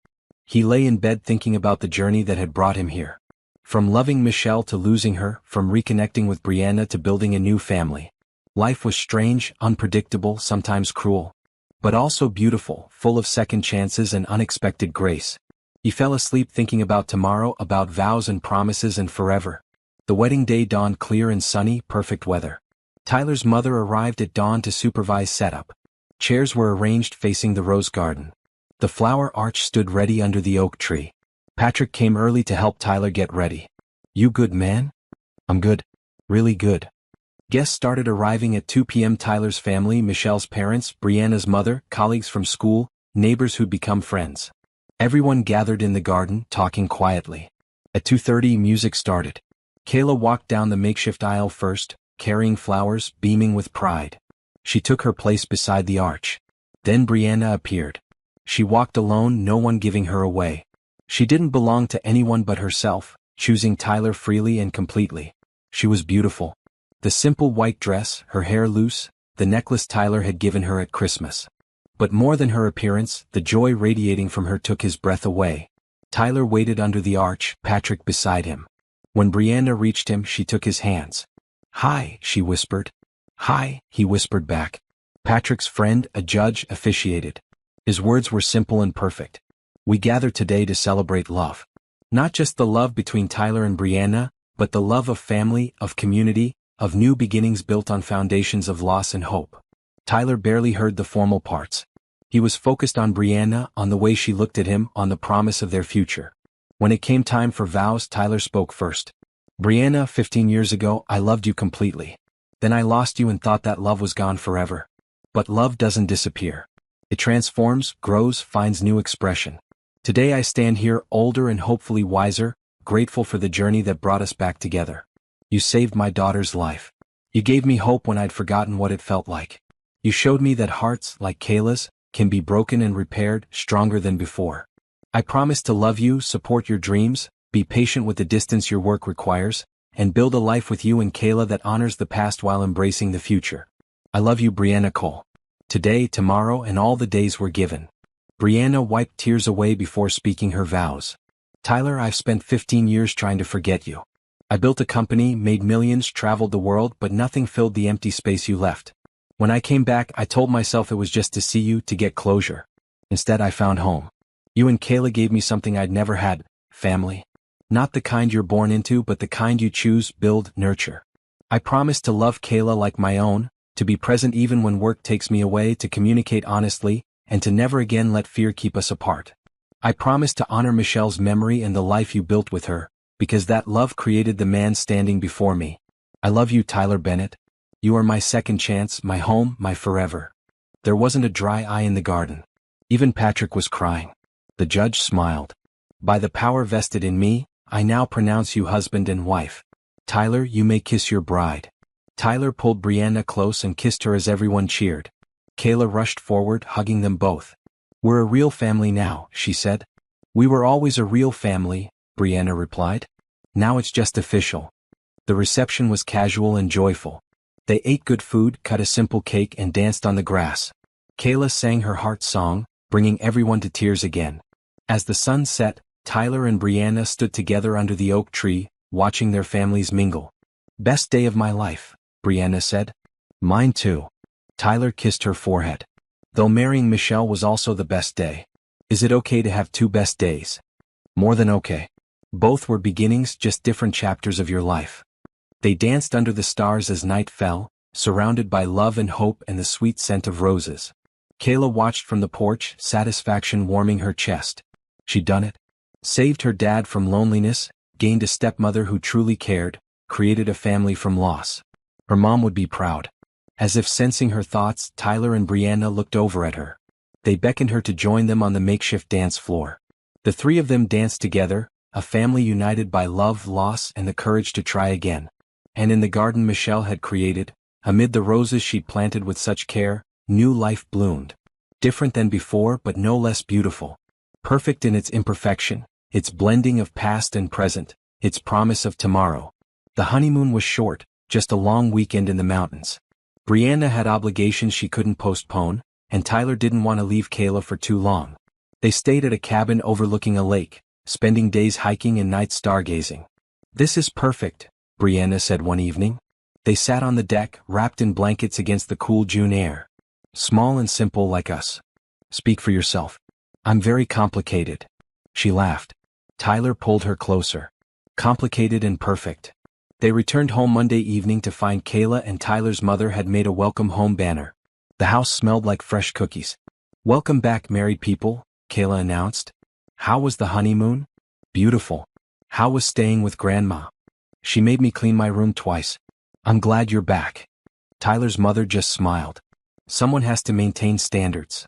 He lay in bed thinking about the journey that had brought him here. From loving Michelle to losing her, from reconnecting with Brianna to building a new family. Life was strange, unpredictable, sometimes cruel. But also beautiful, full of second chances and unexpected grace. He fell asleep thinking about tomorrow, about vows and promises and forever. The wedding day dawned clear and sunny, perfect weather. Tyler's mother arrived at dawn to supervise setup. Chairs were arranged facing the rose garden. The flower arch stood ready under the oak tree. Patrick came early to help Tyler get ready. You good, man? I'm good. Really good. Guests started arriving at 2 p.m. Tyler's family, Michelle's parents, Brianna's mother, colleagues from school, neighbors who'd become friends. Everyone gathered in the garden, talking quietly. At 2:30, music started. Kayla walked down the makeshift aisle first, carrying flowers, beaming with pride. She took her place beside the arch. Then Brianna appeared. She walked alone, no one giving her away. She didn't belong to anyone but herself, choosing Tyler freely and completely. She was beautiful. The simple white dress, her hair loose, the necklace Tyler had given her at Christmas. But more than her appearance, the joy radiating from her took his breath away. Tyler waited under the arch, Patrick beside him. When Brianna reached him, she took his hands. Hi, she whispered. Hi, he whispered back. Patrick's friend, a judge, officiated. His words were simple and perfect. We gather today to celebrate love. Not just the love between Tyler and Brianna, but the love of family, of community, of new beginnings built on foundations of loss and hope. Tyler barely heard the formal parts. He was focused on Brianna, on the way she looked at him, on the promise of their future. When it came time for vows, Tyler spoke first. Brianna, 15 years ago, I loved you completely. Then I lost you and thought that love was gone forever. But love doesn't disappear. It transforms, grows, finds new expression. Today I stand here, older and hopefully wiser, grateful for the journey that brought us back together. You saved my daughter's life. You gave me hope when I'd forgotten what it felt like. You showed me that hearts, like Kayla's, can be broken and repaired, stronger than before. I promise to love you, support your dreams, be patient with the distance your work requires, and build a life with you and Kayla that honors the past while embracing the future. I love you, Brianna Cole. Today, tomorrow, and all the days we're given. Brianna wiped tears away before speaking her vows. Tyler, I've spent 15 years trying to forget you. I built a company, made millions, traveled the world, but nothing filled the empty space you left. When I came back, I told myself it was just to see you, to get closure. Instead, I found home. You and Kayla gave me something I'd never had, family. Not the kind you're born into, but the kind you choose, build, nurture. I promise to love Kayla like my own, to be present even when work takes me away, to communicate honestly, and to never again let fear keep us apart. I promise to honor Michelle's memory and the life you built with her, because that love created the man standing before me. I love you, Tyler Bennett. You are my second chance, my home, my forever. There wasn't a dry eye in the garden. Even Patrick was crying. The judge smiled. By the power vested in me, I now pronounce you husband and wife. Tyler, you may kiss your bride. Tyler pulled Brianna close and kissed her as everyone cheered. Kayla rushed forward, hugging them both. We're a real family now, she said. We were always a real family, Brianna replied. Now it's just official. The reception was casual and joyful. They ate good food, cut a simple cake, and danced on the grass. Kayla sang her heart song, bringing everyone to tears again. As the sun set, Tyler and Brianna stood together under the oak tree, watching their families mingle. Best day of my life, Brianna said. Mine too. Tyler kissed her forehead. Though marrying Michelle was also the best day. Is it okay to have two best days? More than okay. Both were beginnings, just different chapters of your life. They danced under the stars as night fell, surrounded by love and hope and the sweet scent of roses. Kayla watched from the porch, satisfaction warming her chest. She'd done it. Saved her dad from loneliness, gained a stepmother who truly cared, created a family from loss. Her mom would be proud. As if sensing her thoughts, Tyler and Brianna looked over at her. They beckoned her to join them on the makeshift dance floor. The three of them danced together, a family united by love, loss, and the courage to try again. And in the garden Michelle had created, amid the roses she'd planted with such care, new life bloomed. Different than before, but no less beautiful. Perfect in its imperfection, its blending of past and present, its promise of tomorrow. The honeymoon was short, just a long weekend in the mountains. Brianna had obligations she couldn't postpone, and Tyler didn't want to leave Kayla for too long. They stayed at a cabin overlooking a lake, spending days hiking and nights stargazing. This is perfect, Brianna said one evening. They sat on the deck, wrapped in blankets against the cool June air. Small and simple like us. Speak for yourself. I'm very complicated. She laughed. Tyler pulled her closer. Complicated and perfect. They returned home Monday evening to find Kayla and Tyler's mother had made a welcome home banner. The house smelled like fresh cookies. Welcome back, married people, Kayla announced. How was the honeymoon? Beautiful. How was staying with Grandma? She made me clean my room twice. I'm glad you're back. Tyler's mother just smiled. Someone has to maintain standards.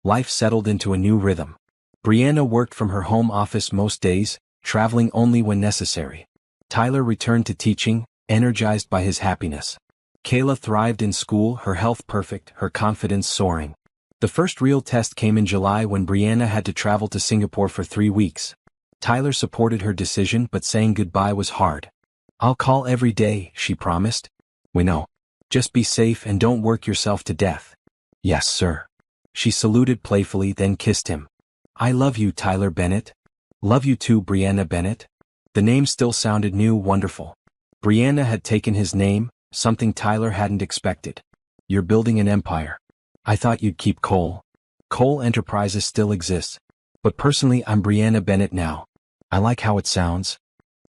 Life settled into a new rhythm. Brianna worked from her home office most days, traveling only when necessary. Tyler returned to teaching, energized by his happiness. Kayla thrived in school, her health perfect, her confidence soaring. The first real test came in July when Brianna had to travel to Singapore for 3 weeks. Tyler supported her decision, but saying goodbye was hard. I'll call every day, she promised. We know. Just be safe and don't work yourself to death. Yes, sir. She saluted playfully, then kissed him. I love you, Tyler Bennett. Love you too, Brianna Bennett. The name still sounded new, wonderful. Brianna had taken his name, something Tyler hadn't expected. You're building an empire. I thought you'd keep Cole. Cole Enterprises still exists. But personally, I'm Brianna Bennett now. I like how it sounds.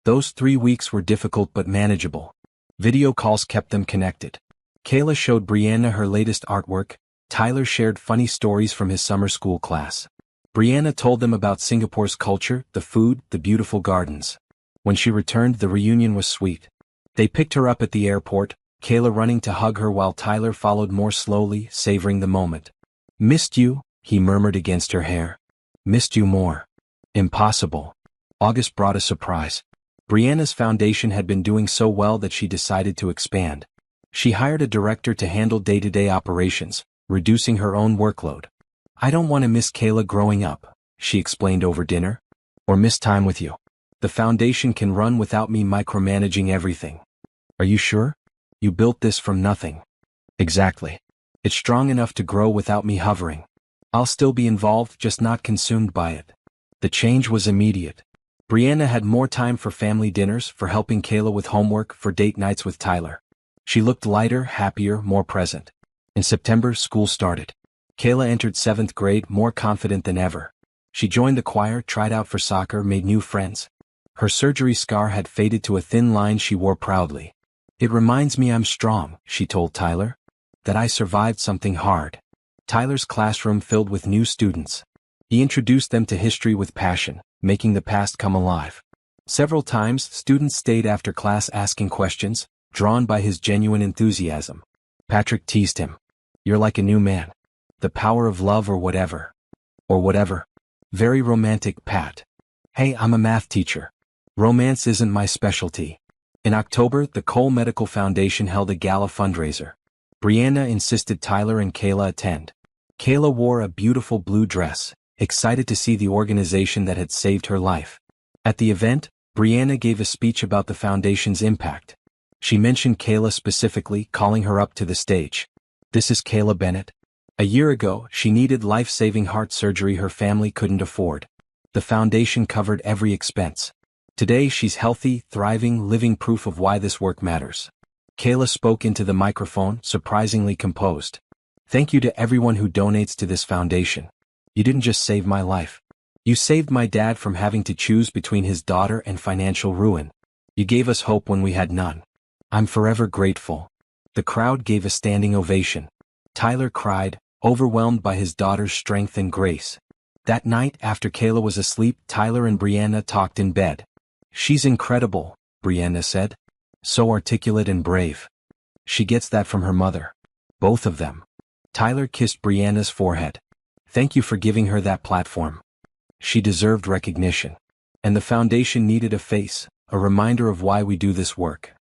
Those 3 weeks were difficult but manageable. Video calls kept them connected. Kayla showed Brianna her latest artwork. Tyler shared funny stories from his summer school class. Brianna told them about Singapore's culture, the food, the beautiful gardens. When she returned, the reunion was sweet. They picked her up at the airport, Kayla running to hug her while Tyler followed more slowly, savoring the moment. Missed you, he murmured against her hair. Missed you more. Impossible. August brought a surprise. Brianna's foundation had been doing so well that she decided to expand. She hired a director to handle day-to-day operations, reducing her own workload. I don't want to miss Kayla growing up, she explained over dinner. Or miss time with you. The foundation can run without me micromanaging everything. Are you sure? You built this from nothing. Exactly. It's strong enough to grow without me hovering. I'll still be involved, just not consumed by it. The change was immediate. Brianna had more time for family dinners, for helping Kayla with homework, for date nights with Tyler. She looked lighter, happier, more present. In September, school started. Kayla entered 7th grade, more confident than ever. She joined the choir, tried out for soccer, made new friends. Her surgery scar had faded to a thin line she wore proudly. It reminds me I'm strong, she told Tyler. That I survived something hard. Tyler's classroom filled with new students. He introduced them to history with passion, making the past come alive. Several times, students stayed after class asking questions, drawn by his genuine enthusiasm. Patrick teased him. You're like a new man. The power of love or whatever. Or whatever. Very romantic, Pat. Hey, I'm a math teacher. Romance isn't my specialty. In October, the Cole Medical Foundation held a gala fundraiser. Brianna insisted Tyler and Kayla attend. Kayla wore a beautiful blue dress, excited to see the organization that had saved her life. At the event, Brianna gave a speech about the foundation's impact. She mentioned Kayla specifically, calling her up to the stage. "This is Kayla Bennett. A year ago, she needed life-saving heart surgery her family couldn't afford. The foundation covered every expense. Today she's healthy, thriving, living proof of why this work matters." Kayla spoke into the microphone, surprisingly composed. "Thank you to everyone who donates to this foundation. You didn't just save my life. You saved my dad from having to choose between his daughter and financial ruin. You gave us hope when we had none. I'm forever grateful." The crowd gave a standing ovation. Tyler cried, overwhelmed by his daughter's strength and grace. That night, after Kayla was asleep, Tyler and Brianna talked in bed. "She's incredible," Brianna said. "So articulate and brave. She gets that from her mother. Both of them." Tyler kissed Brianna's forehead. "Thank you for giving her that platform. She deserved recognition. And the foundation needed a face, a reminder of why we do this work."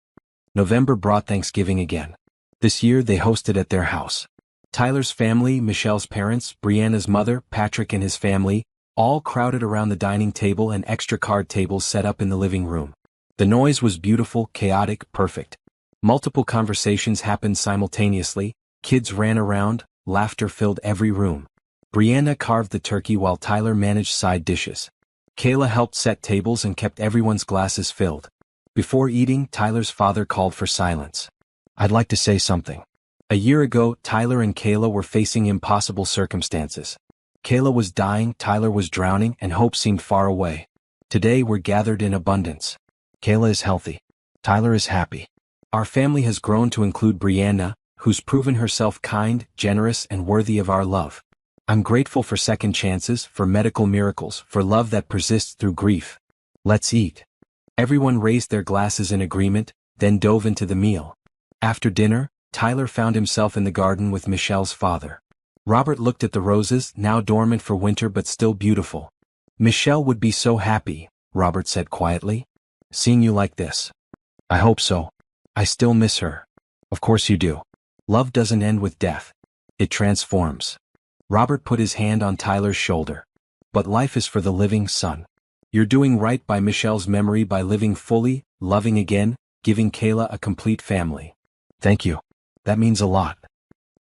November brought Thanksgiving again. This year they hosted at their house. Tyler's family, Michelle's parents, Brianna's mother, Patrick and his family, all crowded around the dining table and extra card tables set up in the living room. The noise was beautiful, chaotic, perfect. Multiple conversations happened simultaneously, kids ran around, laughter filled every room. Brianna carved the turkey while Tyler managed side dishes. Kayla helped set tables and kept everyone's glasses filled. Before eating, Tyler's father called for silence. "I'd like to say something. A year ago, Tyler and Kayla were facing impossible circumstances. Kayla was dying, Tyler was drowning, and hope seemed far away. Today we're gathered in abundance. Kayla is healthy. Tyler is happy. Our family has grown to include Brianna, who's proven herself kind, generous, and worthy of our love. I'm grateful for second chances, for medical miracles, for love that persists through grief. Let's eat." Everyone raised their glasses in agreement, then dove into the meal. After dinner, Tyler found himself in the garden with Michelle's father. Robert looked at the roses, now dormant for winter but still beautiful. "Michelle would be so happy," Robert said quietly. "Seeing you like this." "I hope so. I still miss her." "Of course you do. Love doesn't end with death. It transforms." Robert put his hand on Tyler's shoulder. "But life is for the living, son. You're doing right by Michelle's memory by living fully, loving again, giving Kayla a complete family." "Thank you. That means a lot."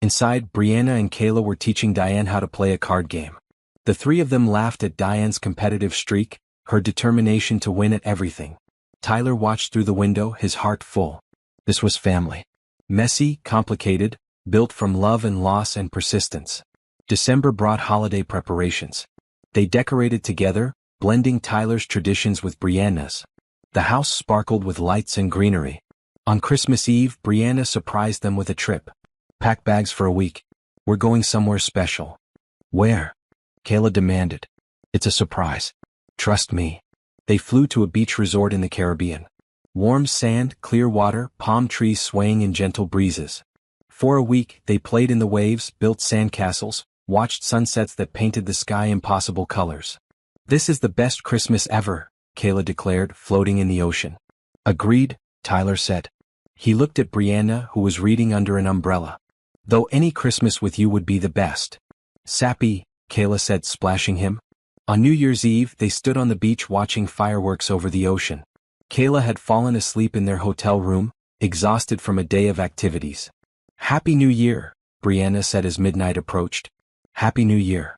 Inside, Brianna and Kayla were teaching Diane how to play a card game. The three of them laughed at Diane's competitive streak, her determination to win at everything. Tyler watched through the window, his heart full. This was family. Messy, complicated, built from love and loss and persistence. December brought holiday preparations. They decorated together, blending Tyler's traditions with Brianna's. The house sparkled with lights and greenery. On Christmas Eve, Brianna surprised them with a trip. "Pack bags for a week. We're going somewhere special." "Where?" Kayla demanded. "It's a surprise. Trust me." They flew to a beach resort in the Caribbean. Warm sand, clear water, palm trees swaying in gentle breezes. For a week, they played in the waves, built sandcastles, watched sunsets that painted the sky impossible colors. "This is the best Christmas ever," Kayla declared, floating in the ocean. "Agreed," Tyler said. He looked at Brianna, who was reading under an umbrella. "Though any Christmas with you would be the best." "Sappy," Kayla said, splashing him. On New Year's Eve, they stood on the beach watching fireworks over the ocean. Kayla had fallen asleep in their hotel room, exhausted from a day of activities. "Happy New Year," Brianna said as midnight approached. "Happy New Year."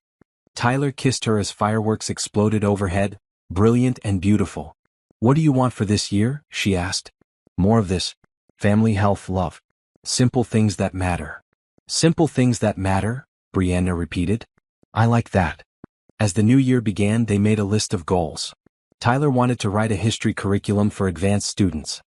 Tyler kissed her as fireworks exploded overhead, brilliant and beautiful. "What do you want for this year?" she asked. "More of this. Family, health, love. Simple things that matter." "Simple things that matter," Brianna repeated. "I like that." As the new year began, they made a list of goals. Tyler wanted to write a history curriculum for advanced students.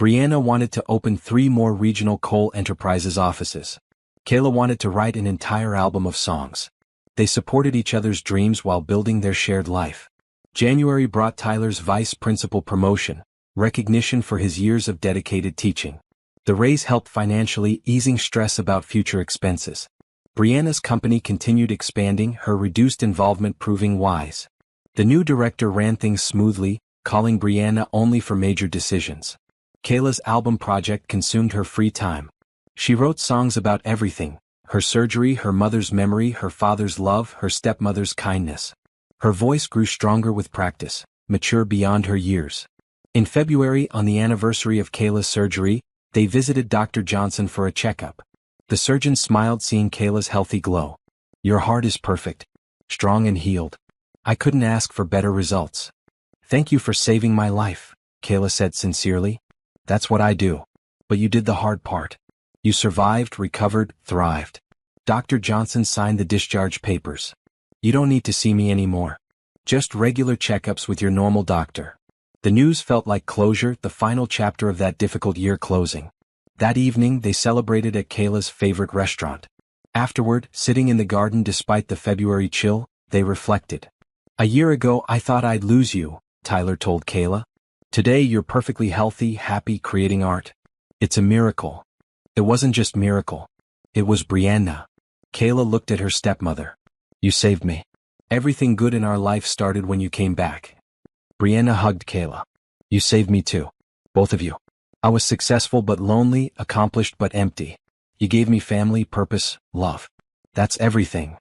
Brianna wanted to open 3 more regional coal enterprises offices. Kayla wanted to write an entire album of songs. They supported each other's dreams while building their shared life. January brought Tyler's vice principal promotion, recognition for his years of dedicated teaching. The raise helped financially, easing stress about future expenses. Brianna's company continued expanding, her reduced involvement proving wise. The new director ran things smoothly, calling Brianna only for major decisions. Kayla's album project consumed her free time. She wrote songs about everything: Her surgery, her mother's memory, her father's love, her stepmother's kindness. Her voice grew stronger with practice, mature beyond her years. In February, on the anniversary of Kayla's surgery, they visited Dr. Johnson for a checkup. The surgeon smiled seeing Kayla's healthy glow. "Your heart is perfect, strong and healed. I couldn't ask for better results." "Thank you for saving my life," Kayla said sincerely. "That's what I do. But you did the hard part. You survived, recovered, thrived." Dr. Johnson signed the discharge papers. "You don't need to see me anymore. Just regular checkups with your normal doctor." The news felt like closure, the final chapter of that difficult year closing. That evening they celebrated at Kayla's favorite restaurant. Afterward, sitting in the garden despite the February chill, they reflected. "A year ago I thought I'd lose you," Tyler told Kayla. "Today you're perfectly healthy, happy, creating art. It's a miracle." It wasn't just miracle. It was Brianna. Kayla looked at her stepmother. "You saved me. Everything good in our life started when you came back." Brianna hugged Kayla. "You saved me too. Both of you. I was successful but lonely, accomplished but empty. You gave me family, purpose, love. That's everything."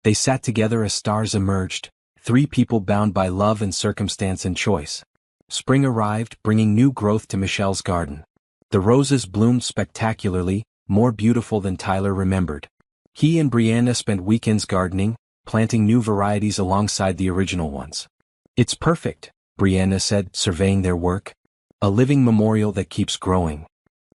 They sat together as stars emerged, three people bound by love and circumstance and choice. Spring arrived, bringing new growth to Michelle's garden. The roses bloomed spectacularly, more beautiful than Tyler remembered. He and Brianna spent weekends gardening, planting new varieties alongside the original ones. "It's perfect," Brianna said, surveying their work. "A living memorial that keeps growing."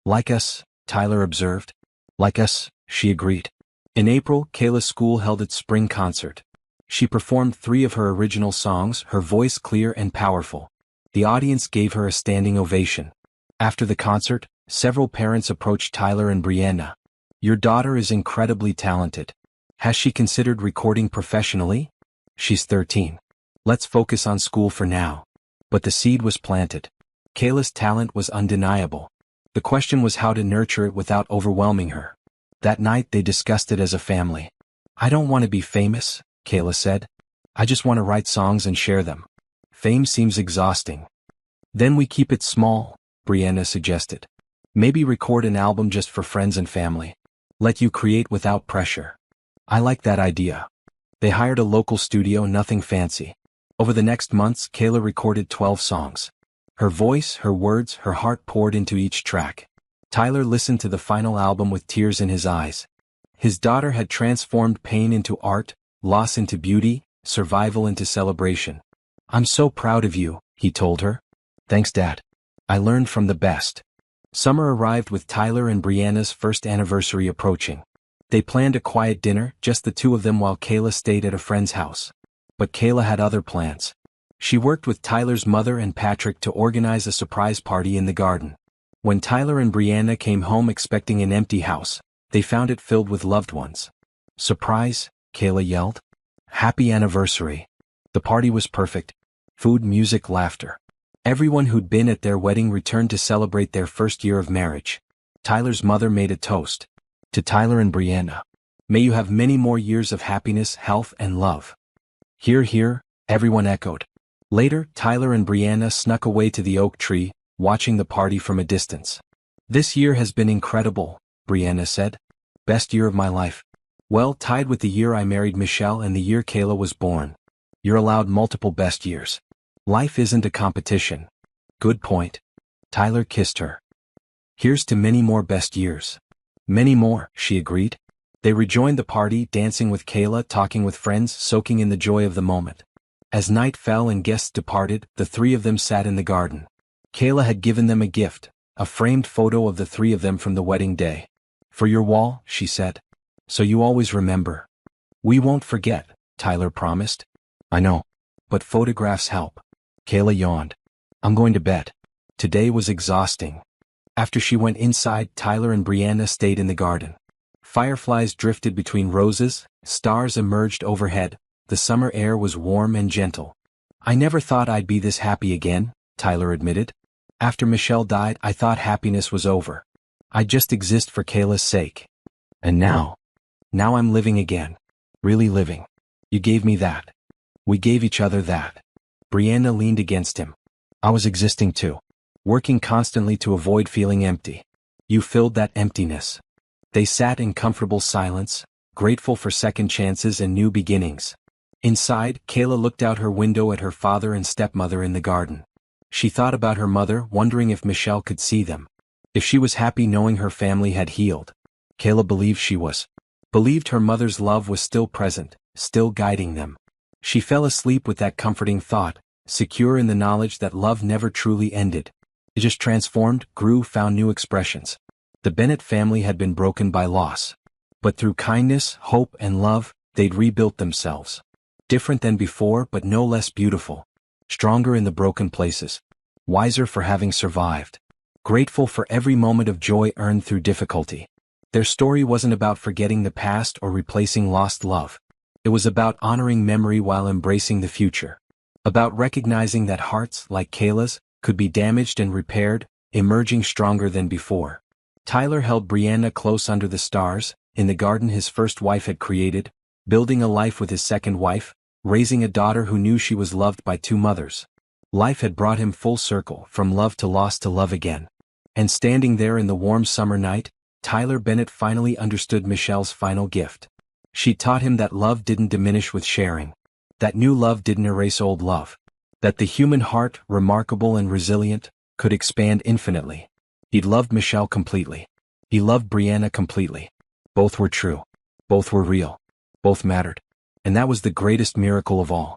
"Like us," Tyler observed. "Like us," she agreed. In April, Kayla's school held its spring concert. She performed 3 of her original songs, her voice clear and powerful. The audience gave her a standing ovation. After the concert, several parents approached Tyler and Brianna. "Your daughter is incredibly talented. Has she considered recording professionally? She's 13. Let's focus on school for now." But the seed was planted. Kayla's talent was undeniable. The question was how to nurture it without overwhelming her. That night they discussed it as a family. "I don't want to be famous," Kayla said. "I just want to write songs and share them. Fame seems exhausting." "Then we keep it small," Brianna suggested. "Maybe record an album just for friends and family. Let you create without pressure." "I like that idea." They hired a local studio, nothing fancy. Over the next months, Kayla recorded 12 songs. Her voice, her words, her heart poured into each track. Tyler listened to the final album with tears in his eyes. His daughter had transformed pain into art, loss into beauty, survival into celebration. "I'm so proud of you," he told her. "Thanks, Dad. I learned from the best." Summer arrived with Tyler and Brianna's first anniversary approaching. They planned a quiet dinner, just the two of them, while Kayla stayed at a friend's house. But Kayla had other plans. She worked with Tyler's mother and Patrick to organize a surprise party in the garden. When Tyler and Brianna came home expecting an empty house, they found it filled with loved ones. "Surprise!" Kayla yelled. "Happy anniversary." The party was perfect. Food, music, laughter. Everyone who'd been at their wedding returned to celebrate their first year of marriage. Tyler's mother made a toast. "To Tyler and Brianna. May you have many more years of happiness, health, and love." "Hear, hear," everyone echoed. Later, Tyler and Brianna snuck away to the oak tree, watching the party from a distance. "This year has been incredible," Brianna said. "Best year of my life. Well, tied with the year I married Michelle and the year Kayla was born. You're allowed multiple best years. Life isn't a competition." "Good point." Tyler kissed her. "Here's to many more best years." "Many more," she agreed. They rejoined the party, dancing with Kayla, talking with friends, soaking in the joy of the moment. As night fell and guests departed, the 3 of them sat in the garden. Kayla had given them a gift, a framed photo of the 3 of them from the wedding day. "For your wall," she said. "So you always remember." "We won't forget," Tyler promised. "I know. But photographs help." Kayla yawned. "I'm going to bed. Today was exhausting." After she went inside, Tyler and Brianna stayed in the garden. Fireflies drifted between roses, stars emerged overhead, the summer air was warm and gentle. "I never thought I'd be this happy again," Tyler admitted. "After Michelle died, I thought happiness was over. I'd just exist for Kayla's sake. And now I'm living again. Really living. You gave me that. We gave each other that." Brianna leaned against him. "I was existing too. Working constantly to avoid feeling empty. You filled that emptiness." They sat in comfortable silence, grateful for second chances and new beginnings. Inside, Kayla looked out her window at her father and stepmother in the garden. She thought about her mother, wondering if Michelle could see them. If she was happy knowing her family had healed. Kayla believed she was. Believed her mother's love was still present, still guiding them. She fell asleep with that comforting thought, secure in the knowledge that love never truly ended. It just transformed, grew, found new expressions. The Bennett family had been broken by loss. But through kindness, hope, and love, they'd rebuilt themselves. Different than before, but no less beautiful. Stronger in the broken places. Wiser for having survived. Grateful for every moment of joy earned through difficulty. Their story wasn't about forgetting the past or replacing lost love. It was about honoring memory while embracing the future. About recognizing that hearts, like Kayla's, could be damaged and repaired, emerging stronger than before. Tyler held Brianna close under the stars, in the garden his first wife had created, building a life with his second wife, raising a daughter who knew she was loved by two mothers. Life had brought him full circle, from love to loss to love again. And standing there in the warm summer night, Tyler Bennett finally understood Michelle's final gift. She taught him that love didn't diminish with sharing. That new love didn't erase old love. That the human heart, remarkable and resilient, could expand infinitely. He'd loved Michelle completely. He loved Brianna completely. Both were true. Both were real. Both mattered. And that was the greatest miracle of all.